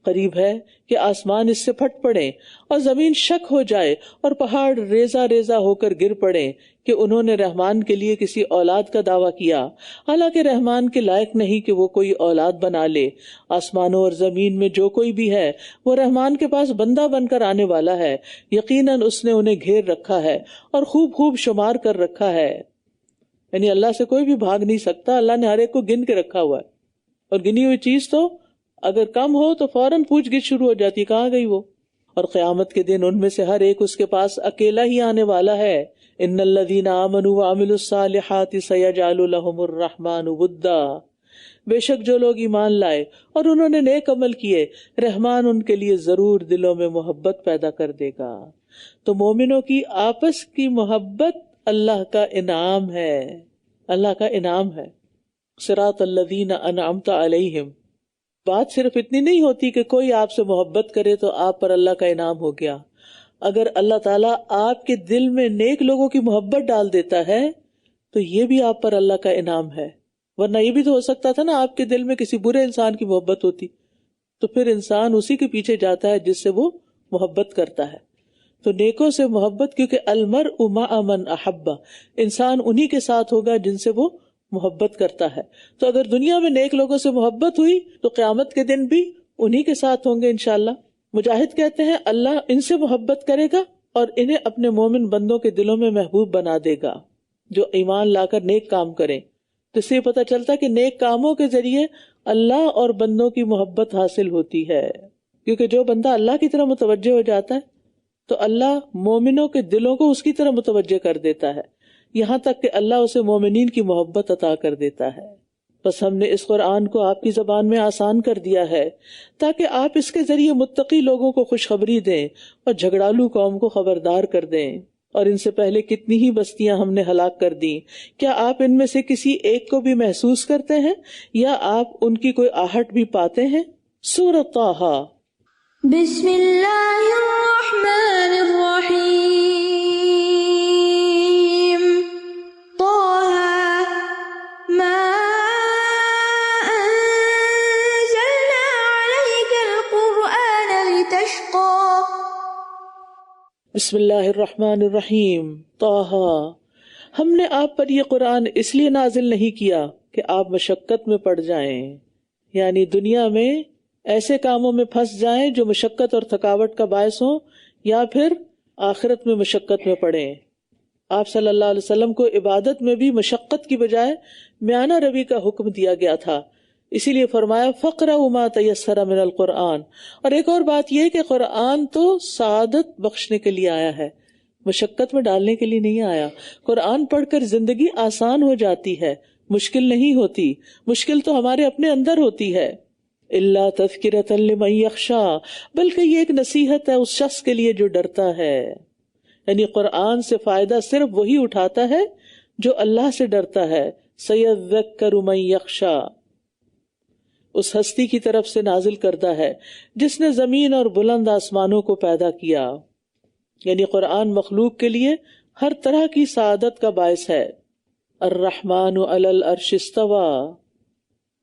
قریب ہے کہ آسمان اس سے پھٹ پڑے اور زمین شک ہو جائے اور پہاڑ ریزہ ریزہ ہو کر گر پڑے کہ انہوں نے رحمان کے لیے کسی اولاد کا دعویٰ کیا، حالانکہ رحمان کے لائق نہیں کہ وہ کوئی اولاد بنا لے۔ آسمانوں اور زمین میں جو کوئی بھی ہے وہ رحمان کے پاس بندہ بن کر آنے والا ہے، یقیناً اس نے انہیں گھیر رکھا ہے اور خوب خوب شمار کر رکھا ہے۔ یعنی اللہ سے کوئی بھی بھاگ نہیں سکتا، اللہ نے ہر ایک کو گن کے رکھا ہوا ہے، اور گنی ہوئی چیز تو اگر کم ہو تو فوراً پوچھ گچھ شروع ہو جاتی، کہاں گئی وہ؟ اور قیامت کے دن ان میں سے ہر ایک اس کے پاس اکیلا ہی آنے والا ہے۔ ان الذین آمنوا وعملوا الصالحات سیجعل لهم الرحمن ودا، بے شک جو لوگ ایمان لائے اور انہوں نے نیک عمل کیے، رحمان ان کے لیے ضرور دلوں میں محبت پیدا کر دے گا۔ تو مومنوں کی آپس کی محبت اللہ کا انعام ہے، اللہ کا انعام ہے۔ صراط الذین انعمت علیہم، بات صرف اتنی نہیں ہوتی کہ کوئی آپ سے محبت کرے تو آپ پر اللہ کا انعام ہو گیا۔ اگر اللہ تعالیٰ آپ کے دل میں نیک لوگوں کی محبت ڈال دیتا ہے تو یہ بھی آپ پر اللہ کا انعام ہے، ورنہ یہ بھی تو ہو سکتا تھا نا آپ کے دل میں کسی برے انسان کی محبت ہوتی، تو پھر انسان اسی کے پیچھے جاتا ہے جس سے وہ محبت کرتا ہے۔ تو نیکوں سے محبت، کیونکہ المرء مع من احب، انسان انہی کے ساتھ ہوگا جن سے وہ محبت کرتا ہے۔ تو اگر دنیا میں نیک لوگوں سے محبت ہوئی تو قیامت کے دن بھی انہی کے ساتھ ہوں گے انشاءاللہ۔ مجاہد کہتے ہیں اللہ ان سے محبت کرے گا اور انہیں اپنے مومن بندوں کے دلوں میں محبوب بنا دے گا جو ایمان لا کر نیک کام کریں۔ تو اس سے پتہ چلتا ہے کہ نیک کاموں کے ذریعے اللہ اور بندوں کی محبت حاصل ہوتی ہے، کیونکہ جو بندہ اللہ کی طرح متوجہ ہو جاتا ہے تو اللہ مومنوں کے دلوں کو اس کی طرح متوجہ کر دیتا ہے، یہاں تک کہ اللہ اسے مومنین کی محبت عطا کر دیتا ہے۔ بس ہم نے اس قرآن کو آپ کی زبان میں آسان کر دیا ہے تاکہ آپ اس کے ذریعے متقی لوگوں کو خوشخبری دیں اور جھگڑالو قوم کو خبردار کر دیں۔ اور ان سے پہلے کتنی ہی بستیاں ہم نے ہلاک کر دیں، کیا آپ ان میں سے کسی ایک کو بھی محسوس کرتے ہیں یا آپ ان کی کوئی آہٹ بھی پاتے ہیں؟ سورۃ طٰہٰ۔
بسم اللہ الرحمن الرحیم۔ طٰہٰ ما انزلنا تشقى
بسم اللہ الرحمن الرحیم طٰہٰ، ہم نے آپ پر یہ قرآن اس لیے نازل نہیں کیا کہ آپ مشقت میں پڑ جائیں، یعنی دنیا میں ایسے کاموں میں پھنس جائیں جو مشقت اور تھکاوٹ کا باعث ہوں، یا پھر آخرت میں مشقت میں پڑیں۔ آپ صلی اللہ علیہ وسلم کو عبادت میں بھی مشقت کی بجائے میانہ روی کا حکم دیا گیا تھا، اسی لیے فرمایا فَاقْرَؤْا مَا تَيَسَّرَ مِنَ الْقُرْآنِ۔ اور ایک اور بات یہ کہ قرآن تو سعادت بخشنے کے لیے آیا ہے، مشقت میں ڈالنے کے لیے نہیں آیا۔ قرآن پڑھ کر زندگی آسان ہو جاتی ہے، مشکل نہیں ہوتی، مشکل تو ہمارے اپنے اندر ہوتی ہے۔ إِلَّا تَذْكِرَةً لِمَن يَخْشَىٰ، بلکہ یہ ایک نصیحت ہے اس شخص کے لیے جو ڈرتا ہے، یعنی قرآن سے فائدہ صرف وہی اٹھاتا ہے جو اللہ سے ڈرتا ہے۔ سَيَذَّكَّرُ مَن يَخْشَىٰ، اس ہستی کی طرف سے نازل کردہ ہے جس نے زمین اور بلند آسمانوں کو پیدا کیا، یعنی قرآن مخلوق کے لیے ہر طرح کی سعادت کا باعث ہے۔ الرحمن علی العرش استوى،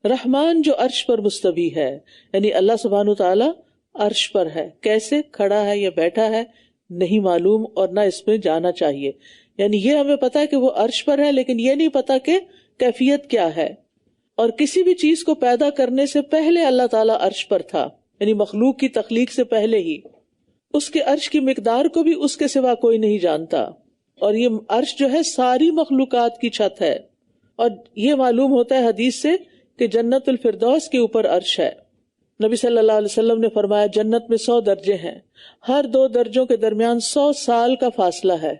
رحمان جو عرش پر مستوی ہے، یعنی اللہ سبحانہ تعالی عرش پر ہے، کیسے کھڑا ہے یا بیٹھا ہے نہیں معلوم اور نہ اس میں جانا چاہیے، یعنی یہ ہمیں پتا ہے کہ وہ عرش پر ہے لیکن یہ نہیں پتا کہ کیفیت کیا ہے۔ اور کسی بھی چیز کو پیدا کرنے سے پہلے اللہ تعالیٰ عرش پر تھا، یعنی مخلوق کی تخلیق سے پہلے ہی۔ اس کے عرش کی مقدار کو بھی اس کے سوا کوئی نہیں جانتا، اور یہ عرش جو ہے ساری مخلوقات کی چھت ہے۔ اور یہ معلوم ہوتا ہے حدیث سے کہ جنت الفردوس کے اوپر عرش ہے۔ نبی صلی اللہ علیہ وسلم نے فرمایا جنت میں 100 درجے ہیں، ہر 2 درجوں کے درمیان 100 سال کا فاصلہ ہے،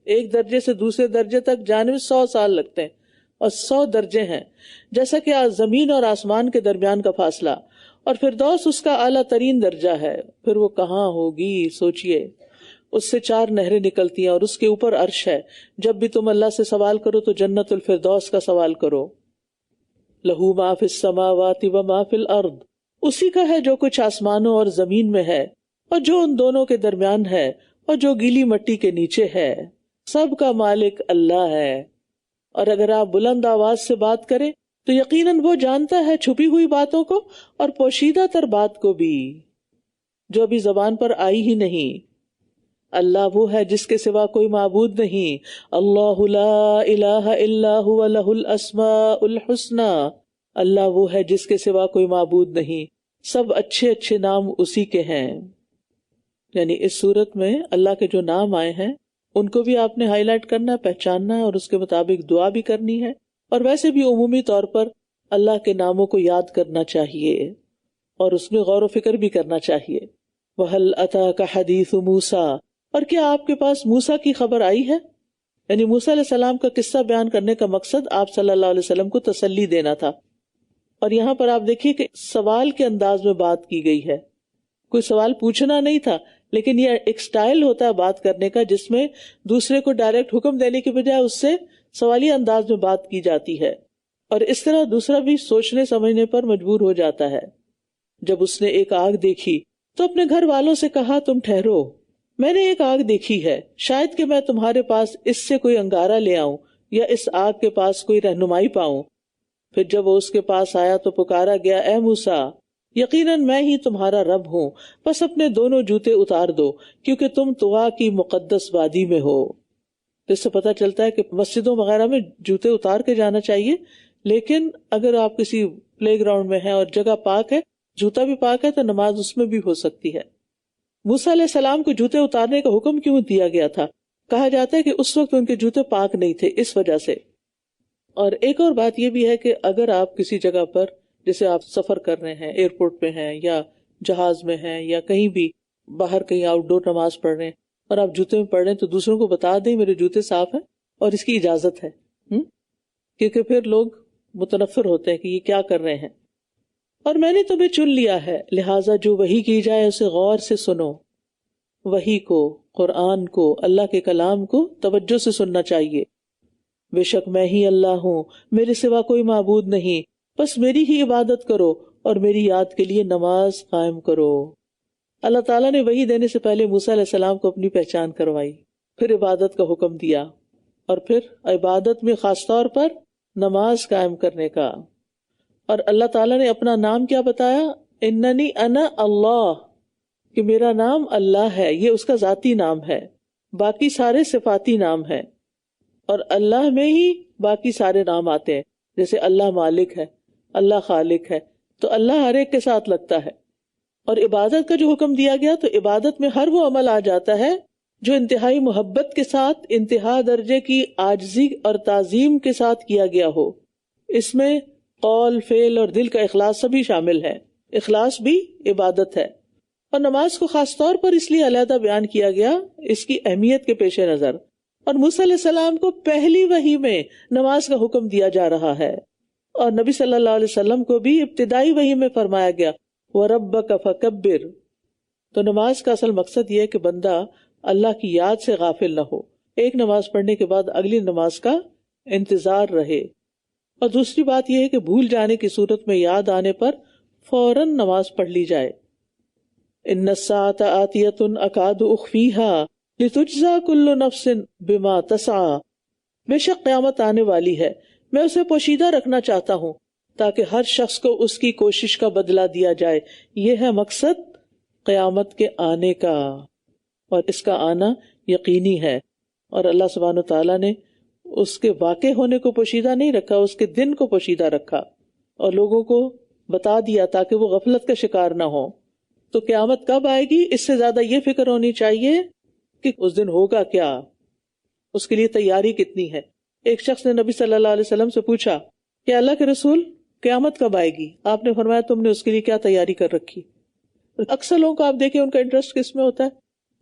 ایک درجے سے دوسرے درجے تک جانے میں 100 سال لگتے ہیں، اور 100 درجے ہیں، جیسا کہ زمین اور آسمان کے درمیان کا فاصلہ، اور فردوس اس کا اعلیٰ ترین درجہ ہے۔ پھر وہ کہاں ہوگی سوچئے، اس سے 4 نہریں نکلتی ہیں اور اس کے اوپر عرش ہے۔ جب بھی تم اللہ سے سوال کرو تو جنت الفردوس کا سوال کرو۔ لہو ما فی السماوات و ما فی الارض، اسی کا ہے جو کچھ آسمانوں اور زمین میں ہے اور جو ان دونوں کے درمیان ہے اور جو گیلی مٹی کے نیچے ہے، سب کا مالک اللہ ہے۔ اور اگر آپ بلند آواز سے بات کریں تو یقیناً وہ جانتا ہے چھپی ہوئی باتوں کو اور پوشیدہ تر بات کو بھی، جو ابھی زبان پر آئی ہی نہیں۔ اللہ وہ ہے جس کے سوا کوئی معبود نہیں، اللہ لا الہ الا هو لہ الاسماء الحسنی، اللہ وہ ہے جس کے سوا کوئی معبود نہیں، سب اچھے اچھے نام اسی کے ہیں۔ یعنی اس صورت میں اللہ کے جو نام آئے ہیں ان کو بھی آپ نے ہائی لائٹ کرنا ہے، پہچاننا ہے، اور اس کے مطابق دعا بھی کرنی ہے، اور ویسے بھی عمومی طور پر اللہ کے ناموں کو یاد کرنا چاہیے اور اس میں غور و فکر بھی کرنا چاہیے۔ وَهَلْ أَتَاكَ حَدِيثُ مُوسَىٰ، اور کیا آپ کے پاس موسیٰ کی خبر آئی ہے؟ یعنی موسیٰ علیہ السلام کا قصہ بیان کرنے کا مقصد آپ صلی اللہ علیہ وسلم کو تسلی دینا تھا، اور یہاں پر آپ دیکھیے کہ سوال کے انداز میں بات کی گئی ہے، کوئی سوال پوچھنا نہیں تھا، لیکن یہ ایک سٹائل ہوتا ہے بات کرنے کا جس میں دوسرے کو ڈائریکٹ حکم دینے کی بجائے اس سے سوالی انداز میں بات کی جاتی ہے، اور اس طرح دوسرا بھی سوچنے سمجھنے پر مجبور ہو جاتا ہے۔ جب اس نے ایک آگ دیکھی تو اپنے گھر والوں سے کہا تم ٹھہرو، میں نے ایک آگ دیکھی ہے، شاید کہ میں تمہارے پاس اس سے کوئی انگارہ لے آؤں یا اس آگ کے پاس کوئی رہنمائی پاؤں۔ پھر جب وہ اس کے پاس آیا تو پکارا گیا اے موسیٰ، یقیناً میں ہی تمہارا رب ہوں، بس اپنے دونوں جوتے اتار دو کیونکہ تم طوا کی مقدس وادی میں ہو۔ تو اس سے پتہ چلتا ہے کہ مسجدوں وغیرہ میں جوتے اتار کے جانا چاہیے، لیکن اگر آپ کسی پلے گراؤنڈ میں ہیں اور جگہ پاک ہے، جوتا بھی پاک ہے، تو نماز اس میں بھی ہو سکتی ہے۔ موسیٰ علیہ السلام کو جوتے اتارنے کا حکم کیوں دیا گیا تھا؟ کہا جاتا ہے کہ اس وقت ان کے جوتے پاک نہیں تھے، اس وجہ سے۔ اور ایک اور بات یہ بھی ہے کہ اگر آپ کسی جگہ پر، جیسے آپ سفر کر رہے ہیں، ایئرپورٹ پہ ہیں یا جہاز میں ہیں یا کہیں بھی باہر کہیں آؤٹ ڈور نماز پڑھ رہے ہیں اور آپ جوتے میں پڑھ رہے ہیں، تو دوسروں کو بتا دیں میرے جوتے صاف ہیں اور اس کی اجازت ہے، کیونکہ پھر لوگ متنفر ہوتے ہیں کہ یہ کیا کر رہے ہیں۔ اور میں نے تمہیں چن لیا ہے، لہٰذا جو وحی کی جائے اسے غور سے سنو۔ وحی کو، قرآن کو، اللہ کے کلام کو توجہ سے سننا چاہیے۔ بے شک میں ہی اللہ ہوں، میرے سوا کوئی معبود نہیں، بس میری ہی عبادت کرو اور میری یاد کے لیے نماز قائم کرو۔ اللہ تعالیٰ نے وحی دینے سے پہلے موسیٰ علیہ السلام کو اپنی پہچان کروائی، پھر عبادت کا حکم دیا، اور پھر عبادت میں خاص طور پر نماز قائم کرنے کا۔ اور اللہ تعالیٰ نے اپنا نام کیا بتایا؟ اننی انا اللہ، کہ میرا نام اللہ ہے، یہ اس کا ذاتی نام ہے، باقی سارے صفاتی نام ہیں، اور اللہ میں ہی باقی سارے نام آتے ہیں، جیسے اللہ مالک ہے، اللہ خالق ہے، تو اللہ ہر ایک کے ساتھ لگتا ہے۔ اور عبادت کا جو حکم دیا گیا تو عبادت میں ہر وہ عمل آ جاتا ہے جو انتہائی محبت کے ساتھ، انتہا درجے کی عاجزی اور تعظیم کے ساتھ کیا گیا ہو۔ اس میں قول، فعل اور دل کا اخلاص سبھی شامل ہے، اخلاص بھی عبادت ہے۔ اور نماز کو خاص طور پر اس لیے علیحدہ بیان کیا گیا اس کی اہمیت کے پیش نظر، اور موسیٰ علیہ السلام کو پہلی وحی میں نماز کا حکم دیا جا رہا ہے، اور نبی صلی اللہ علیہ وسلم کو بھی ابتدائی وحی میں فرمایا گیا وَرَبَّكَ فَكَبِّرْ۔ تو نماز کا اصل مقصد یہ ہے کہ بندہ اللہ کی یاد سے غافل نہ ہو، ایک نماز پڑھنے کے بعد اگلی نماز کا انتظار رہے، اور دوسری بات یہ ہے کہ بھول جانے کی صورت میں یاد آنے پر فوراً نماز پڑھ لی جائے۔ ان الساعۃ آتیۃ اکاد اخفیھا لتجزا کل نفس بما تسعی، بے شک قیامت آنے والی ہے، میں اسے پوشیدہ رکھنا چاہتا ہوں تاکہ ہر شخص کو اس کی کوشش کا بدلہ دیا جائے۔ یہ ہے مقصد قیامت کے آنے کا، اور اس کا آنا یقینی ہے، اور اللہ سبحانہ تعالیٰ نے اس کے واقع ہونے کو پوشیدہ نہیں رکھا، اس کے دن کو پوشیدہ رکھا اور لوگوں کو بتا دیا تاکہ وہ غفلت کا شکار نہ ہو۔ تو قیامت کب آئے گی، اس سے زیادہ یہ فکر ہونی چاہیے کہ اس دن ہوگا کیا، اس کے لیے تیاری کتنی ہے۔ ایک شخص نے نبی صلی اللہ علیہ وسلم سے پوچھا کہ اللہ کے رسول قیامت کب آئے گی؟ آپ نے فرمایا تم نے اس کے لیے کیا تیاری کر رکھی؟ اکثر لوگوں کو آپ دیکھیں ان کا انٹرسٹ کس میں ہوتا ہے،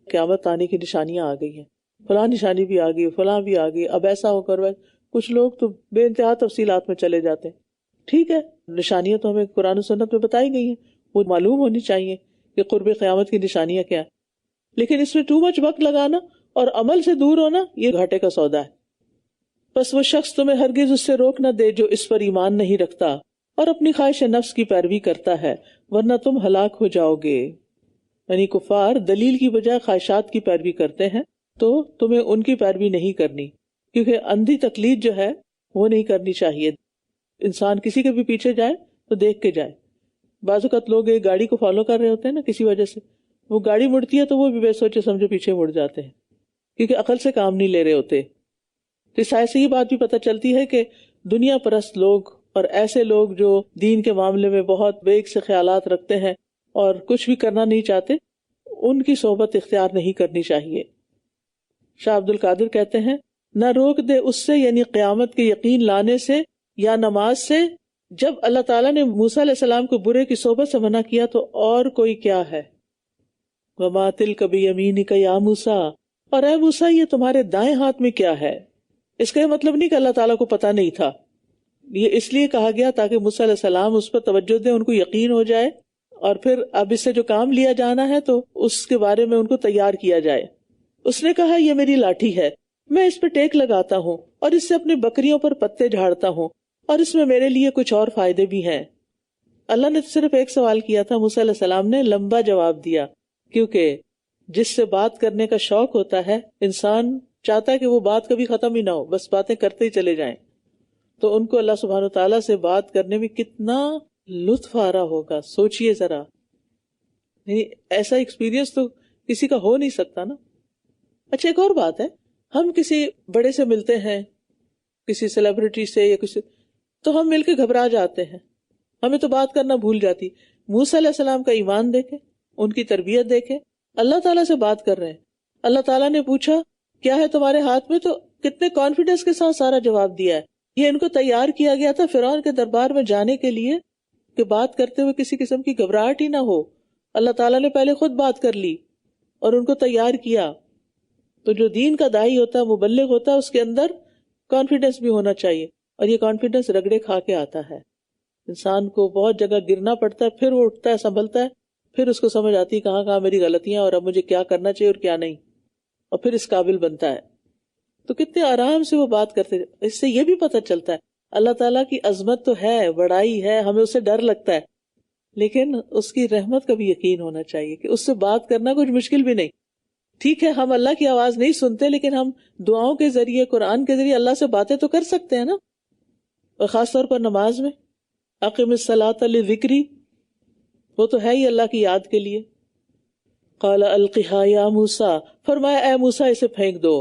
قیامت آنے کی نشانیاں آ گئی ہیں، فلاں نشانی بھی آ گئی، فلاں بھی آ گئی، اب ایسا ہو کر کچھ لوگ تو بے انتہا تفصیلات میں چلے جاتے ہیں۔ ٹھیک ہے، نشانیاں تو ہمیں قرآن و سنت میں بتائی گئی ہیں، وہ معلوم ہونی چاہیے کہ قرب قیامت کی نشانیاں کیا ہیں، لیکن اس میں ٹو مچ وقت لگانا اور عمل سے دور ہونا یہ گھاٹے کا سودا ہے۔ بس وہ شخص تمہیں ہرگز اس سے روک نہ دے جو اس پر ایمان نہیں رکھتا اور اپنی خواہش نفس کی پیروی کرتا ہے، ورنہ تم ہلاک ہو جاؤ گے۔ یعنی کفار دلیل کی بجائے خواہشات کی پیروی کرتے ہیں، تو تمہیں ان کی پیروی نہیں کرنی، کیونکہ اندھی تقلید جو ہے وہ نہیں کرنی چاہیے۔ انسان کسی کے بھی پیچھے جائے تو دیکھ کے جائے۔ بعض اوقات لوگ ایک گاڑی کو فالو کر رہے ہوتے ہیں نا کسی وجہ سے، وہ گاڑی مڑتی ہے تو وہ بھی بے سوچے سمجھے پیچھے مڑ جاتے ہیں، کیونکہ عقل سے کام نہیں لے رہے ہوتے۔ تو اس سے یہ بات بھی پتہ چلتی ہے کہ دنیا پرست لوگ اور ایسے لوگ جو دین کے معاملے میں بہت بیک سے خیالات رکھتے ہیں اور کچھ بھی کرنا نہیں چاہتے، ان کی صحبت اختیار نہیں کرنی چاہیے۔ شاہ عبد القادر کہتے ہیں، نہ روک دے اس سے، یعنی قیامت کے یقین لانے سے یا نماز سے، جب اللہ تعالیٰ نے موسیٰ علیہ السلام کو برے کی صحبت سے منع کیا تو اور کوئی کیا ہے۔ وَمَا تِلْكَ بِيَمِينِكَ يَا موسیٰ، اور اے موسیٰ یہ تمہارے دائیں ہاتھ میں کیا ہے؟ اس کا یہ مطلب نہیں کہ اللہ تعالیٰ کو پتہ نہیں تھا، یہ اس لیے کہا گیا تاکہ موسیٰ علیہ السلام اس پر توجہ دیں، ان کو یقین ہو جائے، اور پھر اب اس سے جو کام لیا جانا ہے تو اس کے بارے میں ان کو تیار کیا جائے۔ اس نے کہا یہ میری لاٹھی ہے، میں اس پہ ٹیک لگاتا ہوں اور اس سے اپنی بکریوں پر پتے جھاڑتا ہوں، اور اس میں میرے لیے کچھ اور فائدے بھی ہیں۔ اللہ نے صرف ایک سوال کیا تھا، موسیٰ علیہ السلام نے لمبا جواب دیا، کیونکہ جس سے بات کرنے کا شوق ہوتا ہے انسان چاہتا ہے کہ وہ بات کبھی ختم ہی نہ ہو، بس باتیں کرتے ہی چلے جائیں۔ تو ان کو اللہ سبحانہ وتعالیٰ سے بات کرنے میں کتنا لطف آ رہا ہوگا، سوچئے ذرا، یعنی ایسا ایکسپیرینس تو کسی کا ہو نہیں سکتا نا۔ اچھا ایک اور بات ہے، ہم کسی بڑے سے ملتے ہیں، کسی سیلیبریٹی سے یا کسی، تو ہم مل کے گھبرا جاتے ہیں، ہمیں تو بات کرنا بھول جاتی۔ موسیٰ علیہ السلام کا ایمان دیکھیں، ان کی تربیت دیکھیں، اللہ تعالیٰ سے بات کر رہے ہیں، اللہ تعالیٰ نے پوچھا کیا ہے تمہارے ہاتھ میں، تو کتنے کانفیڈنس کے ساتھ سارا جواب دیا ہے۔ یہ ان کو تیار کیا گیا تھا فرعون کے دربار میں جانے کے لیے کہ بات کرتے ہوئے کسی قسم کی گھبراہٹ ہی نہ ہو۔ اللہ تعالیٰ نے پہلے خود بات کر لی اور ان کو تیار کیا۔ تو جو دین کا داعی ہوتا ہے، مبلغ ہوتا ہے، اس کے اندر کانفیڈنس بھی ہونا چاہیے، اور یہ کانفیڈنس رگڑے کھا کے آتا ہے۔ انسان کو بہت جگہ گرنا پڑتا ہے، پھر وہ اٹھتا ہے، سنبھلتا ہے، پھر اس کو سمجھ آتی ہے کہاں کہاں میری غلطیاں اور اب مجھے کیا کرنا چاہیے اور کیا نہیں، اور پھر اس قابل بنتا ہے۔ تو کتنے آرام سے وہ بات کرتے، اس سے یہ بھی پتہ چلتا ہے اللہ تعالیٰ کی عظمت تو ہے، بڑائی ہے، ہمیں اس سے ڈر لگتا ہے، لیکن اس کی رحمت کا بھی یقین ہونا چاہیے کہ اس سے بات کرنا کچھ مشکل بھی نہیں۔ ٹھیک ہے ہم اللہ کی آواز نہیں سنتے، لیکن ہم دعاؤں کے ذریعے، قرآن کے ذریعے اللہ سے باتیں تو کر سکتے ہیں نا، اور خاص طور پر نماز میں اقم الصلاۃ لذکری، وہ تو ہے ہی اللہ کی یاد کے لیے۔ قال القھا یا موسیٰ، فرمایا اے موسیٰ اسے پھینک دو.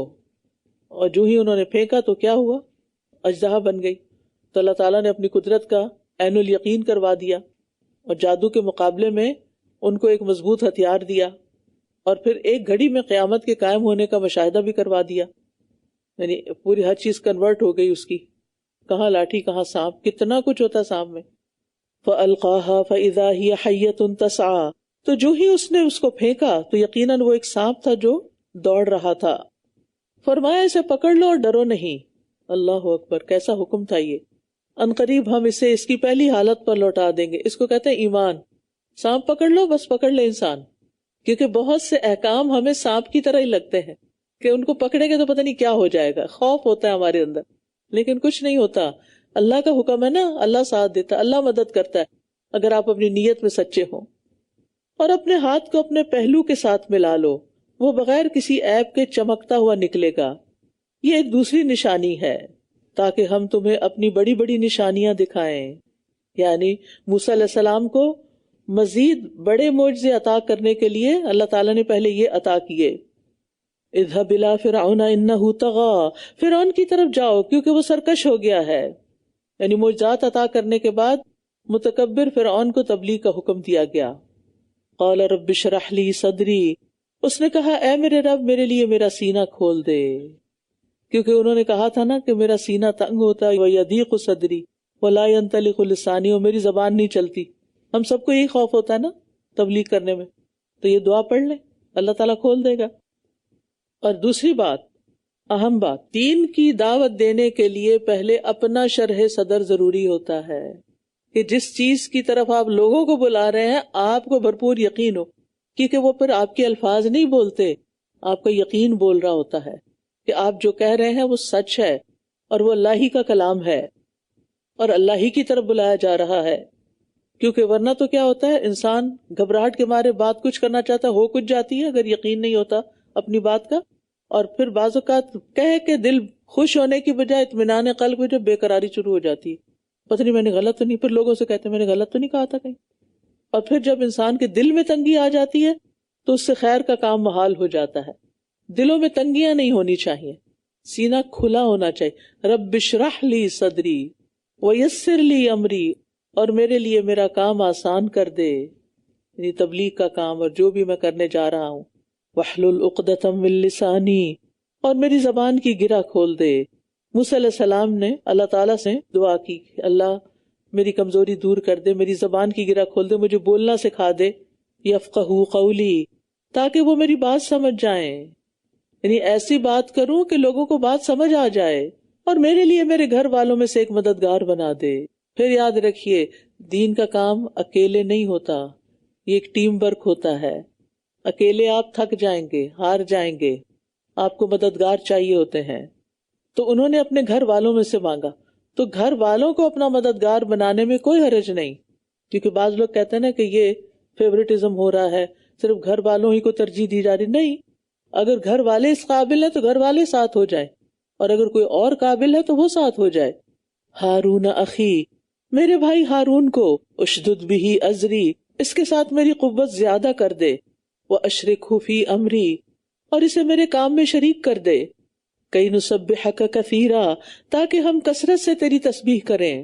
اور جو ہی انہوں نے پھینکا تو کیا ہوا؟ اژدہا بن گئی. تو اللہ تعالیٰ نے اپنی قدرت کا عین الیقین کروا دیا اور جادو کے مقابلے میں ان کو ایک مضبوط ہتھیار دیا، اور پھر ایک گھڑی میں قیامت کے قائم ہونے کا مشاہدہ بھی کروا دیا. یعنی پوری ہر چیز کنورٹ ہو گئی اس کی، کہاں لاٹھی کہاں سانپ، کتنا کچھ ہوتا سانپ میں. فَأَلْقَاهَا فَإِذَا هِيَ حَيَّةٌ تَسْعَىٰ، تو جو ہی اس نے اس کو پھینکا تو یقیناً وہ ایک سانپ تھا جو دوڑ رہا تھا. فرمایا اسے پکڑ لو اور ڈرو نہیں. اللہ اکبر، کیسا حکم تھا یہ. عنقریب ہم اسے اس کی پہلی حالت پر لوٹا دیں گے. اس کو کہتے ہیں ایمان. سانپ پکڑ لو، بس پکڑ لے انسان. کیونکہ بہت سے احکام ہمیں سانپ کی طرح ہی لگتے ہیں کہ ان کو پکڑیں گے تو پتہ نہیں کیا ہو جائے گا، خوف ہوتا ہے ہمارے اندر، لیکن کچھ نہیں ہوتا. اللہ کا حکم ہے نا، اللہ ساتھ دیتا ہے، اللہ مدد کرتا ہے اگر آپ اپنی نیت میں سچے ہوں. اور اپنے ہاتھ کو اپنے پہلو کے ساتھ ملا لو، وہ بغیر کسی عیب کے چمکتا ہوا نکلے گا. یہ ایک دوسری نشانی ہے تاکہ ہم تمہیں اپنی بڑی بڑی نشانیاں دکھائیں. یعنی موسیٰ علیہ السلام کو مزید بڑے معجزے عطا کرنے کے لیے اللہ تعالیٰ نے پہلے یہ عطا کیے. اذهب الى فرعون انه طغى، فرعون کی طرف جاؤ کیونکہ وہ سرکش ہو گیا ہے. یعنی معجزات عطا کرنے کے بعد متکبر فرعون کو تبلیغ کا حکم دیا گیا. قال رب اشرح لي صدری، اس نے کہا اے میرے رب میرے لیے میرا سینہ کھول دے، کیونکہ انہوں نے کہا تھا نا کہ میرا سینہ تنگ ہوتا ہے، وَيَضِيقُ صَدْرِي وَلَا يَنْطَلِقُ لِسَانِي، اور میری زبان نہیں چلتی. ہم سب کو یہی خوف ہوتا ہے نا تبلیغ کرنے میں، تو یہ دعا پڑھ لیں اللہ تعالیٰ کھول دے گا. اور دوسری بات، اہم بات، دین کی دعوت دینے کے لیے پہلے اپنا شرح صدر ضروری ہوتا ہے کہ جس چیز کی طرف آپ لوگوں کو بلا رہے ہیں آپ کو بھرپور یقین ہو، کیونکہ وہ پھر آپ کے الفاظ نہیں بولتے، آپ کا یقین بول رہا ہوتا ہے کہ آپ جو کہہ رہے ہیں وہ سچ ہے اور وہ اللہ ہی کا کلام ہے اور اللہ ہی کی طرف بلایا جا رہا ہے. کیونکہ ورنہ تو کیا ہوتا ہے، انسان گھبراہٹ کے مارے بات کچھ کرنا چاہتا ہو کچھ جاتی ہے اگر یقین نہیں ہوتا اپنی بات کا، اور پھر بعض اوقات کہہ کے دل خوش ہونے کی بجائے اطمینان قلب میں جو بے قراری شروع ہو جاتی ہے، پتہ نہیں میں نے غلط تو نہیں، پھر لوگوں سے کہتے ہیں میں نے غلط تو نہیں کہا تھا کہیں. اور پھر جب انسان کے دل میں تنگی آ جاتی ہے تو اس سے خیر کا کام محال ہو جاتا ہے. دلوں میں تنگیاں نہیں ہونی چاہیے، سینہ کھلا ہونا چاہیے. رب اشرح لی صدری ویسر لی امری، اور میرے لیے میرا کام آسان کر دے، یعنی تبلیغ کا کام اور جو بھی میں کرنے جا رہا ہوں. واحلل عقدۃ من لسانی، اور میری زبان کی گرہ کھول دے. موسیٰ علیہ السلام نے اللہ تعالیٰ سے دعا کی، اللہ میری کمزوری دور کر دے، میری زبان کی گرہ کھول دے، مجھے بولنا سکھا دے. یفقہوا قولی، تاکہ وہ میری بات سمجھ جائیں، یعنی ایسی بات کروں کہ لوگوں کو بات سمجھ آ جائے، اور میرے لیے میرے گھر والوں میں سے ایک مددگار بنا دے. پھر یاد رکھیے دین کا کام اکیلے نہیں ہوتا، یہ ایک ٹیم ورک ہوتا ہے. اکیلے آپ تھک جائیں گے، ہار جائیں گے، آپ کو مددگار چاہیے ہوتے ہیں. تو انہوں نے اپنے گھر والوں میں سے مانگا، تو گھر والوں کو اپنا مددگار بنانے میں کوئی حرج نہیں، کیونکہ بعض لوگ کہتے ہیں نا کہ یہ فیوریٹزم ہو رہا ہے، صرف گھر والوں ہی کو ترجیح دی جا رہی. نہیں، اگر گھر والے اس قابل ہیں تو گھر والے ساتھ ہو جائیں، اور اگر کوئی اور قابل ہے تو وہ ساتھ ہو جائے. ہارون اخی، میرے بھائی ہارون کو، اشدد بہ ازری، اس کے ساتھ میری قوت زیادہ کر دے. واشرکہ فی امری، اور اسے میرے کام میں شریک کر دے. کئی نسبحک کثیرا، تاکہ ہم کثرت سے تیری تسبیح کریں.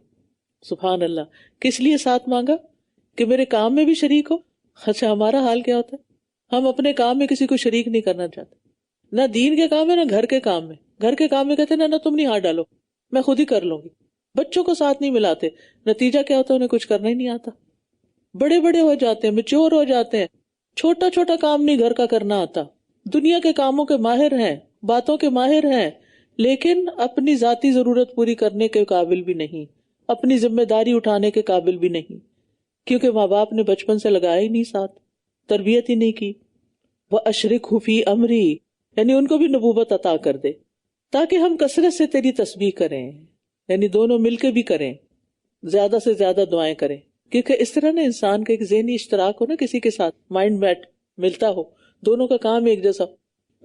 سبحان اللہ، کس لیے ساتھ مانگا؟ کہ میرے کام میں بھی شریک ہو. اچھا ہمارا حال کیا ہوتا ہے، ہم اپنے کام میں کسی کو شریک نہیں کرنا چاہتے، نہ دین کے کام میں نہ گھر کے کام میں. گھر کے کام میں کہتے ہیں نہ تم نہیں ہاتھ ڈالو، میں خود ہی کر لوں گی. بچوں کو ساتھ نہیں ملاتے، نتیجہ کیا ہوتا ہے، انہیں کچھ کرنا ہی نہیں آتا. بڑے بڑے ہو جاتے ہیں، میچور ہو جاتے ہیں، چھوٹا چھوٹا کام نہیں گھر کا کرنا آتا. دنیا کے کاموں کے ماہر ہیں، باتوں کے ماہر ہیں، لیکن اپنی ذاتی ضرورت پوری کرنے کے قابل بھی نہیں، اپنی ذمہ داری اٹھانے کے قابل بھی نہیں، کیونکہ ماں باپ نے بچپن سے لگایا ہی نہیں ساتھ، تربیت ہی نہیں کی. وَأَشْرِكْهُ فِي أَمْرِي، یعنی ان کو بھی نبوت عطا کر دے تاکہ ہم کثرت سے تیری تسبیح کریں، یعنی دونوں مل کے بھی کریں، زیادہ سے زیادہ دعائیں کریں. کیونکہ اس طرح نا انسان کا ایک ذہنی اشتراک ہو نا کسی کے ساتھ، مائنڈ میٹ ملتا ہو، دونوں کا کام ایک جیسا.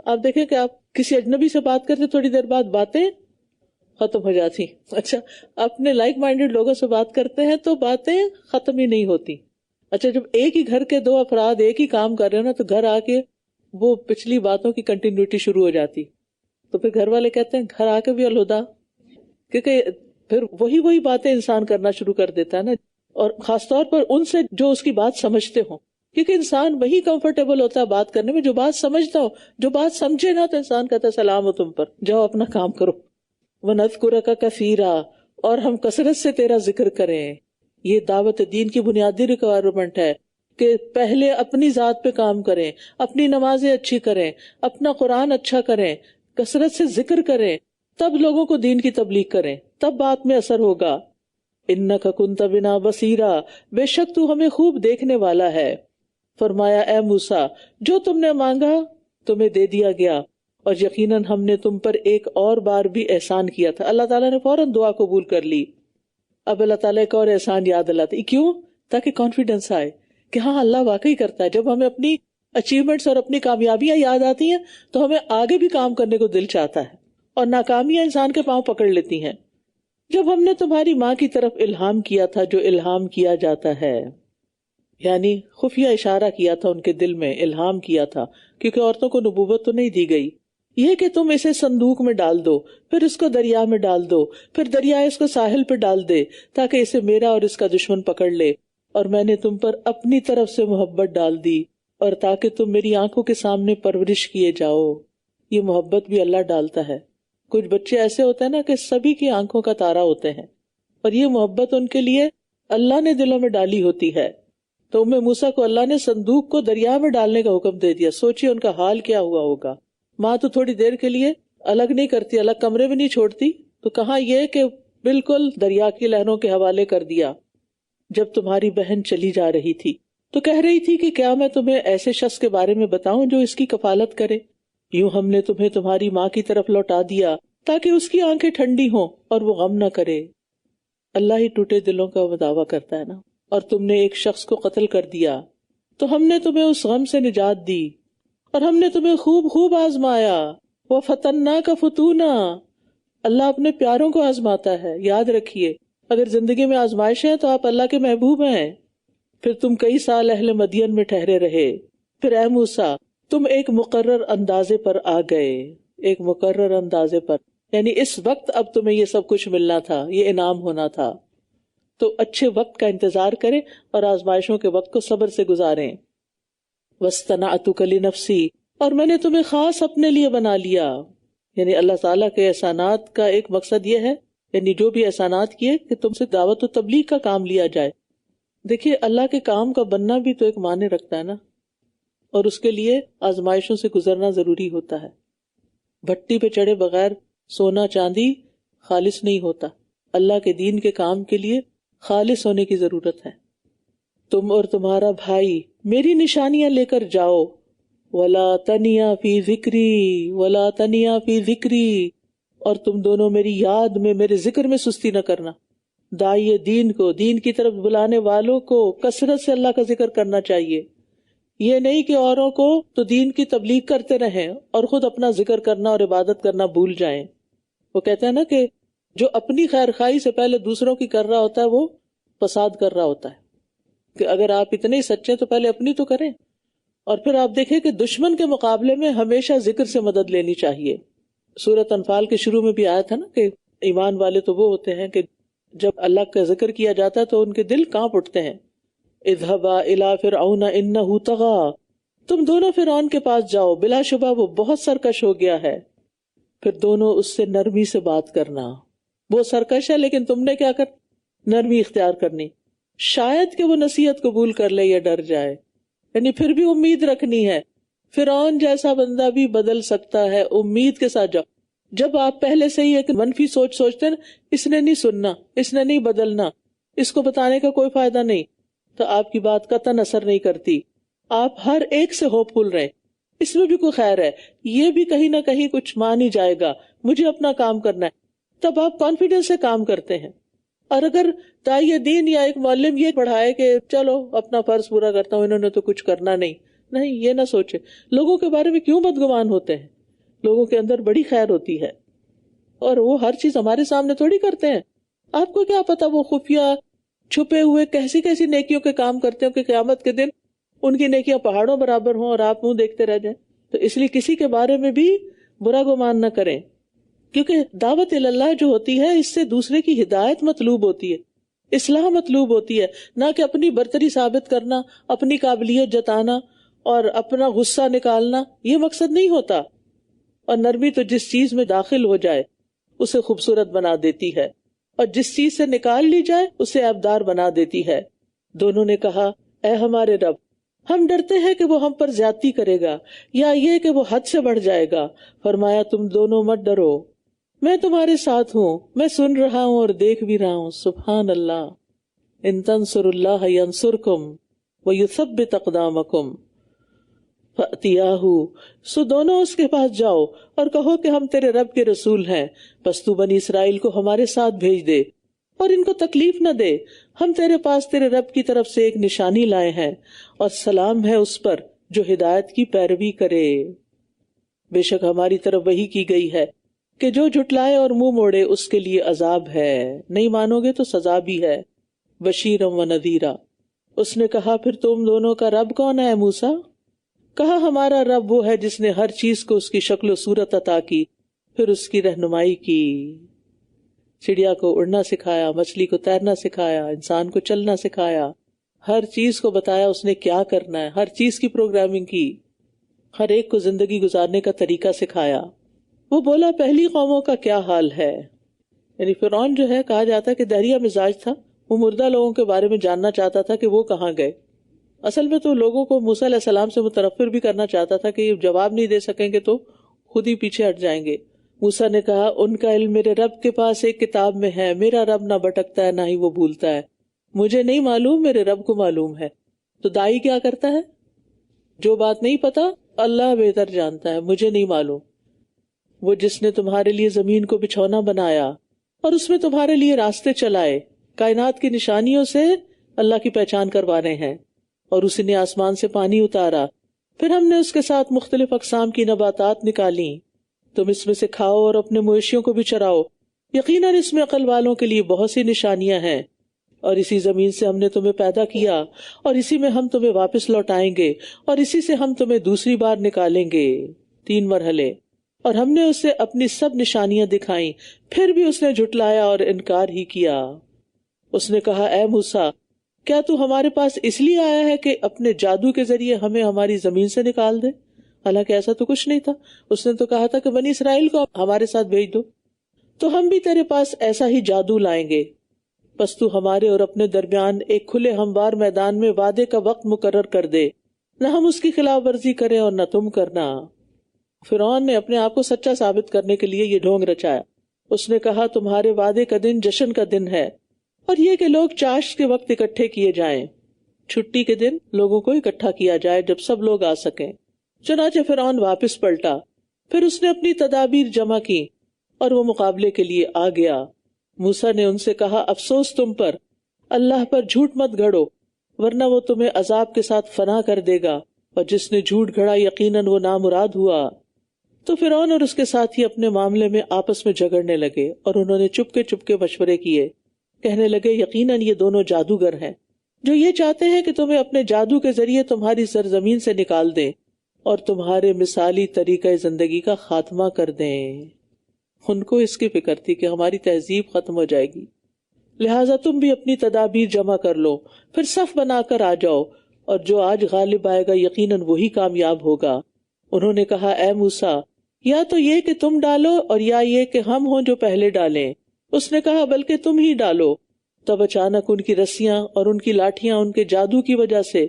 آپ دیکھیں کہ آپ کسی اجنبی سے بات کرتے تھوڑی دیر بعد باتیں ختم ہو جاتی. اچھا اپنے لائک مائنڈیڈ لوگوں سے بات کرتے ہیں تو باتیں ختم ہی نہیں ہوتی. اچھا جب ایک ہی گھر کے دو افراد ایک ہی کام کر رہے ہو نا تو گھر آ کے وہ پچھلی باتوں کی کنٹینیوٹی شروع ہو جاتی، تو پھر گھر والے کہتے ہیں گھر آ کے بھی الہدا، کیونکہ پھر وہی باتیں انسان کرنا شروع کر دیتا ہے نا، اور خاص طور پر ان سے جو اس کی بات سمجھتے ہوں، کیونکہ انسان وہی کمفرٹیبل ہوتا ہے بات کرنے میں جو بات سمجھتا ہو، جو بات سمجھے نا تو انسان کہتا ہے سلام ہو تم پر، جاؤ اپنا کام کرو۔ وَنَذْكُرَكَ كَثِيرًا، اور ہم کثرت سے تیرا ذکر کریں۔ یہ دعوت دین کی بنیادی ریکوائرمنٹ ہے کہ پہلے اپنی ذات پہ کام کریں، اپنی نمازیں اچھی کریں، اپنا قرآن اچھا کریں، کثرت سے ذکر کریں، تب لوگوں کو دین کی تبلیغ کریں، تب بات میں اثر ہوگا۔ اِنَّكَ كُنتَ بِنَا بَصِيرًا، بے شک تو ہمیں خوب دیکھنے والا ہے۔ فرمایا اے موسیٰ جو تم نے مانگا تمہیں دے دیا گیا، اور یقیناً ہم نے تم پر ایک اور بار بھی احسان کیا تھا۔ اللہ تعالیٰ نے فوراً دعا قبول کر لی۔ اب اللہ تعالیٰ ایک اور احسان یاد دلاتے، کیوں؟ تاکہ کانفیڈنس آئے کہ ہاں اللہ واقعی کرتا ہے۔ جب ہمیں اپنی اچیومنٹس اور اپنی کامیابیاں یاد آتی ہیں تو ہمیں آگے بھی کام کرنے کو دل چاہتا ہے، اور ناکامیاں انسان کے پاؤں پکڑ لیتی ہیں۔ جب ہم نے تمہاری ماں کی طرف الہام کیا تھا جو الہام کیا جاتا ہے، یعنی خفیہ اشارہ کیا تھا ان کے دل میں، الہام کیا تھا، کیونکہ عورتوں کو نبوت تو نہیں دی گئی، یہ کہ تم اسے صندوق میں ڈال دو، پھر اس کو دریا میں ڈال دو، پھر دریا اس کو ساحل پہ ڈال دے تاکہ اسے میرا اور اس کا دشمن پکڑ لے، اور میں نے تم پر اپنی طرف سے محبت ڈال دی، اور تاکہ تم میری آنکھوں کے سامنے پرورش کیے جاؤ۔ یہ محبت بھی اللہ ڈالتا ہے۔ کچھ بچے ایسے ہوتے ہیں نا کہ سبھی کی آنکھوں کا تارا ہوتے ہیں، اور یہ محبت ان کے لیے اللہ نے دلوں میں ڈالی ہوتی ہے۔ تو موسیٰ کو اللہ نے صندوق کو دریا میں ڈالنے کا حکم دے دیا۔ سوچیے ان کا حال کیا ہوا ہوگا۔ ماں تو تھوڑی دیر کے لیے الگ نہیں کرتی، الگ کمرے میں نہیں چھوڑتی، تو کہاں یہ کہ بالکل دریا کی لہروں کے حوالے کر دیا۔ جب تمہاری بہن چلی جا رہی تھی تو کہہ رہی تھی کہ کیا میں تمہیں ایسے شخص کے بارے میں بتاؤں جو اس کی کفالت کرے؟ یوں ہم نے تمہیں تمہاری ماں کی طرف لوٹا دیا تاکہ اس کی آنکھیں ٹھنڈی ہوں اور وہ غم نہ کرے۔ اللہ ہی ٹوٹے دلوں کا دعویٰ کرتا ہے نا۔ اور تم نے ایک شخص کو قتل کر دیا تو ہم نے تمہیں اس غم سے نجات دی، اور ہم نے تمہیں خوب آزمایا۔ وَفَتَنَّاكَ فُتُونًا، اللہ اپنے پیاروں کو آزماتا ہے، یاد رکھیے اگر زندگی میں آزمائشیں ہیں تو آپ اللہ کے محبوب ہیں۔ پھر تم کئی سال اہل مدین میں ٹھہرے رہے، پھر اے موسیٰ تم ایک مقرر اندازے پر آ گئے، ایک مقرر اندازے پر، یعنی اس وقت اب تمہیں یہ سب کچھ ملنا تھا، یہ انعام ہونا تھا، تو اچھے وقت کا انتظار کریں اور آزمائشوں کے وقت کو صبر سے گزاریں۔ وَاصْطَنَعْتُكَ لِنَفْسِي، اور میں نے تمہیں خاص اپنے لیے بنا لیا۔ یعنی اللہ تعالیٰ کے احسانات کا ایک مقصد یہ ہے، یعنی جو بھی احسانات کیے کہ تم سے دعوت و تبلیغ کا کام لیا جائے۔ دیکھیے اللہ کے کام کا بننا بھی تو ایک معنی رکھتا ہے نا، اور اس کے لیے آزمائشوں سے گزرنا ضروری ہوتا ہے۔ بھٹی پہ چڑھے بغیر سونا چاندی خالص نہیں ہوتا۔ اللہ کے دین کے کام کے لیے خالص ہونے کی ضرورت ہے۔ تم اور تمہارا بھائی میری نشانیاں لے کر جاؤ، وَلَا تَنِيَا فِي ذِكْرِي وَلَا تَنِيَا فِي ذِكْرِي، اور تم دونوں میری یاد میں، میرے ذکر میں سستی نہ کرنا۔ داعی دین کو، دین کی طرف بلانے والوں کو کثرت سے اللہ کا ذکر کرنا چاہیے۔ یہ نہیں کہ اوروں کو تو دین کی تبلیغ کرتے رہیں اور خود اپنا ذکر کرنا اور عبادت کرنا بھول جائیں۔ وہ کہتے ہیں نا کہ جو اپنی خیر خواہی سے پہلے دوسروں کی کر رہا ہوتا ہے وہ فساد کر رہا ہوتا ہے، کہ اگر آپ اتنے ہی سچے تو پہلے اپنی تو کریں۔ اور پھر آپ دیکھیں کہ دشمن کے مقابلے میں ہمیشہ ذکر سے مدد لینی چاہیے۔ سورۃ انفال کے شروع میں بھی آیا تھا نا کہ ایمان والے تو وہ ہوتے ہیں کہ جب اللہ کا ذکر کیا جاتا ہے تو ان کے دل کانپ اٹھتے ہیں۔ اذهبا الى فرعون انه طغى، تم دونوں فرعون کے پاس جاؤ، بلا شبہ وہ بہت سرکش ہو گیا ہے۔ پھر دونوں اس سے نرمی سے بات کرنا۔ وہ سرکش ہے لیکن تم نے کیا کر، نرمی اختیار کرنی، شاید کہ وہ نصیحت قبول کر لے یا ڈر جائے، یعنی پھر بھی امید رکھنی ہے۔ فرعون جیسا بندہ بھی بدل سکتا ہے، امید کے ساتھ جاؤ۔ جب آپ پہلے سے ہی ایک منفی سوچ سوچتے ہیں نا، اس نے نہیں سننا، اس نے نہیں بدلنا، اس کو بتانے کا کوئی فائدہ نہیں، تو آپ کی بات قطعاً اثر نہیں کرتی۔ آپ ہر ایک سے ہوپ فل رہیں، اس میں بھی کوئی خیر ہے، یہ بھی کہیں نہ کہیں کچھ مان ہی جائے گا، مجھے اپنا کام کرنا ہے، تب آپ کانفیڈنس سے کام کرتے ہیں۔ اور اگر داعی دین یا ایک معلم یہ پڑھائے کہ چلو اپنا فرض پورا کرتا ہوں، انہوں نے تو کچھ کرنا نہیں، یہ نہ سوچے۔ لوگوں کے بارے میں کیوں بدگمان ہوتے ہیں؟ لوگوں کے اندر بڑی خیر ہوتی ہے، اور وہ ہر چیز ہمارے سامنے تھوڑی کرتے ہیں۔ آپ کو کیا پتا وہ خفیہ چھپے ہوئے کیسی کیسی نیکیوں کے کام کرتے ہو کہ قیامت کے دن ان کی نیکیاں پہاڑوں برابر ہوں اور آپ منہ دیکھتے رہ جائیں. تو اس لیے کسی کے بارے میں بھی برا گمان نہ کریں، کیونکہ دعوت اللہ جو ہوتی ہے اس سے دوسرے کی ہدایت مطلوب ہوتی ہے، اصلاح مطلوب ہوتی ہے، نہ کہ اپنی برتری ثابت کرنا، اپنی قابلیت جتانا اور اپنا غصہ نکالنا. یہ مقصد نہیں ہوتا. اور نرمی تو جس چیز میں داخل ہو جائے اسے خوبصورت بنا دیتی ہے، اور جس چیز سے نکال لی جائے اسے عیبدار بنا دیتی ہے. دونوں نے کہا اے ہمارے رب، ہم ڈرتے ہیں کہ وہ ہم پر زیادتی کرے گا یا یہ کہ وہ حد سے بڑھ جائے گا. فرمایا تم دونوں مت ڈرو، میں تمہارے ساتھ ہوں، میں سن رہا ہوں اور دیکھ بھی رہا ہوں. سبحان اللہ. ان تنصروا اللہ ینصرکم ویثبت اقدامکم فأتیاہ. سو دونوں اس کے پاس جاؤ اور کہو کہ ہم تیرے رب کے رسول ہیں، بس تو بنی اسرائیل کو ہمارے ساتھ بھیج دے اور ان کو تکلیف نہ دے. ہم تیرے پاس تیرے رب کی طرف سے ایک نشانی لائے ہیں، اور سلام ہے اس پر جو ہدایت کی پیروی کرے. بے شک ہماری طرف وحی کی گئی ہے کہ جو جھٹلائے اور منہ موڑے اس کے لیے عذاب ہے، نہیں مانو گے تو سزا بھی ہے. بشیرم و نذیرا. اس نے کہا پھر تم دونوں کا رب کون ہے موسیٰ؟ کہا ہمارا رب وہ ہے جس نے ہر چیز کو اس کی شکل و صورت عطا کی، پھر اس کی رہنمائی کی. چڑیا کو اڑنا سکھایا، مچھلی کو تیرنا سکھایا، انسان کو چلنا سکھایا، ہر چیز کو بتایا اس نے کیا کرنا ہے، ہر چیز کی پروگرامنگ کی، ہر ایک کو زندگی گزارنے کا طریقہ سکھایا. وہ بولا پہلی قوموں کا کیا حال ہے. یعنی فرعون جو ہے کہا جاتا ہے کہ دہریہ مزاج تھا، وہ مردہ لوگوں کے بارے میں جاننا چاہتا تھا کہ وہ کہاں گئے. اصل میں تو لوگوں کو موسیٰ علیہ السلام سے متنفر بھی کرنا چاہتا تھا کہ یہ جواب نہیں دے سکیں گے تو خود ہی پیچھے ہٹ جائیں گے. موسیٰ نے کہا ان کا علم میرے رب کے پاس ایک کتاب میں ہے، میرا رب نہ بھٹکتا ہے نہ ہی وہ بھولتا ہے. مجھے نہیں معلوم، میرے رب کو معلوم ہے. تو دائی کیا کرتا ہے؟ جو بات نہیں پتا اللہ بہتر جانتا ہے، مجھے نہیں معلوم. وہ جس نے تمہارے لیے زمین کو بچھونا بنایا اور اس میں تمہارے لیے راستے چلائے، کائنات کی نشانیوں سے اللہ کی پہچان کروانے ہیں. اور اسی نے آسمان سے پانی اتارا، پھر ہم نے اس کے ساتھ مختلف اقسام کی نباتات نکالی، تم اس میں سے کھاؤ اور اپنے مویشیوں کو بھی چراؤ. یقیناً اس میں عقل والوں کے لیے بہت سی نشانیاں ہیں. اور اسی زمین سے ہم نے تمہیں پیدا کیا اور اسی میں ہم تمہیں واپس لوٹائیں گے اور اسی سے ہم تمہیں دوسری بار نکالیں گے. 3 مرحلے. اور ہم نے اسے اپنی سب نشانیاں دکھائیں، پھر بھی اس نے جھٹلایا اور انکار ہی کیا. اس نے کہا اے موسیٰ، کیا تو ہمارے پاس اس لیے آیا ہے کہ اپنے جادو کے ذریعے ہمیں ہماری زمین سے نکال دے؟ حالانکہ ایسا تو کچھ نہیں تھا. اس نے تو کہا تھا کہ بنی اسرائیل کو ہمارے ساتھ بھیج دو. تو ہم بھی تیرے پاس ایسا ہی جادو لائیں گے، بس تو ہمارے اور اپنے درمیان ایک کھلے ہموار میدان میں وعدے کا وقت مقرر کر دے، نہ ہم اس کی خلاف ورزی کریں اور نہ تم کرنا. فرعون نے اپنے آپ کو سچا ثابت کرنے کے لیے یہ ڈھونگ رچایا. اس نے کہا تمہارے وعدے کا دن جشن کا دن ہے، اور یہ کہ لوگ چاشت کے وقت اکٹھے کیے جائیں، چھٹی کے دن لوگوں کو اکٹھا کیا جائے جب سب لوگ آ سکیں. چنانچہ فرعون واپس پلٹا، پھر اس نے اپنی تدابیر جمع کی اور وہ مقابلے کے لیے آ گیا. موسیٰ نے ان سے کہا افسوس تم پر، اللہ پر جھوٹ مت گھڑو ورنہ وہ تمہیں عذاب کے ساتھ فنا کر دے گا، اور جس نے جھوٹ گھڑا یقیناً وہ نامراد ہوا. تو فرعون اور اس کے ساتھی اپنے معاملے میں آپس میں جھگڑنے لگے اور انہوں نے چپ کے مشورے کیے. کہنے لگے یقیناً یہ دونوں جادوگر ہیں جو یہ چاہتے ہیں کہ تمہیں اپنے جادو کے ذریعے تمہاری سرزمین سے نکال دیں اور تمہارے مثالی طریقہ زندگی کا خاتمہ کر دیں. ان کو اس کی فکر تھی کہ ہماری تہذیب ختم ہو جائے گی، لہٰذا تم بھی اپنی تدابیر جمع کر لو، پھر صف بنا کر آ جاؤ، اور جو آج غالب آئے گا یقیناً وہی کامیاب ہوگا. انہوں نے کہا اے موسیٰ، یا تو یہ کہ تم ڈالو اور یا یہ کہ ہم ہوں جو پہلے ڈالیں. اس نے کہا بلکہ تم ہی ڈالو. تب اچانک ان کی رسیاں اور ان کی لاٹھیاں ان کے جادو کی وجہ سے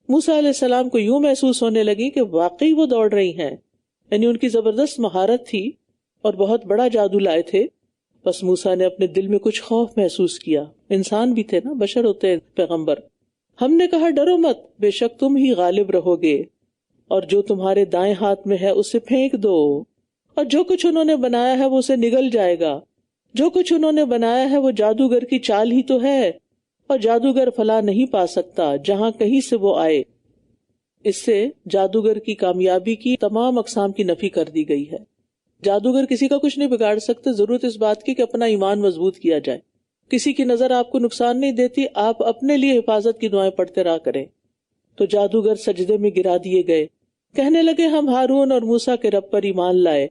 موسیٰ علیہ السلام کو یوں محسوس ہونے لگی کہ واقعی وہ دوڑ رہی ہیں. یعنی ان کی زبردست مہارت تھی اور بہت بڑا جادو لائے تھے. بس موسیٰ نے اپنے دل میں کچھ خوف محسوس کیا. انسان بھی تھے نا، بشر ہوتے ہیں پیغمبر. ہم نے کہا ڈرو مت، بے شک تم ہی غالب رہو گے، اور جو تمہارے دائیں ہاتھ میں ہے اسے پھینک دو، اور جو کچھ انہوں نے بنایا ہے وہ اسے نگل جائے گا. جو کچھ انہوں نے بنایا ہے وہ جادوگر کی چال ہی تو ہے، اور جادوگر فلاح نہیں پا سکتا جہاں کہیں سے وہ آئے. اس سے جادوگر کی کامیابی کی تمام اقسام کی نفی کر دی گئی ہے. جادوگر کسی کا کچھ نہیں بگاڑ سکتے، ضرورت اس بات کی کہ اپنا ایمان مضبوط کیا جائے. کسی کی نظر آپ کو نقصان نہیں دیتی، آپ اپنے لیے حفاظت کی دعائیں پڑھتے رہا کریں۔ تو جادوگر سجدے میں گرا دیے گئے، کہنے لگے ہم ہارون اور موسیٰ کے رب پر ایمان لائے۔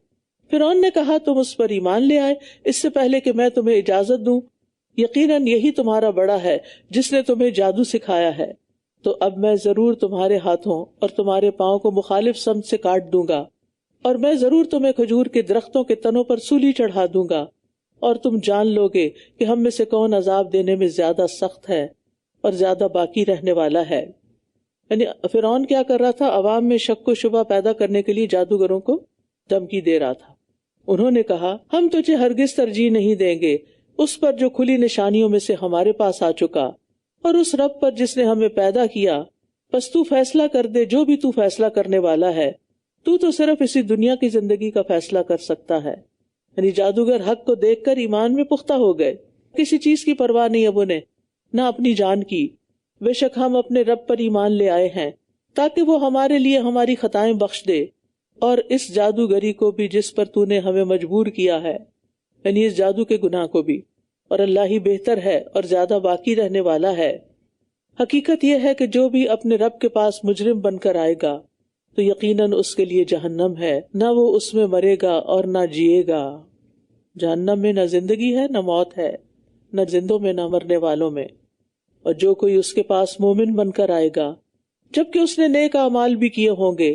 فرعون نے کہا تم اس پر ایمان لے آئے اس سے پہلے کہ میں تمہیں اجازت دوں، یقیناً یہی تمہارا بڑا ہے جس نے تمہیں جادو سکھایا ہے، تو اب میں ضرور تمہارے ہاتھوں اور تمہارے پاؤں کو مخالف سمت سے کاٹ دوں گا، اور میں ضرور تمہیں کھجور کے درختوں کے تنوں پر سولی چڑھا دوں گا، اور تم جان لو گے کہ ہم میں سے کون عذاب دینے میں زیادہ سخت ہے اور زیادہ باقی رہنے والا ہے۔ یعنی فرعون کیا کر رہا تھا؟ عوام میں شک و شبہ پیدا کرنے کے لیے جادوگروں کو دھمکی دے رہا تھا۔ انہوں نے کہا ہم تجھے ہرگز ترجیح نہیں دیں گے اس پر جو کھلی نشانیوں میں سے ہمارے پاس آ چکا، اور اس رب پر جس نے ہمیں پیدا کیا، بس تو فیصلہ کر دے جو بھی تو فیصلہ کرنے والا ہے، تو صرف اسی دنیا کی زندگی کا فیصلہ کر سکتا ہے۔ یعنی جادوگر حق کو دیکھ کر ایمان میں پختہ ہو گئے، کسی چیز کی پرواہ نہیں اب انہیں، نہ اپنی جان کی۔ بے شک ہم اپنے رب پر ایمان لے آئے ہیں تاکہ وہ ہمارے لیے ہماری خطائیں بخش دے، اور اس جادوگری کو بھی جس پر تو نے ہمیں مجبور کیا ہے، یعنی اس جادو کے گناہ کو بھی، اور اللہ ہی بہتر ہے اور زیادہ باقی رہنے والا ہے۔ حقیقت یہ ہے کہ جو بھی اپنے رب کے پاس مجرم بن کر آئے گا تو یقیناً اس کے لیے جہنم ہے، نہ وہ اس میں مرے گا اور نہ جیے گا۔ جہنم میں نہ زندگی ہے نہ موت ہے، نہ زندوں میں نہ مرنے والوں میں۔ اور جو کوئی اس کے پاس مومن بن کر آئے گا جبکہ اس نے نیک اعمال بھی کیے ہوں گے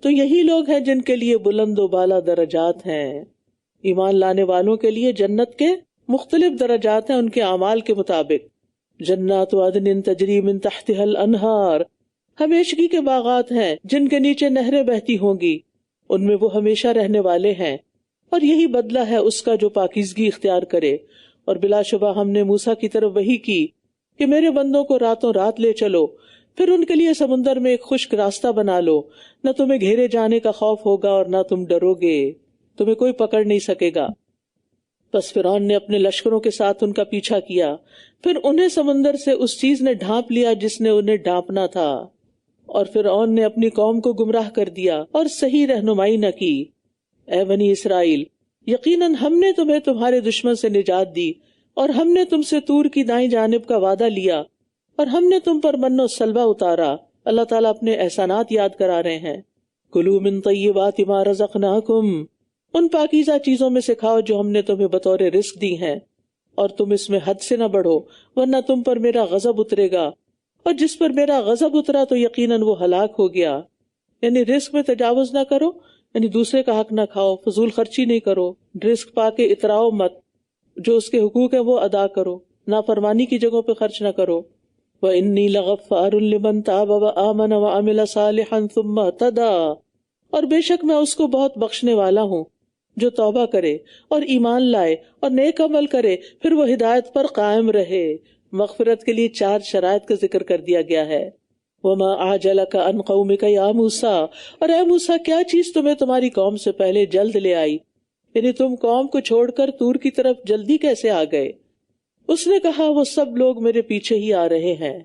تو یہی لوگ ہیں جن کے لیے بلند و بالا درجات ہیں۔ ایمان لانے والوں کے لیے جنت کے مختلف درجات ہیں ان کے اعمال کے مطابق۔ جنات عدن تجری من تحتها الانہار، ہمیشگی کے باغات ہیں جن کے نیچے نہریں بہتی ہوں گی، ان میں وہ ہمیشہ رہنے والے ہیں، اور یہی بدلہ ہے اس کا جو پاکیزگی اختیار کرے۔ اور بلا شبہ ہم نے موسیٰ کی طرف وحی کی کہ میرے بندوں کو راتوں رات لے چلو، پھر ان کے لیے سمندر میں ایک خشک راستہ بنا لو، نہ تمہیں گھیرے جانے کا خوف ہوگا اور نہ تم ڈرو گے، تمہیں کوئی پکڑ نہیں سکے گا۔ بس فرعون نے اپنے لشکروں کے ساتھ ان کا پیچھا کیا، پھر انہیں سمندر سے اس چیز نے ڈھانپ لیا جس نے انہیں ڈھانپنا تھا، اور فرعون نے اپنی قوم کو گمراہ کر دیا اور صحیح رہنمائی نہ کی۔ اے بنی اسرائیل، یقیناً ہم نے تمہیں تمہارے دشمن سے نجات دی، اور ہم نے تم سے طور کی دائیں جانب کا وعدہ لیا، اور ہم نے تم پر من و سلوہ اتارا۔ اللہ تعالیٰ اپنے احسانات یاد کرا رہے ہیں۔ کلوا من طیبات ما رزقناکم، ان پاکیزہ چیزوں میں سے کھاؤ جو ہم نے تمہیں بطور رزق دی ہیں، اور تم اس میں حد سے نہ بڑھو ورنہ تم پر میرا غضب اترے گا، اور جس پر میرا غضب اترا تو یقیناً وہ ہلاک ہو گیا۔ یعنی رزق میں تجاوز نہ کرو، یعنی دوسرے کا حق نہ کھاؤ، فضول خرچی نہیں کرو، رزق پا کے اتراؤ مت، جو اس کے حقوق ہیں وہ ادا کرو، نافرمانی کی جگہوں پہ خرچ نہ کرو۔ وَإِنِّي لَغَفَّارٌ لِمَن تَابَ وَآمَنَ وَعَمِلَ صَالِحًا ثُمَّ اهْتَدَىٰ، اور بے شک میں اس کو بہت بخشنے والا ہوں جو توبہ کرے اور ایمان لائے اور نیک عمل کرے پھر وہ ہدایت پر قائم رہے۔ مغفرت کے لیے 4 شرائط کا ذکر کر دیا گیا ہے۔ وَمَا أَعْجَلَكَ عَنْ قَوْمِكَ يَا مُوسَىٰ، اور اے موسیٰ کیا چیز تمہیں تمہاری قوم سے پہلے جلد لے آئی، یعنی تم قوم کو چھوڑ کر طور کی طرف جلدی کیسے آ گئے؟ اس نے کہا وہ سب لوگ میرے پیچھے ہی آ رہے ہیں،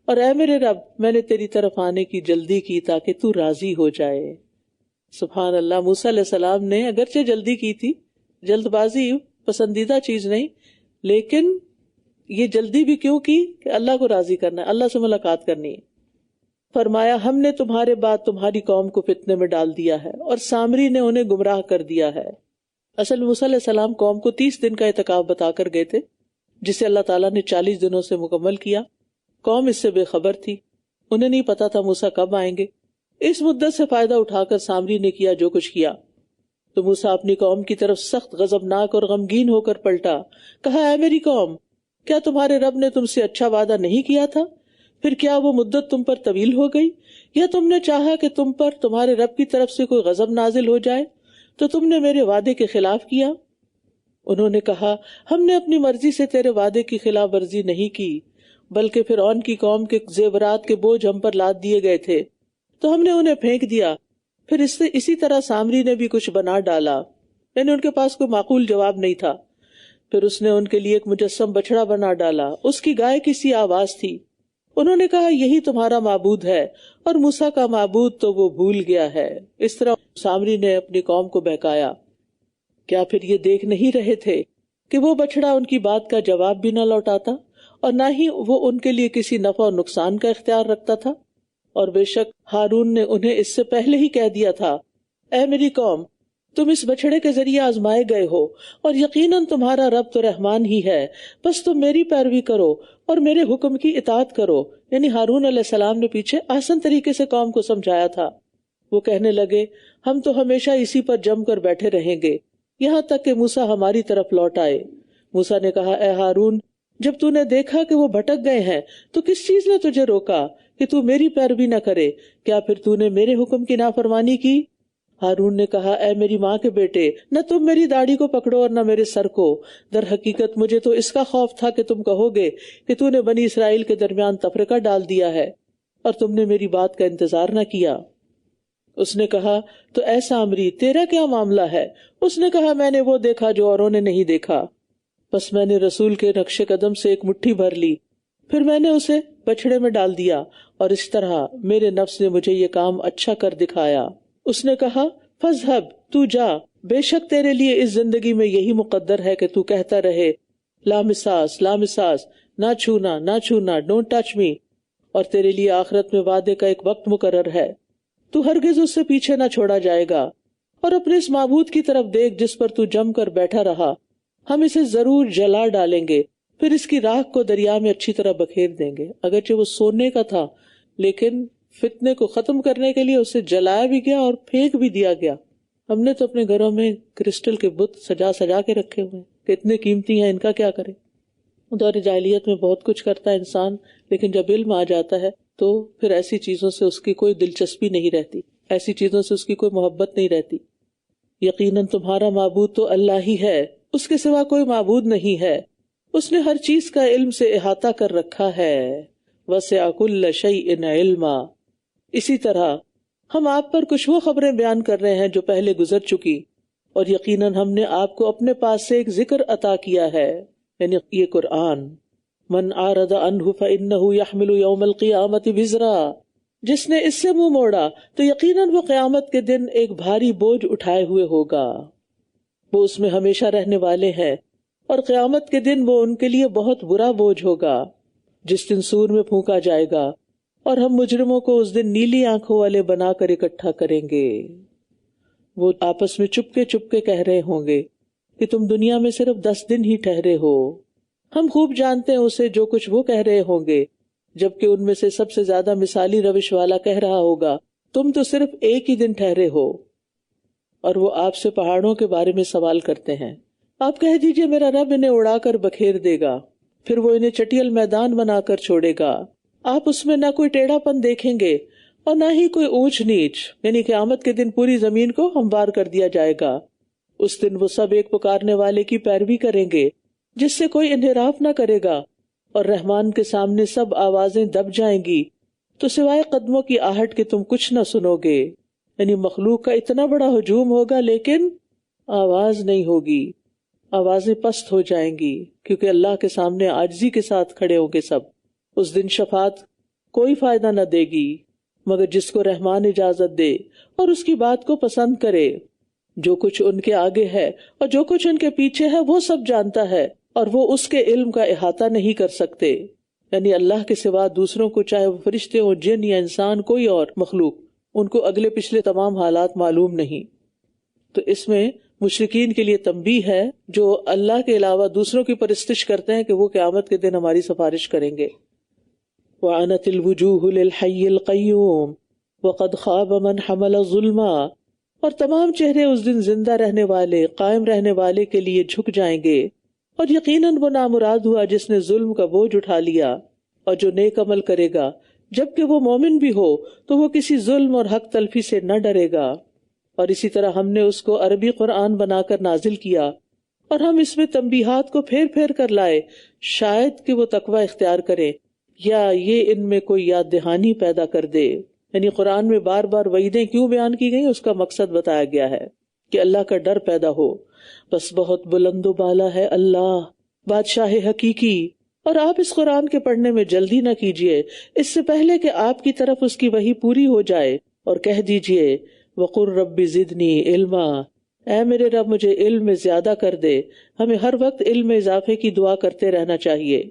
اور اے میرے رب میں نے تیری طرف آنے کی جلدی کی تاکہ تو راضی ہو جائے۔ سبحان اللہ، موسیٰ علیہ السلام نے اگرچہ جلدی کی تھی، جلد بازی پسندیدہ چیز نہیں، لیکن یہ جلدی بھی کیوں کی کہ اللہ کو راضی کرنا ہے، اللہ سے ملاقات کرنی ہے۔ فرمایا ہم نے تمہارے بعد تمہاری قوم کو فتنے میں ڈال دیا ہے اور سامری نے انہیں گمراہ کر دیا ہے۔ اصل موسیٰ علیہ السلام قوم کو 30 دن کا اعتکاف بتا کر گئے تھے، جسے اللہ تعالیٰ نے 40 دنوں سے مکمل کیا۔ قوم اس سے بے خبر تھی، انہیں نہیں پتا تھا موسیٰ کب آئیں گے۔ اس مدت سے فائدہ اٹھا کر سامری نے کیا جو کچھ کیا، تو موسیٰ اپنی قوم کی طرف سخت غضبناک اور غمگین ہو کر پلٹا، کہا اے میری قوم، کیا تمہارے رب نے تم سے اچھا وعدہ نہیں کیا تھا؟ پھر کیا وہ مدت تم پر طویل ہو گئی، یا تم نے چاہا کہ تم پر تمہارے رب کی طرف سے کوئی غضب نازل ہو جائے تو تم نے میرے وعدے کے خلاف کیا؟ انہوں نے کہا ہم نے اپنی مرضی سے تیرے وعدے کی خلاف ورزی نہیں کی، بلکہ فرعون کی قوم کے زیورات کے بوجھ ہم پر لاد دیے گئے تھے تو ہم نے انہیں پھینک دیا۔ پھر اسی طرح سامری نے بھی کچھ بنا ڈالا، یعنی ان کے پاس کوئی معقول جواب نہیں تھا۔ پھر اس نے ان کے لیے ایک مجسم بچڑا بنا ڈالا، اس کی گائے کی سی آواز تھی۔ انہوں نے کہا یہی تمہارا معبود ہے، اور موسیٰ کا معبود تو وہ بھول گیا ہے۔ اس طرح سامری نے اپنی قوم کو بہکایا۔ کیا پھر یہ دیکھ نہیں رہے تھے کہ وہ بچڑا ان کی بات کا جواب بھی نہ لوٹاتا اور نہ ہی وہ ان کے لیے کسی نفع اور نقصان کا اختیار رکھتا تھا. اور بے شک ہارون نے انہیں اس سے پہلے ہی کہہ دیا تھا، اے میری قوم، تم اس بچڑے کے ذریعے آزمائے گئے ہو اور یقیناً تمہارا رب تو رحمان ہی ہے، بس تم میری پیروی کرو اور میرے حکم کی اطاعت کرو. یعنی ہارون علیہ السلام نے پیچھے آسان طریقے سے قوم کو سمجھایا تھا. وہ کہنے لگے، ہم تو ہمیشہ اسی پر جم کر بیٹھے رہیں گے یہاں تک کہ موسیٰ ہماری طرف لوٹ آئے. موسیٰ نے کہا، اے ہارون، جب تو نے دیکھا کہ وہ بھٹک گئے ہیں تو کس چیز نے تجھے روکا کہ تو میری پیروی نہ کرے؟ کیا پھر تو نے میرے حکم کی نافرمانی کی؟ ہارون نے کہا، اے میری ماں کے بیٹے، نہ تم میری داڑھی کو پکڑو اور نہ میرے سر کو. در حقیقت مجھے تو اس کا خوف تھا کہ تم کہو گے کہ تو نے بنی اسرائیل کے درمیان تفرقہ ڈال دیا ہے اور تم نے میری بات کا انتظار نہ کیا. اس نے کہا، تو اے سامری، تیرا کیا معاملہ ہے؟ اس نے کہا، میں نے وہ دیکھا جو اوروں نے نہیں دیکھا. بس میں نے رسول کے نقش قدم سے ایک مٹھی بھر لی، پھر میں نے اسے بچھڑے میں ڈال دیا اور اس طرح میرے نفس نے مجھے یہ کام اچھا کر دکھایا. اس نے کہا، فذہب، تو جا، بے شک تیرے لیے اس زندگی میں یہی مقدر ہے کہ تو کہتا رہے، لا مساس، لا مساس، نہ چھونا، نہ چھونا، ڈونٹ ٹچ می. اور تیرے لیے آخرت میں وعدے کا ایک وقت مقرر ہے، تو ہرگز اس سے پیچھے نہ چھوڑا جائے گا. اور اپنے اس معبود کی طرف دیکھ جس پر تو جم کر بیٹھا رہا، ہم اسے ضرور جلا ڈالیں گے، پھر اس کی راکھ کو دریا میں اچھی طرح بکھیر دیں گے. اگرچہ وہ سونے کا تھا لیکن فتنے کو ختم کرنے کے لیے اسے جلایا بھی گیا اور پھینک بھی دیا گیا. ہم نے تو اپنے گھروں میں کرسٹل کے بت سجا سجا کے رکھے ہوئے کہ اتنے قیمتی ہیں، ان کا کیا کریں. دور جاہلیت میں بہت کچھ کرتا ہے انسان، لیکن جب علم آ جاتا ہے تو پھر ایسی چیزوں سے اس کی کوئی دلچسپی نہیں رہتی، ایسی چیزوں سے اس کی کوئی محبت نہیں رہتی. یقیناً تمہارا معبود تو اللہ ہی ہے، اس کے سوا کوئی معبود نہیں ہے. اس نے ہر چیز کا علم سے احاطہ کر رکھا ہے. وسع کل شیء علما. اسی طرح ہم آپ پر کچھ وہ خبریں بیان کر رہے ہیں جو پہلے گزر چکی، اور یقیناً ہم نے آپ کو اپنے پاس سے ایک ذکر عطا کیا ہے، یعنی یہ قرآن. من اعرض عنہ فإنہ یحمل یوم القیامۃ وزرا. جس نے اس سے منہ موڑا تو یقیناً وہ قیامت کے دن ایک بھاری بوجھ اٹھائے ہوئے ہوگا. وہ اس میں ہمیشہ رہنے والے ہیں، اور قیامت کے دن وہ ان کے لیے بہت برا بوجھ ہوگا جس دن سور میں پھونکا جائے گا، اور ہم مجرموں کو اس دن نیلی آنکھوں والے بنا کر اکٹھا کریں گے. وہ آپس میں چپ کے کہہ رہے ہوں گے کہ تم دنیا میں صرف 10 دن ہی ٹھہرے ہو. ہم خوب جانتے ہیں اسے جو کچھ وہ کہہ رہے ہوں گے، جبکہ ان میں سے سب سے زیادہ مثالی روش والا کہہ رہا ہوگا، تم تو صرف ایک ہی دن ٹھہرے ہو. اور وہ آپ سے پہاڑوں کے بارے میں سوال کرتے ہیں. آپ کہہ دیجئے میرا رب انہیں اڑا کر بکھیر دے گا، پھر وہ انہیں چٹیل میدان بنا کر چھوڑے گا. آپ اس میں نہ کوئی ٹیڑھا پن دیکھیں گے اور نہ ہی کوئی اونچ نیچ. یعنی قیامت کے دن پوری زمین کو ہموار کر دیا جائے گا. اس دن وہ سب ایک پکارنے والے کی پیروی کریں گے جس سے کوئی انحراف نہ کرے گا، اور رحمان کے سامنے سب آوازیں دب جائیں گی تو سوائے قدموں کی آہٹ کے تم کچھ نہ سنو گے. یعنی مخلوق کا اتنا بڑا ہجوم ہوگا لیکن آواز نہیں ہوگی، آوازیں پست ہو جائیں گی، کیونکہ اللہ کے سامنے عاجزی کے ساتھ کھڑے ہوں گے سب. اس دن شفاعت کوئی فائدہ نہ دے گی مگر جس کو رحمان اجازت دے اور اس کی بات کو پسند کرے. جو کچھ ان کے آگے ہے اور جو کچھ ان کے پیچھے ہے وہ سب جانتا ہے، اور وہ اس کے علم کا احاطہ نہیں کر سکتے. یعنی اللہ کے سوا دوسروں کو، چاہے وہ فرشتے ہوں، جن یا انسان، کوئی اور مخلوق، ان کو اگلے پچھلے تمام حالات معلوم نہیں. تو اس میں مشرکین کے لیے تنبیہ ہے جو اللہ کے علاوہ دوسروں کی پرستش کرتے ہیں کہ وہ قیامت کے دن ہماری سفارش کریں گے. وَعَنَتِ الْوُجُوهُ لِلْحَيِّ الْقَيُّومِ وَقَدْ خَابَ مَنْ حَمَلَ ظُلْمًا. اور تمام چہرے اس دن زندہ رہنے والے، قائم رہنے والے کے لیے جھک جائیں گے، اور یقیناً وہ نامراد ہوا جس نے ظلم کا بوجھ اٹھا لیا. اور جو نیک عمل کرے گا جبکہ وہ مومن بھی ہو تو وہ کسی ظلم اور حق تلفی سے نہ ڈرے گا. اور اسی طرح ہم نے اس کو عربی قرآن بنا کر نازل کیا، اور ہم اس میں تنبیہات کو پھیر پھیر کر لائے شاید کہ وہ تقوی اختیار کرے یا یہ ان میں کوئی یاد دہانی پیدا کر دے. یعنی قرآن میں بار بار وعیدیں کیوں بیان کی گئی، اس کا مقصد بتایا گیا ہے کہ اللہ کا ڈر پیدا ہو. بس بہت بلند و بالا ہے اللہ، بادشاہ حقیقی. اور آپ اس قرآن کے پڑھنے میں جلدی نہ کیجیے اس سے پہلے کہ آپ کی طرف اس کی وحی پوری ہو جائے، اور کہہ دیجیے وَقُلْ رَبِّ زِدْنِی عِلْمًا. اے میرے رب مجھے علم میں زیادہ کر دے. ہمیں ہر وقت علم میں اضافے کی دعا کرتے رہنا چاہیے.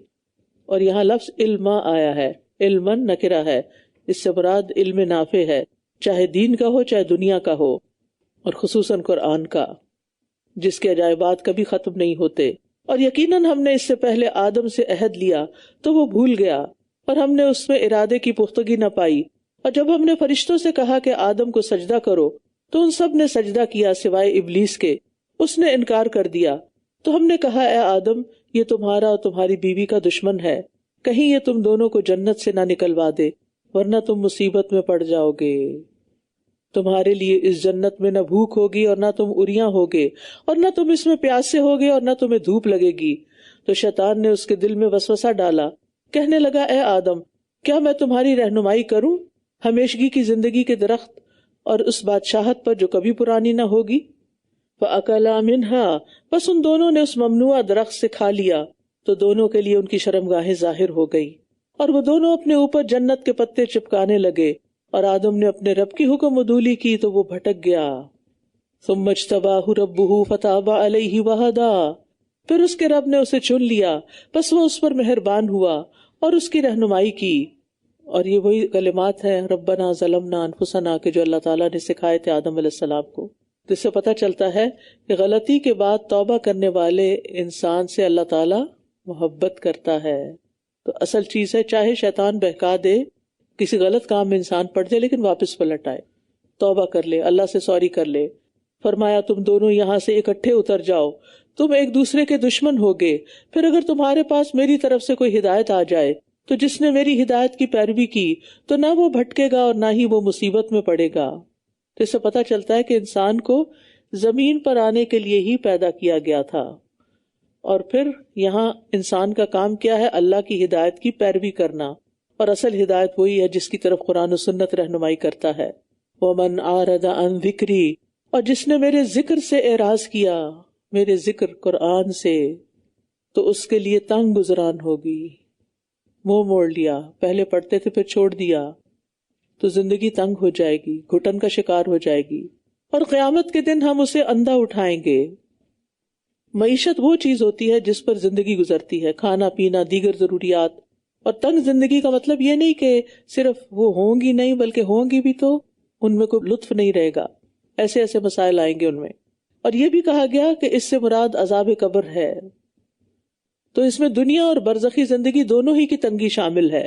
اور یہاں لفظ علما آیا ہے، علمن نکرہ ہے، اس سے مراد علم نافع ہے، چاہے دین کا ہو چاہے دنیا کا ہو، اور خصوصاً قرآن کا جس کے عجائبات کبھی ختم نہیں ہوتے. اور یقیناً ہم نے اس سے پہلے آدم سے عہد لیا تو وہ بھول گیا، اور ہم نے اس میں ارادے کی پختگی نہ پائی. اور جب ہم نے فرشتوں سے کہا کہ آدم کو سجدہ کرو تو ان سب نے سجدہ کیا سوائے ابلیس کے. اس نے انکار کر دیا. تو ہم نے کہا اے آدم یہ تمہارا اور تمہاری بیوی کا دشمن ہے، کہیں یہ تم دونوں کو جنت سے نہ نکلوا دے ورنہ تم مصیبت میں پڑ جاؤ گے. تمہارے لیے اس جنت میں نہ بھوک ہوگی اور نہ تم اریاں ہوگے، اور نہ تم اس میں پیاسے ہوگے اور نہ تمہیں دھوپ لگے گی. تو شیطان نے اس کے دل میں وسوسہ ڈالا، کہنے لگا اے آدم کیا میں تمہاری رہنمائی کروں ہمیشگی کی زندگی کے درخت اور اس بادشاہت پر جو کبھی پرانی نہ ہوگی. فَأَكَلَا مِنْهَا، بس ان دونوں نے اس ممنوع درخت سے کھا لیا تو دونوں کے لیے ان کی شرمگاہیں ظاہر ہو گئی، اور وہ دونوں اپنے اوپر جنت کے پتے چپکانے لگے. اور آدم نے اپنے رب کی حکم عدولی کی تو وہ بھٹک گیا. ثُمَّ اجْتَبَاهُ رَبُّهُ فَتَابَ عَلَيْهِ وَهَدَىٰ، پھر اس کے رب نے اسے چن لیا پس وہ اس پر مہربان ہوا اور اس کی رہنمائی کی. اور یہ وہی کلمات ہیں ربنا ظلمنا انفسنا کہ جو اللہ تعالیٰ نے سکھائے تھے آدم علیہ السلام کو. تو اس سے پتہ چلتا ہے کہ غلطی کے بعد توبہ کرنے والے انسان سے اللہ تعالیٰ محبت کرتا ہے. تو اصل چیز ہے چاہے شیطان بہکا دے، کسی غلط کام میں انسان پڑ جائے لیکن واپس پلٹ آئے، توبہ کر لے، اللہ سے سوری کر لے. فرمایا تم دونوں یہاں سے اکٹھے اتر جاؤ، تم ایک دوسرے کے دشمن ہوگے. پھر اگر تمہارے پاس میری طرف سے کوئی ہدایت آ جائے تو جس نے میری ہدایت کی پیروی کی تو نہ وہ بھٹکے گا اور نہ ہی وہ مصیبت میں پڑے گا. تو اس سے پتہ چلتا ہے کہ انسان کو زمین پر آنے کے لیے ہی پیدا کیا گیا تھا. اور پھر یہاں انسان کا کام کیا ہے؟ اللہ کی ہدایت کی پیروی کرنا. اور اصل ہدایت وہی ہے جس کی طرف قرآن و سنت رہنمائی کرتا ہے. وَمَنْ أَعْرَضَ عَنْ ذِكْرِي، اور جس نے میرے ذکر سے اعراض کیا، میرے ذکر قرآن سے، تو اس کے لیے تنگ گزران ہوگی. منہ موڑ لیا، پہلے پڑھتے تھے پھر چھوڑ دیا تو زندگی تنگ ہو جائے گی، گھٹن کا شکار ہو جائے گی. اور قیامت کے دن ہم اسے اندھا اٹھائیں گے. معیشت وہ چیز ہوتی ہے جس پر زندگی گزرتی ہے، کھانا پینا دیگر ضروریات. اور تنگ زندگی کا مطلب یہ نہیں کہ صرف وہ ہوں گی نہیں، بلکہ ہوں گی بھی تو ان میں کوئی لطف نہیں رہے گا، ایسے ایسے مسائل آئیں گے ان میں. اور یہ بھی کہا گیا کہ اس سے مراد عذاب قبر ہے. تو اس میں دنیا اور برزخی زندگی دونوں ہی کی تنگی شامل ہے.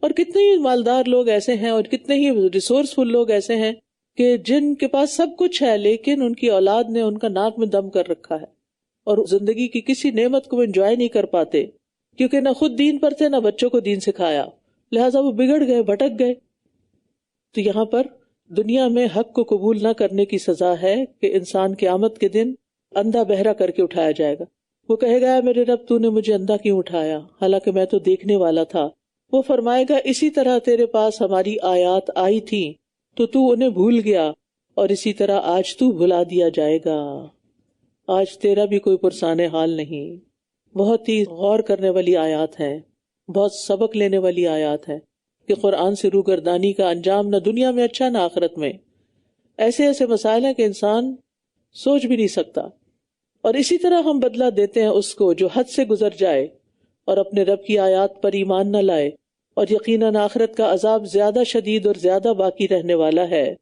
اور کتنے ہی مالدار لوگ ایسے ہیں اور کتنے ہی ریسورسفل لوگ ایسے ہیں کہ جن کے پاس سب کچھ ہے لیکن ان کی اولاد نے ان کا ناک میں دم کر رکھا ہے اور زندگی کی کسی نعمت کو انجوائے نہیں کر پاتے کیونکہ نہ خود دین پر تھے نہ بچوں کو دین سکھایا، لہٰذا وہ بگڑ گئے، بھٹک گئے. تو یہاں پر دنیا میں حق کو قبول نہ کرنے کی سزا ہے کہ انسان قیامت کے دن اندھا بہرا کر کے اٹھایا جائے گا. وہ کہے گا میرے رب تو نے مجھے اندھا کیوں اٹھایا حالانکہ میں تو دیکھنے والا تھا. وہ فرمائے گا اسی طرح تیرے پاس ہماری آیات آئی تھی تو انہیں بھول گیا، اور اسی طرح آج تو بھلا دیا جائے گا. آج تیرا بھی کوئی پرسان حال نہیں. بہت ہی غور کرنے والی آیات ہیں، بہت سبق لینے والی آیات ہیں کہ قرآن سے روگردانی کا انجام نہ دنیا میں اچھا نہ آخرت میں. ایسے ایسے مسائل ہیں کہ انسان سوچ بھی نہیں سکتا. اور اسی طرح ہم بدلہ دیتے ہیں اس کو جو حد سے گزر جائے اور اپنے رب کی آیات پر ایمان نہ لائے. اور یقیناً آخرت کا عذاب زیادہ شدید اور زیادہ باقی رہنے والا ہے.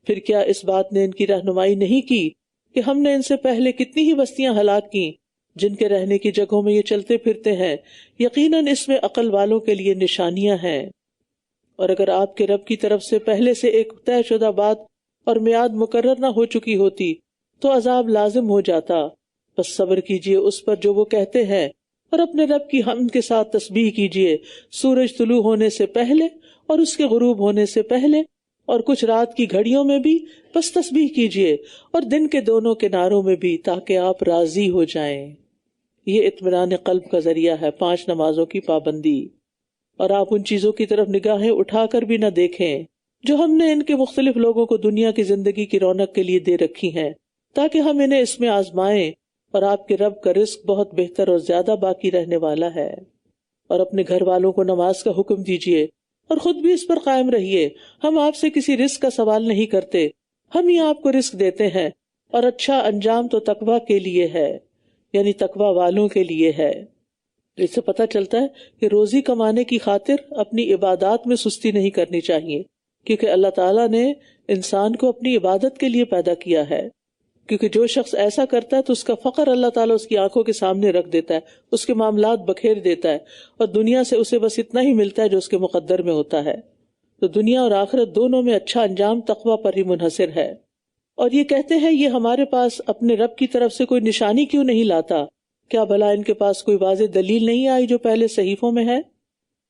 پھر کیا اس بات نے ان کی رہنمائی نہیں کی کہ ہم نے ان سے پہلے کتنی ہی بستیاں ہلاک کی جن کے رہنے کی جگہوں میں یہ چلتے پھرتے ہیں. یقیناً اس میں عقل والوں کے لیے نشانیاں ہیں. اور اگر آپ کے رب کی طرف سے پہلے سے ایک طے شدہ بات اور میعاد مقرر نہ ہو چکی ہوتی تو عذاب لازم ہو جاتا. بس صبر کیجئے اس پر جو وہ کہتے ہیں اور اپنے رب کی حمد کے ساتھ تسبیح کیجئے سورج طلوع ہونے سے پہلے اور اس کے غروب ہونے سے پہلے اور کچھ رات کی گھڑیوں میں بھی. بس تسبیح کیجئے اور دن کے دونوں کناروں میں بھی تاکہ آپ راضی ہو جائیں. یہ اطمینان قلب کا ذریعہ ہے. 5 نمازوں کی پابندی. اور آپ ان چیزوں کی طرف نگاہیں اٹھا کر بھی نہ دیکھیں جو ہم نے ان کے مختلف لوگوں کو دنیا کی زندگی کی رونق کے لیے دے رکھی ہیں تاکہ ہم انہیں اس میں آزمائیں. اور آپ کے رب کا رزق بہت بہتر اور زیادہ باقی رہنے والا ہے. اور اپنے گھر والوں کو نماز کا حکم دیجیے اور خود بھی اس پر قائم رہیے. ہم آپ سے کسی رزق کا سوال نہیں کرتے، ہم ہی آپ کو رزق دیتے ہیں. اور اچھا انجام تو تقویٰ کے لیے ہے، یعنی تقویٰ والوں کے لیے ہے۔ اس سے پتہ چلتا ہے کہ روزی کمانے کی خاطر اپنی عبادات میں سستی نہیں کرنی چاہیے، کیونکہ اللہ تعالیٰ نے انسان کو اپنی عبادت کے لیے پیدا کیا ہے۔ کیونکہ جو شخص ایسا کرتا ہے تو اس کا فقر اللہ تعالیٰ اس کی آنکھوں کے سامنے رکھ دیتا ہے، اس کے معاملات بکھیر دیتا ہے، اور دنیا سے اسے بس اتنا ہی ملتا ہے جو اس کے مقدر میں ہوتا ہے۔ تو دنیا اور آخرت دونوں میں اچھا انجام تقویٰ پر ہی منحصر ہے۔ اور یہ کہتے ہیں یہ ہمارے پاس اپنے رب کی طرف سے کوئی نشانی کیوں نہیں لاتا؟ کیا بھلا ان کے پاس کوئی واضح دلیل نہیں آئی جو پہلے صحیفوں میں ہے؟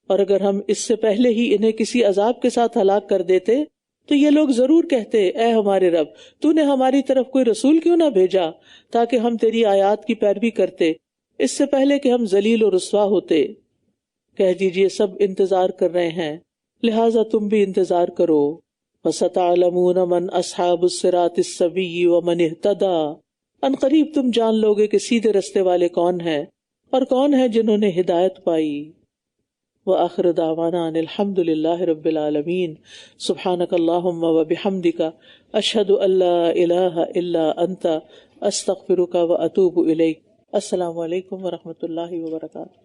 اور اگر ہم اس سے پہلے ہی انہیں کسی عذاب کے ساتھ ہلاک کر دیتے تو یہ لوگ ضرور کہتے، اے ہمارے رب، تو نے ہماری طرف کوئی رسول کیوں نہ بھیجا تاکہ ہم تیری آیات کی پیروی کرتے اس سے پہلے کہ ہم ذلیل و رسوا ہوتے۔ کہہ دیجئے سب انتظار کر رہے ہیں، لہٰذا تم بھی انتظار کرو۔ وَسَتَعْلَمُونَ مَنْ أَصْحَابُ الصِّرَاطِ السَّوِيِّ وَمَنِ اهْتَدَىٰ، ان قریب تم جان لوگے کہ سیدھے رستے والے کون ہیں اور کون ہیں جنہوں نے ہدایت پائی۔ وآخر دعوانا ان الحمد للہ رب العالمین۔ سبحانک اللہم وبحمدک، اشہد ان لا الہ الا انت، استغفرک واتوب الیک۔ السلام علیکم ورحمۃ اللہ وبرکاتہ۔